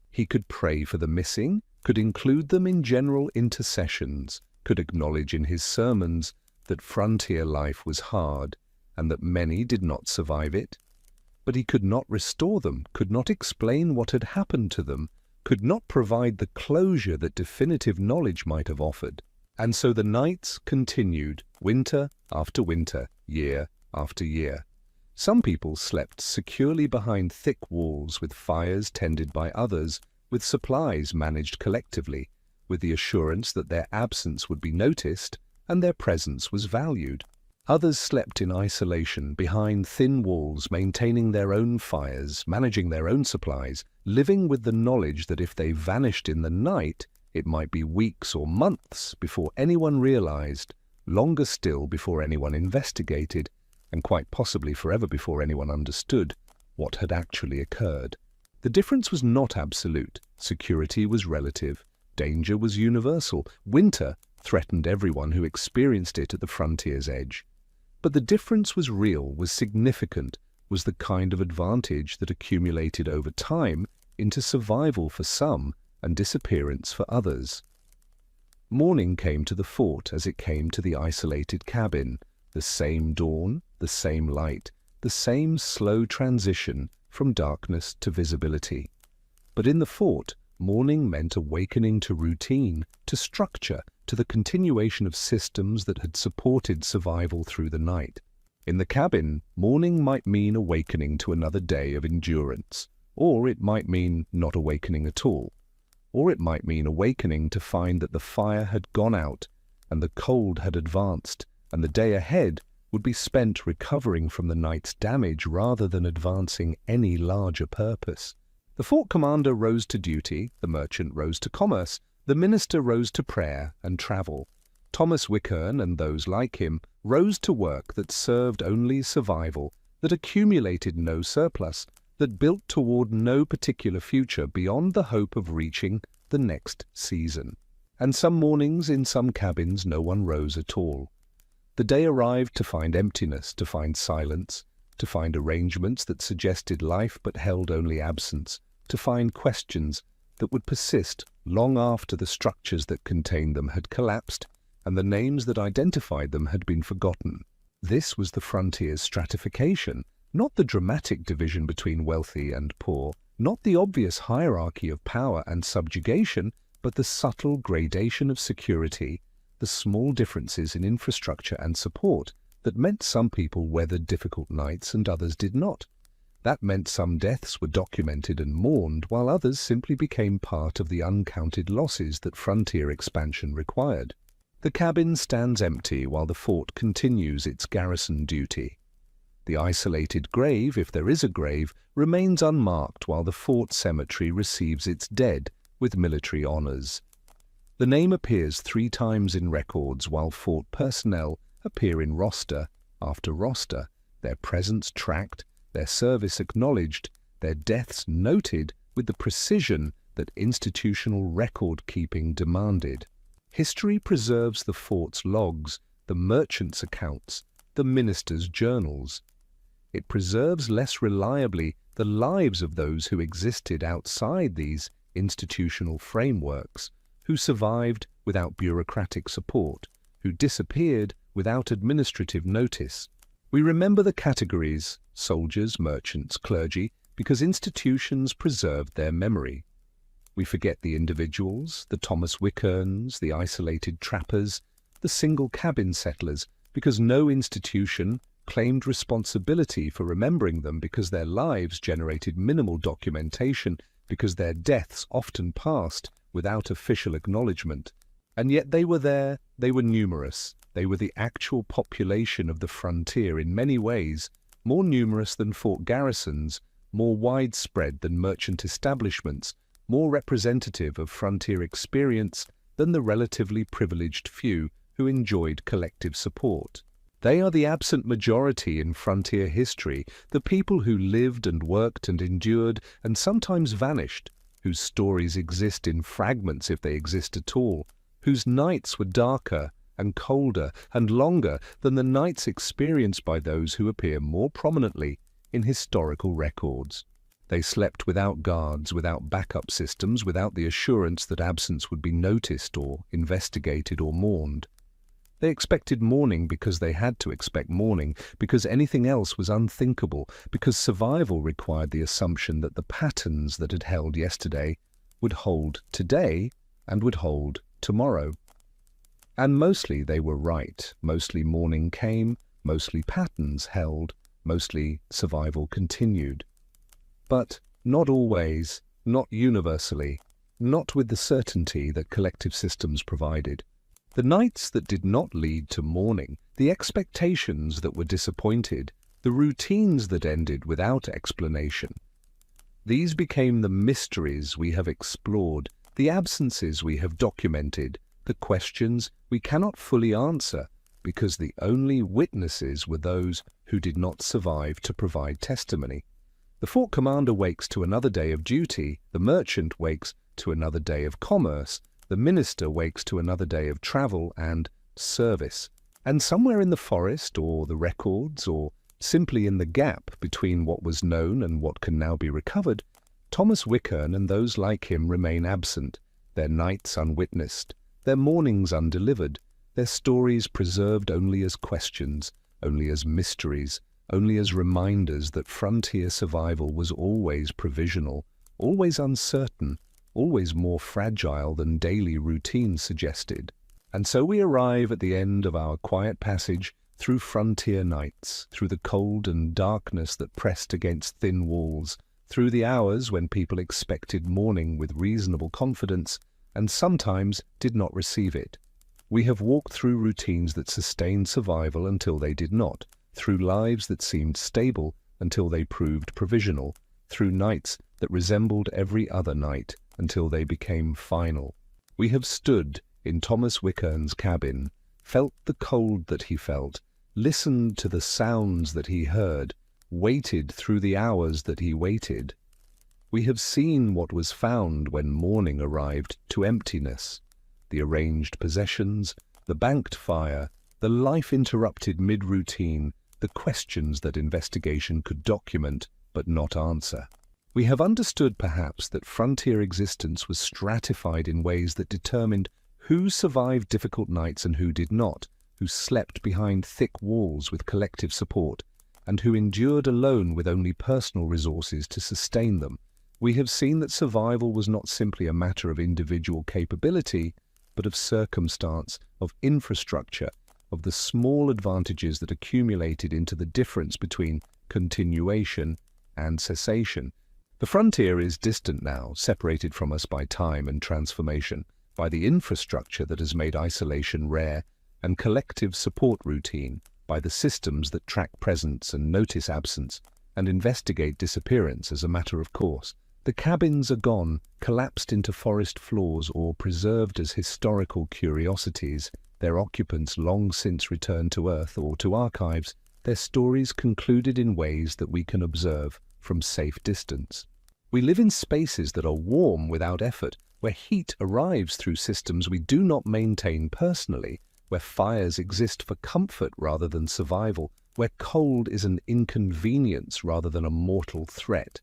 Speaker 1: He could pray for the missing, could include them in general intercessions, could acknowledge in his sermons that frontier life was hard and that many did not survive it. But he could not restore them, could not explain what had happened to them, could not provide the closure that definitive knowledge might have offered. And so the nights continued, winter after winter, year after year. Some people slept securely behind thick walls with fires tended by others, with supplies managed collectively, with the assurance that their absence would be noticed and their presence was valued. Others slept in isolation, behind thin walls, maintaining their own fires, managing their own supplies, living with the knowledge that if they vanished in the night, it might be weeks or months before anyone realized, longer still before anyone investigated, and quite possibly forever before anyone understood what had actually occurred. The difference was not absolute. Security was relative. Danger was universal. Winter threatened everyone who experienced it at the frontier's edge. But the difference was real, was significant, was the kind of advantage that accumulated over time into survival for some and disappearance for others. Morning came to the fort as it came to the isolated cabin, the same dawn, the same light, the same slow transition from darkness to visibility. But in the fort, morning meant awakening to routine, to structure, to the continuation of systems that had supported survival through the night. In the cabin, morning might mean awakening to another day of endurance, or it might mean not awakening at all, or it might mean awakening to find that the fire had gone out and the cold had advanced, and the day ahead would be spent recovering from the night's damage rather than advancing any larger purpose. The fort commander rose to duty, the merchant rose to commerce, the minister rose to prayer and travel. Thomas Wickern and those like him rose to work that served only survival, that accumulated no surplus, that built toward no particular future beyond the hope of reaching the next season. And some mornings in some cabins no one rose at all. The day arrived to find emptiness, to find silence, to find arrangements that suggested life but held only absence, to find questions that would persist long after the structures that contained them had collapsed and the names that identified them had been forgotten. This was the frontier's stratification, not the dramatic division between wealthy and poor, not the obvious hierarchy of power and subjugation, but the subtle gradation of security, the small differences in infrastructure and support that meant some people weathered difficult nights and others did not. That meant some deaths were documented and mourned, while others simply became part of the uncounted losses that frontier expansion required. The cabin stands empty while the fort continues its garrison duty. The isolated grave, if there is a grave, remains unmarked while the fort cemetery receives its dead with military honors. The name appears 3 times in records while fort personnel appear in roster after roster, their presence tracked, their service acknowledged, their deaths noted with the precision that institutional record-keeping demanded. History preserves the fort's logs, the merchant's accounts, the minister's journals. It preserves less reliably the lives of those who existed outside these institutional frameworks, who survived without bureaucratic support, who disappeared without administrative notice. We remember the categories, soldiers, merchants, clergy, because institutions preserved their memory. We forget the individuals, the Thomas Wickerns, the isolated trappers, the single cabin settlers, because no institution claimed responsibility for remembering them, because their lives generated minimal documentation, because their deaths often passed without official acknowledgement. And yet they were there, they were numerous, they were the actual population of the frontier in many ways, more numerous than fort garrisons, more widespread than merchant establishments, more representative of frontier experience than the relatively privileged few who enjoyed collective support. They are the absent majority in frontier history, the people who lived and worked and endured and sometimes vanished, whose stories exist in fragments if they exist at all, whose nights were darker and colder and longer than the nights experienced by those who appear more prominently in historical records. They slept without guards, without backup systems, without the assurance that absence would be noticed or investigated or mourned. They expected morning because they had to expect morning, because anything else was unthinkable, because survival required the assumption that the patterns that had held yesterday would hold today and would hold tomorrow. And mostly they were right. Mostly morning came, mostly patterns held, mostly survival continued. But not always, not universally, not with the certainty that collective systems provided. The nights that did not lead to morning, the expectations that were disappointed, the routines that ended without explanation. These became the mysteries we have explored, the absences we have documented, the questions we cannot fully answer, because the only witnesses were those who did not survive to provide testimony. The fort commander wakes to another day of duty, the merchant wakes to another day of commerce, the minister wakes to another day of travel and service. And somewhere in the forest, or the records, or simply in the gap between what was known and what can now be recovered, Thomas Wickern and those like him remain absent, their nights unwitnessed, their mornings undelivered, their stories preserved only as questions, only as mysteries, only as reminders that frontier survival was always provisional, always uncertain, always more fragile than daily routine suggested. And so we arrive at the end of our quiet passage through frontier nights, through the cold and darkness that pressed against thin walls, through the hours when people expected morning with reasonable confidence and sometimes did not receive it. We have walked through routines that sustained survival until they did not, through lives that seemed stable until they proved provisional, through nights that resembled every other night until they became final. We have stood in Thomas Wickern's cabin, felt the cold that he felt, listened to the sounds that he heard, waited through the hours that he waited. We have seen what was found when morning arrived to emptiness, the arranged possessions, the banked fire, the life interrupted mid-routine, the questions that investigation could document but not answer. We have understood perhaps that frontier existence was stratified in ways that determined who survived difficult nights and who did not, who slept behind thick walls with collective support, and who endured alone with only personal resources to sustain them. We have seen that survival was not simply a matter of individual capability, but of circumstance, of infrastructure, of the small advantages that accumulated into the difference between continuation and cessation. The frontier is distant now, separated from us by time and transformation, by the infrastructure that has made isolation rare and collective support routine, by the systems that track presence and notice absence and investigate disappearance as a matter of course. The cabins are gone, collapsed into forest floors or preserved as historical curiosities, their occupants long since returned to Earth or to archives, their stories concluded in ways that we can observe from safe distance. We live in spaces that are warm without effort, where heat arrives through systems we do not maintain personally, where fires exist for comfort rather than survival, where cold is an inconvenience rather than a mortal threat.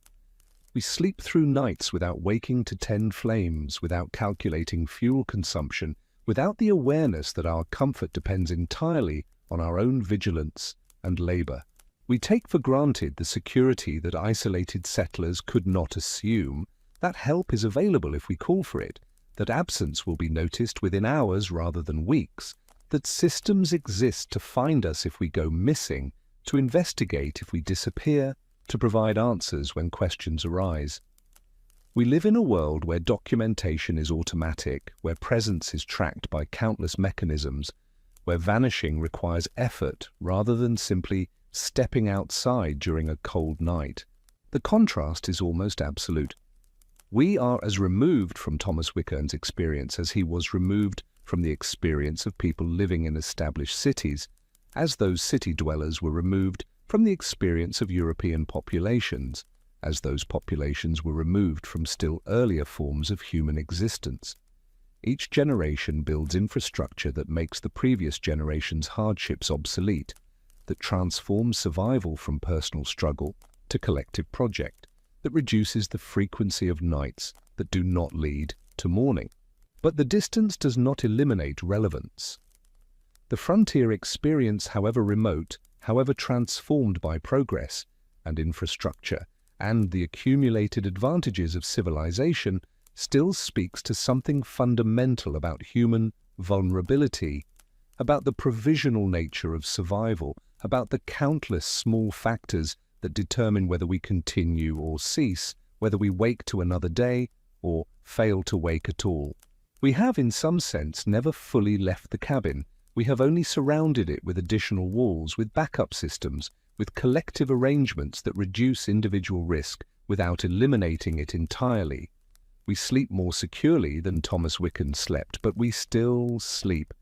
Speaker 1: We sleep through nights without waking to tend flames, without calculating fuel consumption, without the awareness that our comfort depends entirely on our own vigilance and labor. We take for granted the security that isolated settlers could not assume, that help is available if we call for it, that absence will be noticed within hours rather than weeks, that systems exist to find us if we go missing, to investigate if we disappear, to provide answers when questions arise. We live in a world where documentation is automatic, where presence is tracked by countless mechanisms, where vanishing requires effort rather than simply stepping outside during a cold night. The contrast is almost absolute. We are as removed from Thomas Wickern's experience as he was removed from the experience of people living in established cities, as those city dwellers were removed from the experience of European populations, as those populations were removed from still earlier forms of human existence. Each generation builds infrastructure that makes the previous generation's hardships obsolete, that transforms survival from personal struggle to collective project, that reduces the frequency of nights that do not lead to morning. But the distance does not eliminate relevance. The frontier experience, however remote, however transformed by progress and infrastructure and the accumulated advantages of civilization, still speaks to something fundamental about human vulnerability, about the provisional nature of survival, about the countless small factors that determine whether we continue or cease, whether we wake to another day or fail to wake at all. We have, in some sense, never fully left the cabin. We have only surrounded it with additional walls, with backup systems, with collective arrangements that reduce individual risk without eliminating it entirely. We sleep more securely than Thomas Wickern slept, but we still sleep.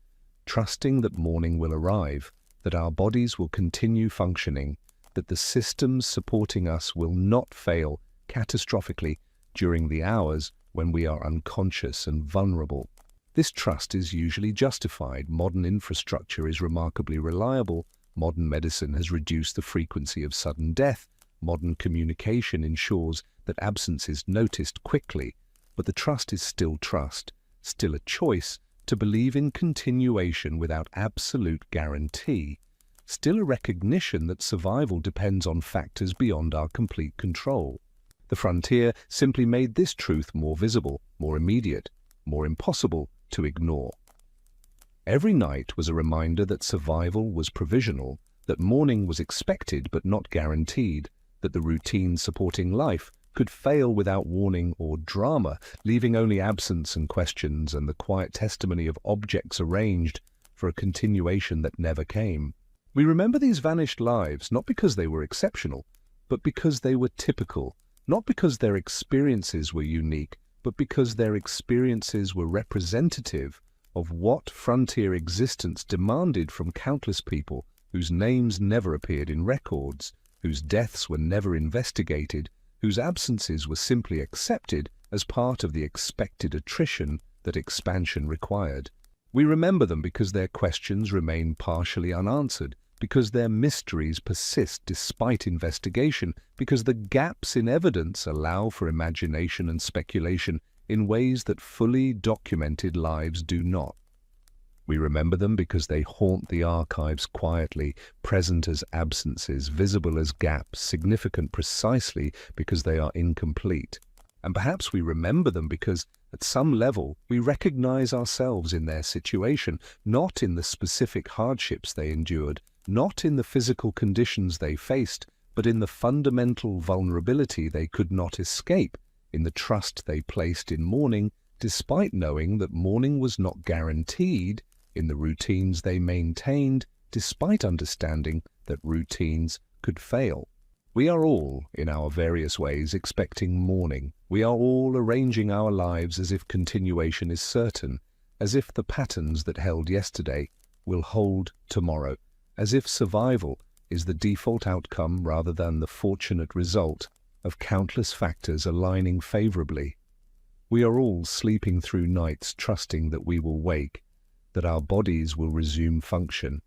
Speaker 1: trusting that morning will arrive, that our bodies will continue functioning, that the systems supporting us will not fail catastrophically during the hours when we are unconscious and vulnerable. This trust is usually justified. Modern infrastructure is remarkably reliable. Modern medicine has reduced the frequency of sudden death. Modern communication ensures that absence is noticed quickly. But the trust is still trust, still a choice to believe in continuation without absolute guarantee, still a recognition that survival depends on factors beyond our complete control. The frontier simply made this truth more visible, more immediate, more impossible to ignore. Every night was a reminder that survival was provisional, that morning was expected but not guaranteed, that the routine supporting life could fail without warning or drama, leaving only absence and questions and the quiet testimony of objects arranged for a continuation that never came. We remember these vanished lives not because they were exceptional, but because they were typical, not because their experiences were unique, but because their experiences were representative of what frontier existence demanded from countless people whose names never appeared in records, whose deaths were never investigated, whose absences were simply accepted as part of the expected attrition that expansion required. We remember them because their questions remain partially unanswered, because their mysteries persist despite investigation, because the gaps in evidence allow for imagination and speculation in ways that fully documented lives do not. We remember them because they haunt the archives quietly, present as absences, visible as gaps, significant precisely because they are incomplete. And perhaps we remember them because, at some level, we recognize ourselves in their situation, not in the specific hardships they endured, not in the physical conditions they faced, but in the fundamental vulnerability they could not escape, in the trust they placed in morning, despite knowing that morning was not guaranteed, in the routines they maintained, despite understanding that routines could fail. We are all, in our various ways, expecting morning. We are all arranging our lives as if continuation is certain, as if the patterns that held yesterday will hold tomorrow, as if survival is the default outcome rather than the fortunate result of countless factors aligning favorably. We are all sleeping through nights trusting that we will wake, that our bodies will resume function,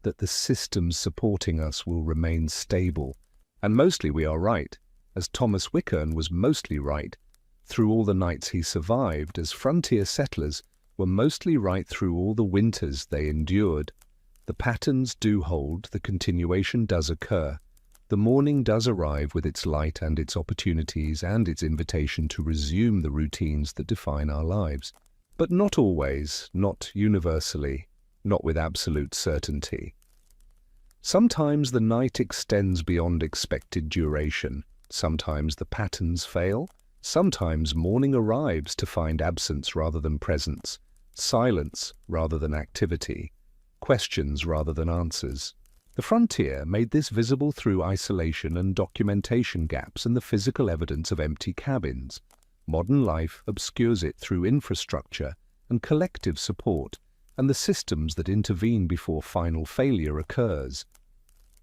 Speaker 1: that the systems supporting us will remain stable. And mostly we are right, as Thomas Wickern was mostly right through all the nights he survived, as frontier settlers were mostly right through all the winters they endured. The patterns do hold, the continuation does occur. The morning does arrive with its light and its opportunities and its invitation to resume the routines that define our lives. But not always, not universally, not with absolute certainty. Sometimes the night extends beyond expected duration. Sometimes the patterns fail. Sometimes morning arrives to find absence rather than presence, silence rather than activity, questions rather than answers. The frontier made this visible through isolation and documentation gaps and the physical evidence of empty cabins. Modern life obscures it through infrastructure and collective support and the systems that intervene before final failure occurs.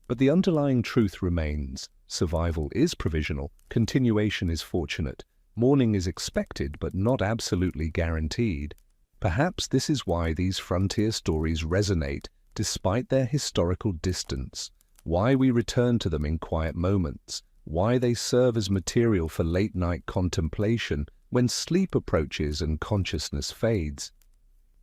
Speaker 1: But the underlying truth remains. Survival is provisional, continuation is fortunate, morning is expected but not absolutely guaranteed. Perhaps this is why these frontier stories resonate despite their historical distance, why we return to them in quiet moments, why they serve as material for late-night contemplation when sleep approaches and consciousness fades.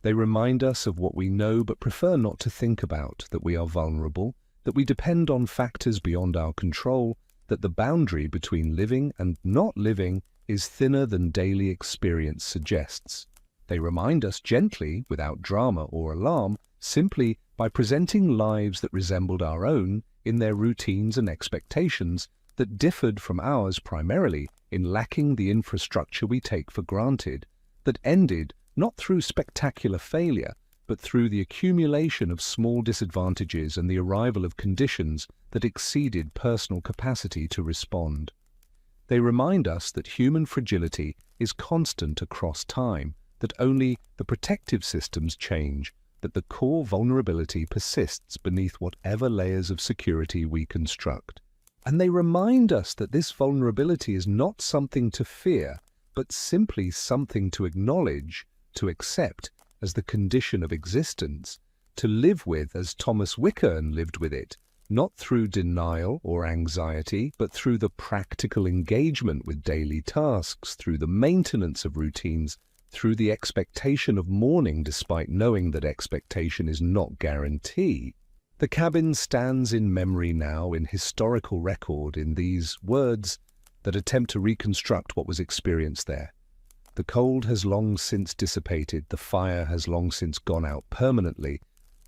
Speaker 1: They remind us of what we know but prefer not to think about, that we are vulnerable, that we depend on factors beyond our control, that the boundary between living and not living is thinner than daily experience suggests. They remind us gently, without drama or alarm, simply by presenting lives that resembled our own in their routines and expectations, that differed from ours primarily in lacking the infrastructure we take for granted, that ended not through spectacular failure, but through the accumulation of small disadvantages and the arrival of conditions that exceeded personal capacity to respond. They remind us that human fragility is constant across time, that only the protective systems change, that the core vulnerability persists beneath whatever layers of security we construct. And they remind us that this vulnerability is not something to fear, but simply something to acknowledge, to accept as the condition of existence, to live with as Thomas Wickern lived with it, not through denial or anxiety, but through the practical engagement with daily tasks, through the maintenance of routines, through the expectation of mourning despite knowing that expectation is not guarantee. The cabin stands in memory now, in historical record, in these words that attempt to reconstruct what was experienced there. The cold has long since dissipated, the fire has long since gone out permanently,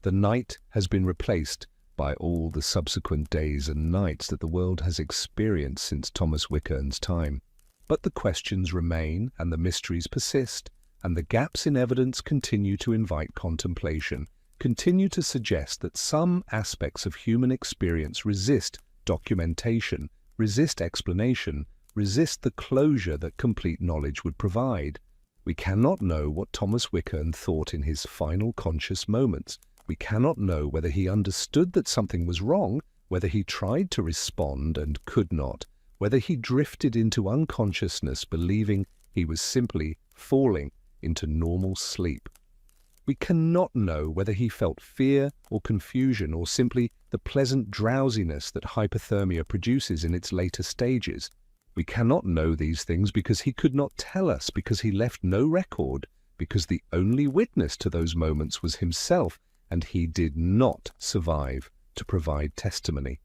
Speaker 1: the night has been replaced by all the subsequent days and nights that the world has experienced since Thomas Wickern's time. But the questions remain, and the mysteries persist, and the gaps in evidence continue to invite contemplation, continue to suggest that some aspects of human experience resist documentation, resist explanation, resist the closure that complete knowledge would provide. We cannot know what Thomas Wickern thought in his final conscious moments. We cannot know whether he understood that something was wrong, whether he tried to respond and could not, whether he drifted into unconsciousness believing he was simply falling into normal sleep. We cannot know whether he felt fear or confusion or simply the pleasant drowsiness that hypothermia produces in its later stages. We cannot know these things because he could not tell us, because he left no record, because the only witness to those moments was himself, and he did not survive to provide testimony.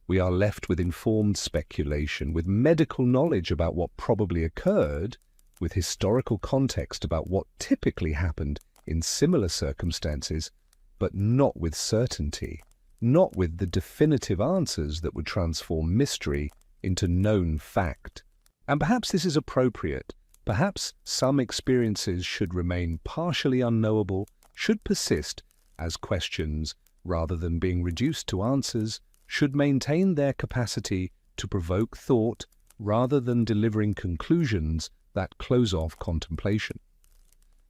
Speaker 1: We are left with informed speculation, with medical knowledge about what probably occurred, with historical context about what typically happened in similar circumstances, but not with certainty, not with the definitive answers that would transform mystery into known fact. And perhaps this is appropriate. Perhaps some experiences should remain partially unknowable, should persist as questions rather than being reduced to answers, should maintain their capacity to provoke thought rather than delivering conclusions that close off contemplation.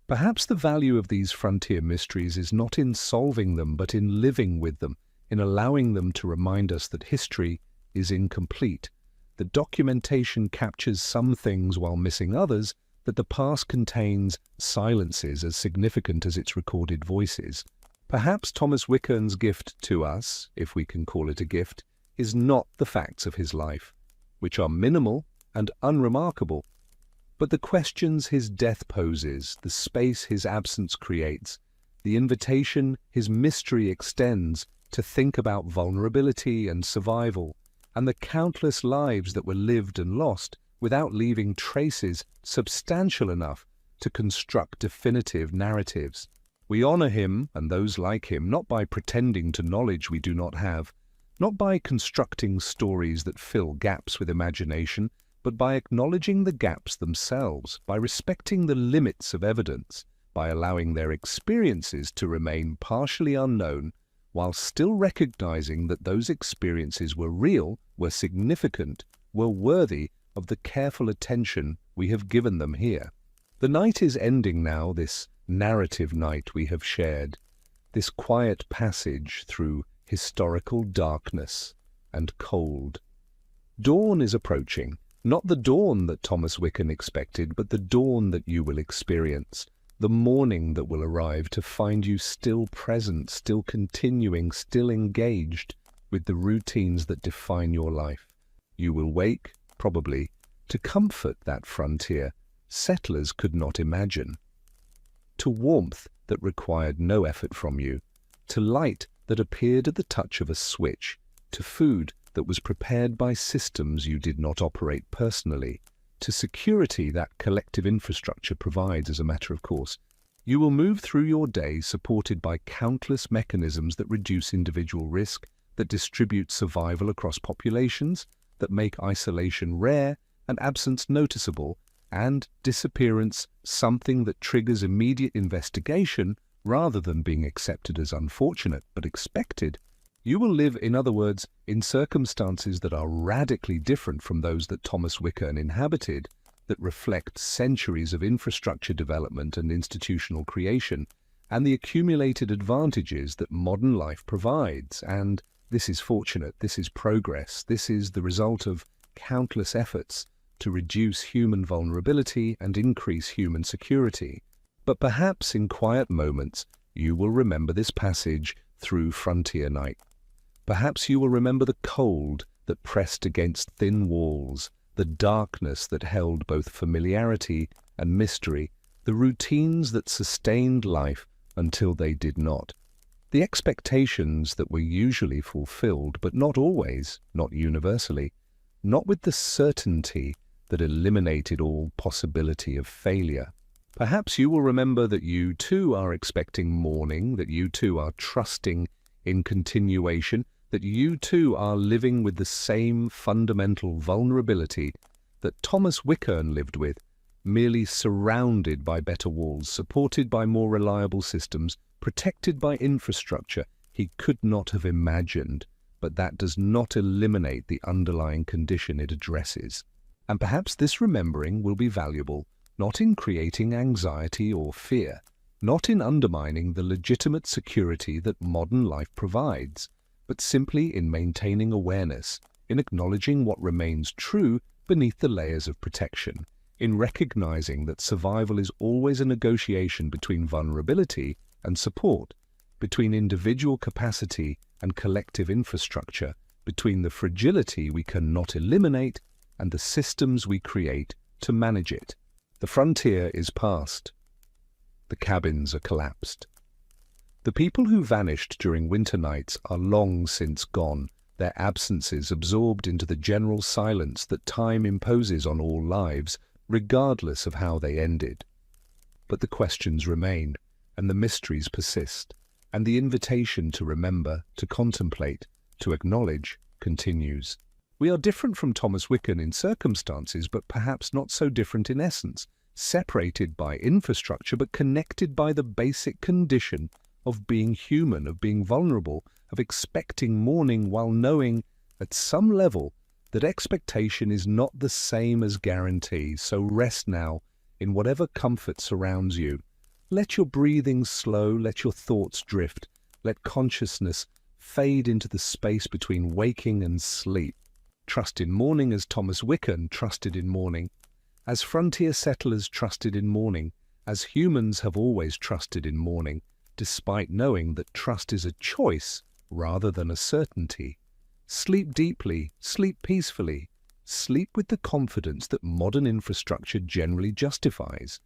Speaker 1: Perhaps the value of these frontier mysteries is not in solving them, but in living with them, in allowing them to remind us that history is incomplete, that documentation captures some things while missing others, that the past contains silences as significant as its recorded voices. Perhaps Thomas Wickern's gift to us, if we can call it a gift, is not the facts of his life, which are minimal and unremarkable, but the questions his death poses, the space his absence creates, the invitation his mystery extends to think about vulnerability and survival, and the countless lives that were lived and lost without leaving traces substantial enough to construct definitive narratives. We honor him and those like him not by pretending to knowledge we do not have, not by constructing stories that fill gaps with imagination, but by acknowledging the gaps themselves, by respecting the limits of evidence, by allowing their experiences to remain partially unknown, while still recognizing that those experiences were real, were significant, were worthy of the careful attention we have given them here. The night is ending now, this narrative night we have shared, this quiet passage through historical darkness and cold. Dawn is approaching, not the dawn that Thomas Wickern expected, but the dawn that you will experience, the morning that will arrive to find you still present, still continuing, still engaged with the routines that define your life. You will wake, probably, to comfort that frontier settlers could not imagine, to warmth that required no effort from you, to light that appeared at the touch of a switch, to food that was prepared by systems you did not operate personally, to security that collective infrastructure provides as a matter of course. You will move through your day supported by countless mechanisms that reduce individual risk, that distribute survival across populations, that make isolation rare and absence noticeable, and disappearance something that triggers immediate investigation rather than being accepted as unfortunate but expected. You will live, in other words, in circumstances that are radically different from those that Thomas Wickern inhabited, that reflect centuries of infrastructure development and institutional creation, and the accumulated advantages that modern life provides. And this is fortunate, this is progress, this is the result of countless efforts to reduce human vulnerability and increase human security. But perhaps in quiet moments you will remember this passage through Frontier Night. Perhaps you will remember the cold that pressed against thin walls, the darkness that held both familiarity and mystery, the routines that sustained life until they did not, the expectations that were usually fulfilled, but not always, not universally, not with the certainty that eliminated all possibility of failure. Perhaps you will remember that you too are expecting morning, that you too are trusting in continuation, that you too are living with the same fundamental vulnerability that Thomas Wickern lived with, merely surrounded by better walls, supported by more reliable systems, protected by infrastructure he could not have imagined, but that does not eliminate the underlying condition it addresses. And perhaps this remembering will be valuable, not in creating anxiety or fear, not in undermining the legitimate security that modern life provides, but simply in maintaining awareness, in acknowledging what remains true beneath the layers of protection, in recognizing that survival is always a negotiation between vulnerability and support, between individual capacity and collective infrastructure, between the fragility we cannot eliminate and the systems we create to manage it. The frontier is past. The cabins are collapsed. The people who vanished during winter nights are long since gone, their absences absorbed into the general silence that time imposes on all lives, regardless of how they ended. But the questions remain, and the mysteries persist, and the invitation to remember, to contemplate, to acknowledge continues. We are different from Thomas Wickern in circumstances, but perhaps not so different in essence, separated by infrastructure, but connected by the basic condition of being human, of being vulnerable, of expecting morning while knowing at some level that expectation is not the same as guarantee. So rest now in whatever comfort surrounds you. Let your breathing slow, let your thoughts drift, let consciousness fade into the space between waking and sleep. Trust in morning as Thomas Wickern trusted in morning, as frontier settlers trusted in morning, as humans have always trusted in morning, despite knowing that trust is a choice rather than a certainty. Sleep deeply, sleep peacefully, sleep with the confidence that modern infrastructure generally justifies,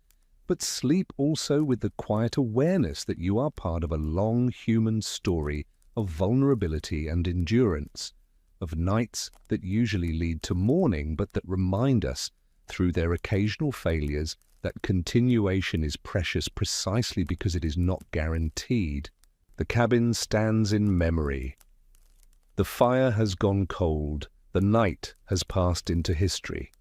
Speaker 1: but sleep also with the quiet awareness that you are part of a long human story of vulnerability and endurance, of nights that usually lead to morning but that remind us, through their occasional failures, that continuation is precious precisely because it is not guaranteed. The cabin stands in memory. The fire has gone cold, the night has passed into history.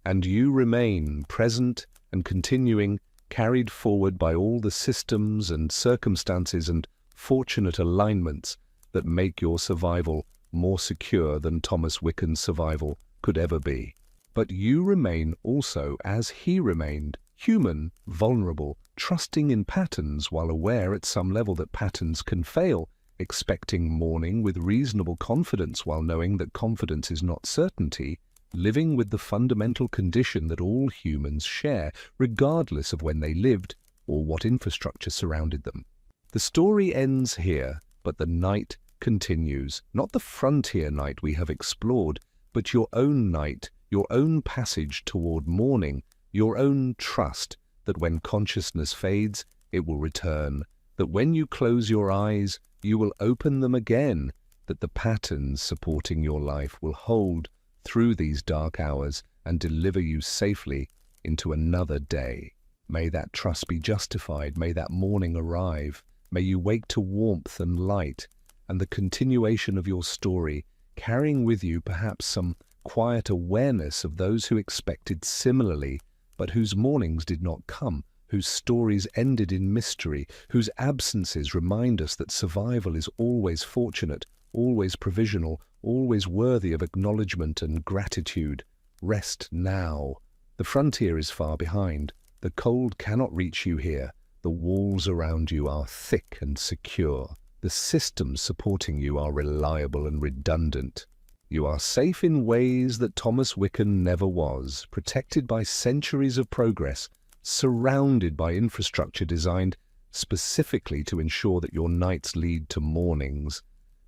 Speaker 1: And you remain present and continuing, carried forward by all the systems and circumstances and fortunate alignments that make your survival more secure than Thomas Wickern's survival could ever be. But you remain also as he remained, human, vulnerable, trusting in patterns while aware at some level that patterns can fail, expecting morning with reasonable confidence while knowing that confidence is not certainty, living with the fundamental condition that all humans share, regardless of when they lived or what infrastructure surrounded them. The story ends here, but the night continues, not the frontier night we have explored, but your own night, your own passage toward morning, your own trust that when consciousness fades, it will return, that when you close your eyes, you will open them again, that the patterns supporting your life will hold through these dark hours and deliver you safely into another day. May that trust be justified, may that morning arrive, may you wake to warmth and light, and the continuation of your story, carrying with you perhaps some quiet awareness of those who expected similarly, but whose mornings did not come, whose stories ended in mystery, whose absences remind us that survival is always fortunate, always provisional, always worthy of acknowledgement and gratitude. Rest now. The frontier is far behind. The cold cannot reach you here. The walls around you are thick and secure. The systems supporting you are reliable and redundant. You are safe in ways that Thomas Wiccan never was, protected by centuries of progress, surrounded by infrastructure designed specifically to ensure that your nights lead to mornings,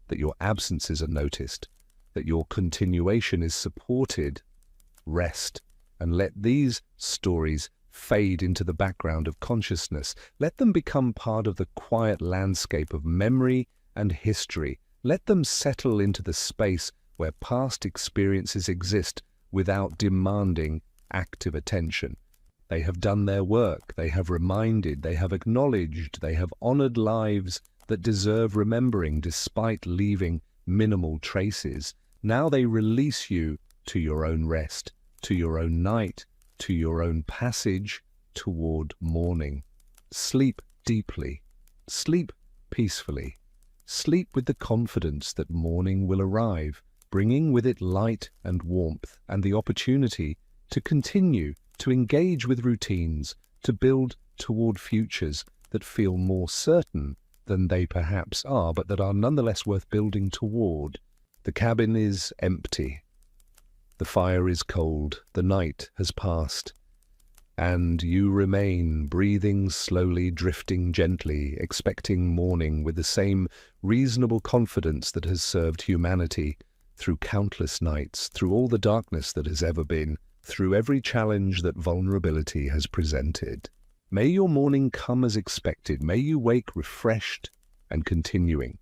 Speaker 1: that your absences are noticed, that your continuation is supported. Rest, and let these stories fade into the background of consciousness. Let them become part of the quiet landscape of memory and history. Let them settle into the space where past experiences exist without demanding active attention. They have done their work, they have reminded, they have acknowledged, they have honored lives that deserve remembering despite leaving minimal traces. Now they release you to your own rest, to your own night, to your own passage toward morning. Sleep deeply, sleep peacefully, sleep with the confidence that morning will arrive, bringing with it light and warmth and the opportunity to continue to engage with routines, to build toward futures that feel more certain than they perhaps are, but that are nonetheless worth building toward. The cabin is empty. The fire is cold, the night has passed, and you remain breathing slowly, drifting gently, expecting morning with the same reasonable confidence that has served humanity through countless nights, through all the darkness that has ever been, through every challenge that vulnerability has presented. May your morning come as expected. May you wake refreshed and continuing.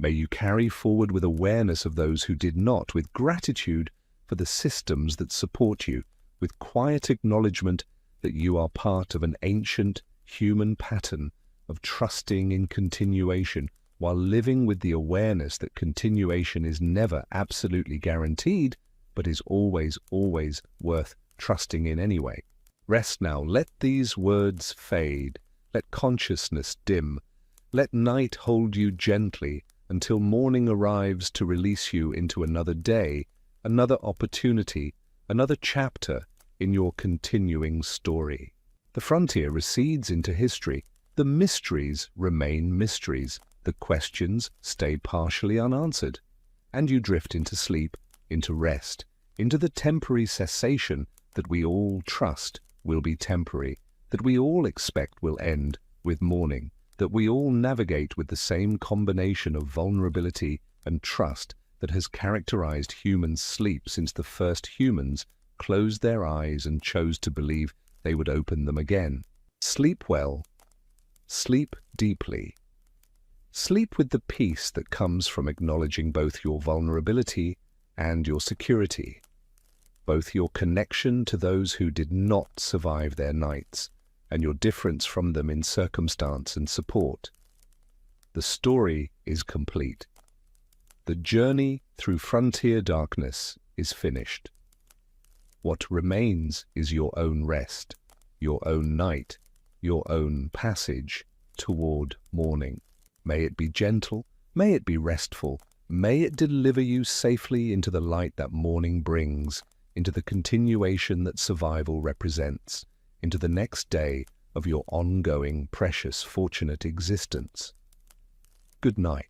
Speaker 1: May you carry forward with awareness of those who did not, with gratitude for the systems that support you, with quiet acknowledgement that you are part of an ancient human pattern of trusting in continuation, while living with the awareness that continuation is never absolutely guaranteed, but is always, always worth trusting in anyway. Rest now. Let these words fade. Let consciousness dim. Let night hold you gently until morning arrives to release you into another day, another opportunity, another chapter in your continuing story. The frontier recedes into history. The mysteries remain mysteries. The questions stay partially unanswered. And you drift into sleep, into rest, into the temporary cessation that we all trust will be temporary, that we all expect will end with morning, that we all navigate with the same combination of vulnerability and trust that has characterized human sleep since the first humans closed their eyes and chose to believe they would open them again. Sleep well. Sleep deeply. Sleep with the peace that comes from acknowledging both your vulnerability and your security, both your connection to those who did not survive their nights and your difference from them in circumstance and support. The story is complete. The journey through frontier darkness is finished. What remains is your own rest, your own night, your own passage toward morning. May it be gentle, may it be restful, may it deliver you safely into the light that morning brings, into the continuation that survival represents, into the next day of your ongoing, precious, fortunate existence. Good night.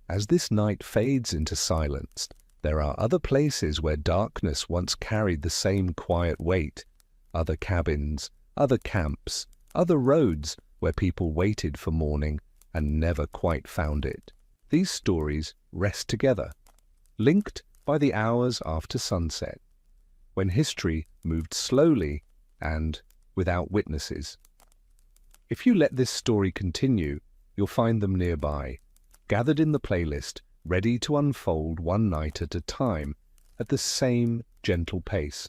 Speaker 1: As this night fades into silence, there are other places where darkness once carried the same quiet weight, other cabins, other camps, other roads where people waited for morning and never quite found it. These stories rest together, linked by the hours after sunset, when history moved slowly and without witnesses. If you let this story continue, you'll find them nearby, gathered in the playlist, ready to unfold one night at a time, at the same gentle pace.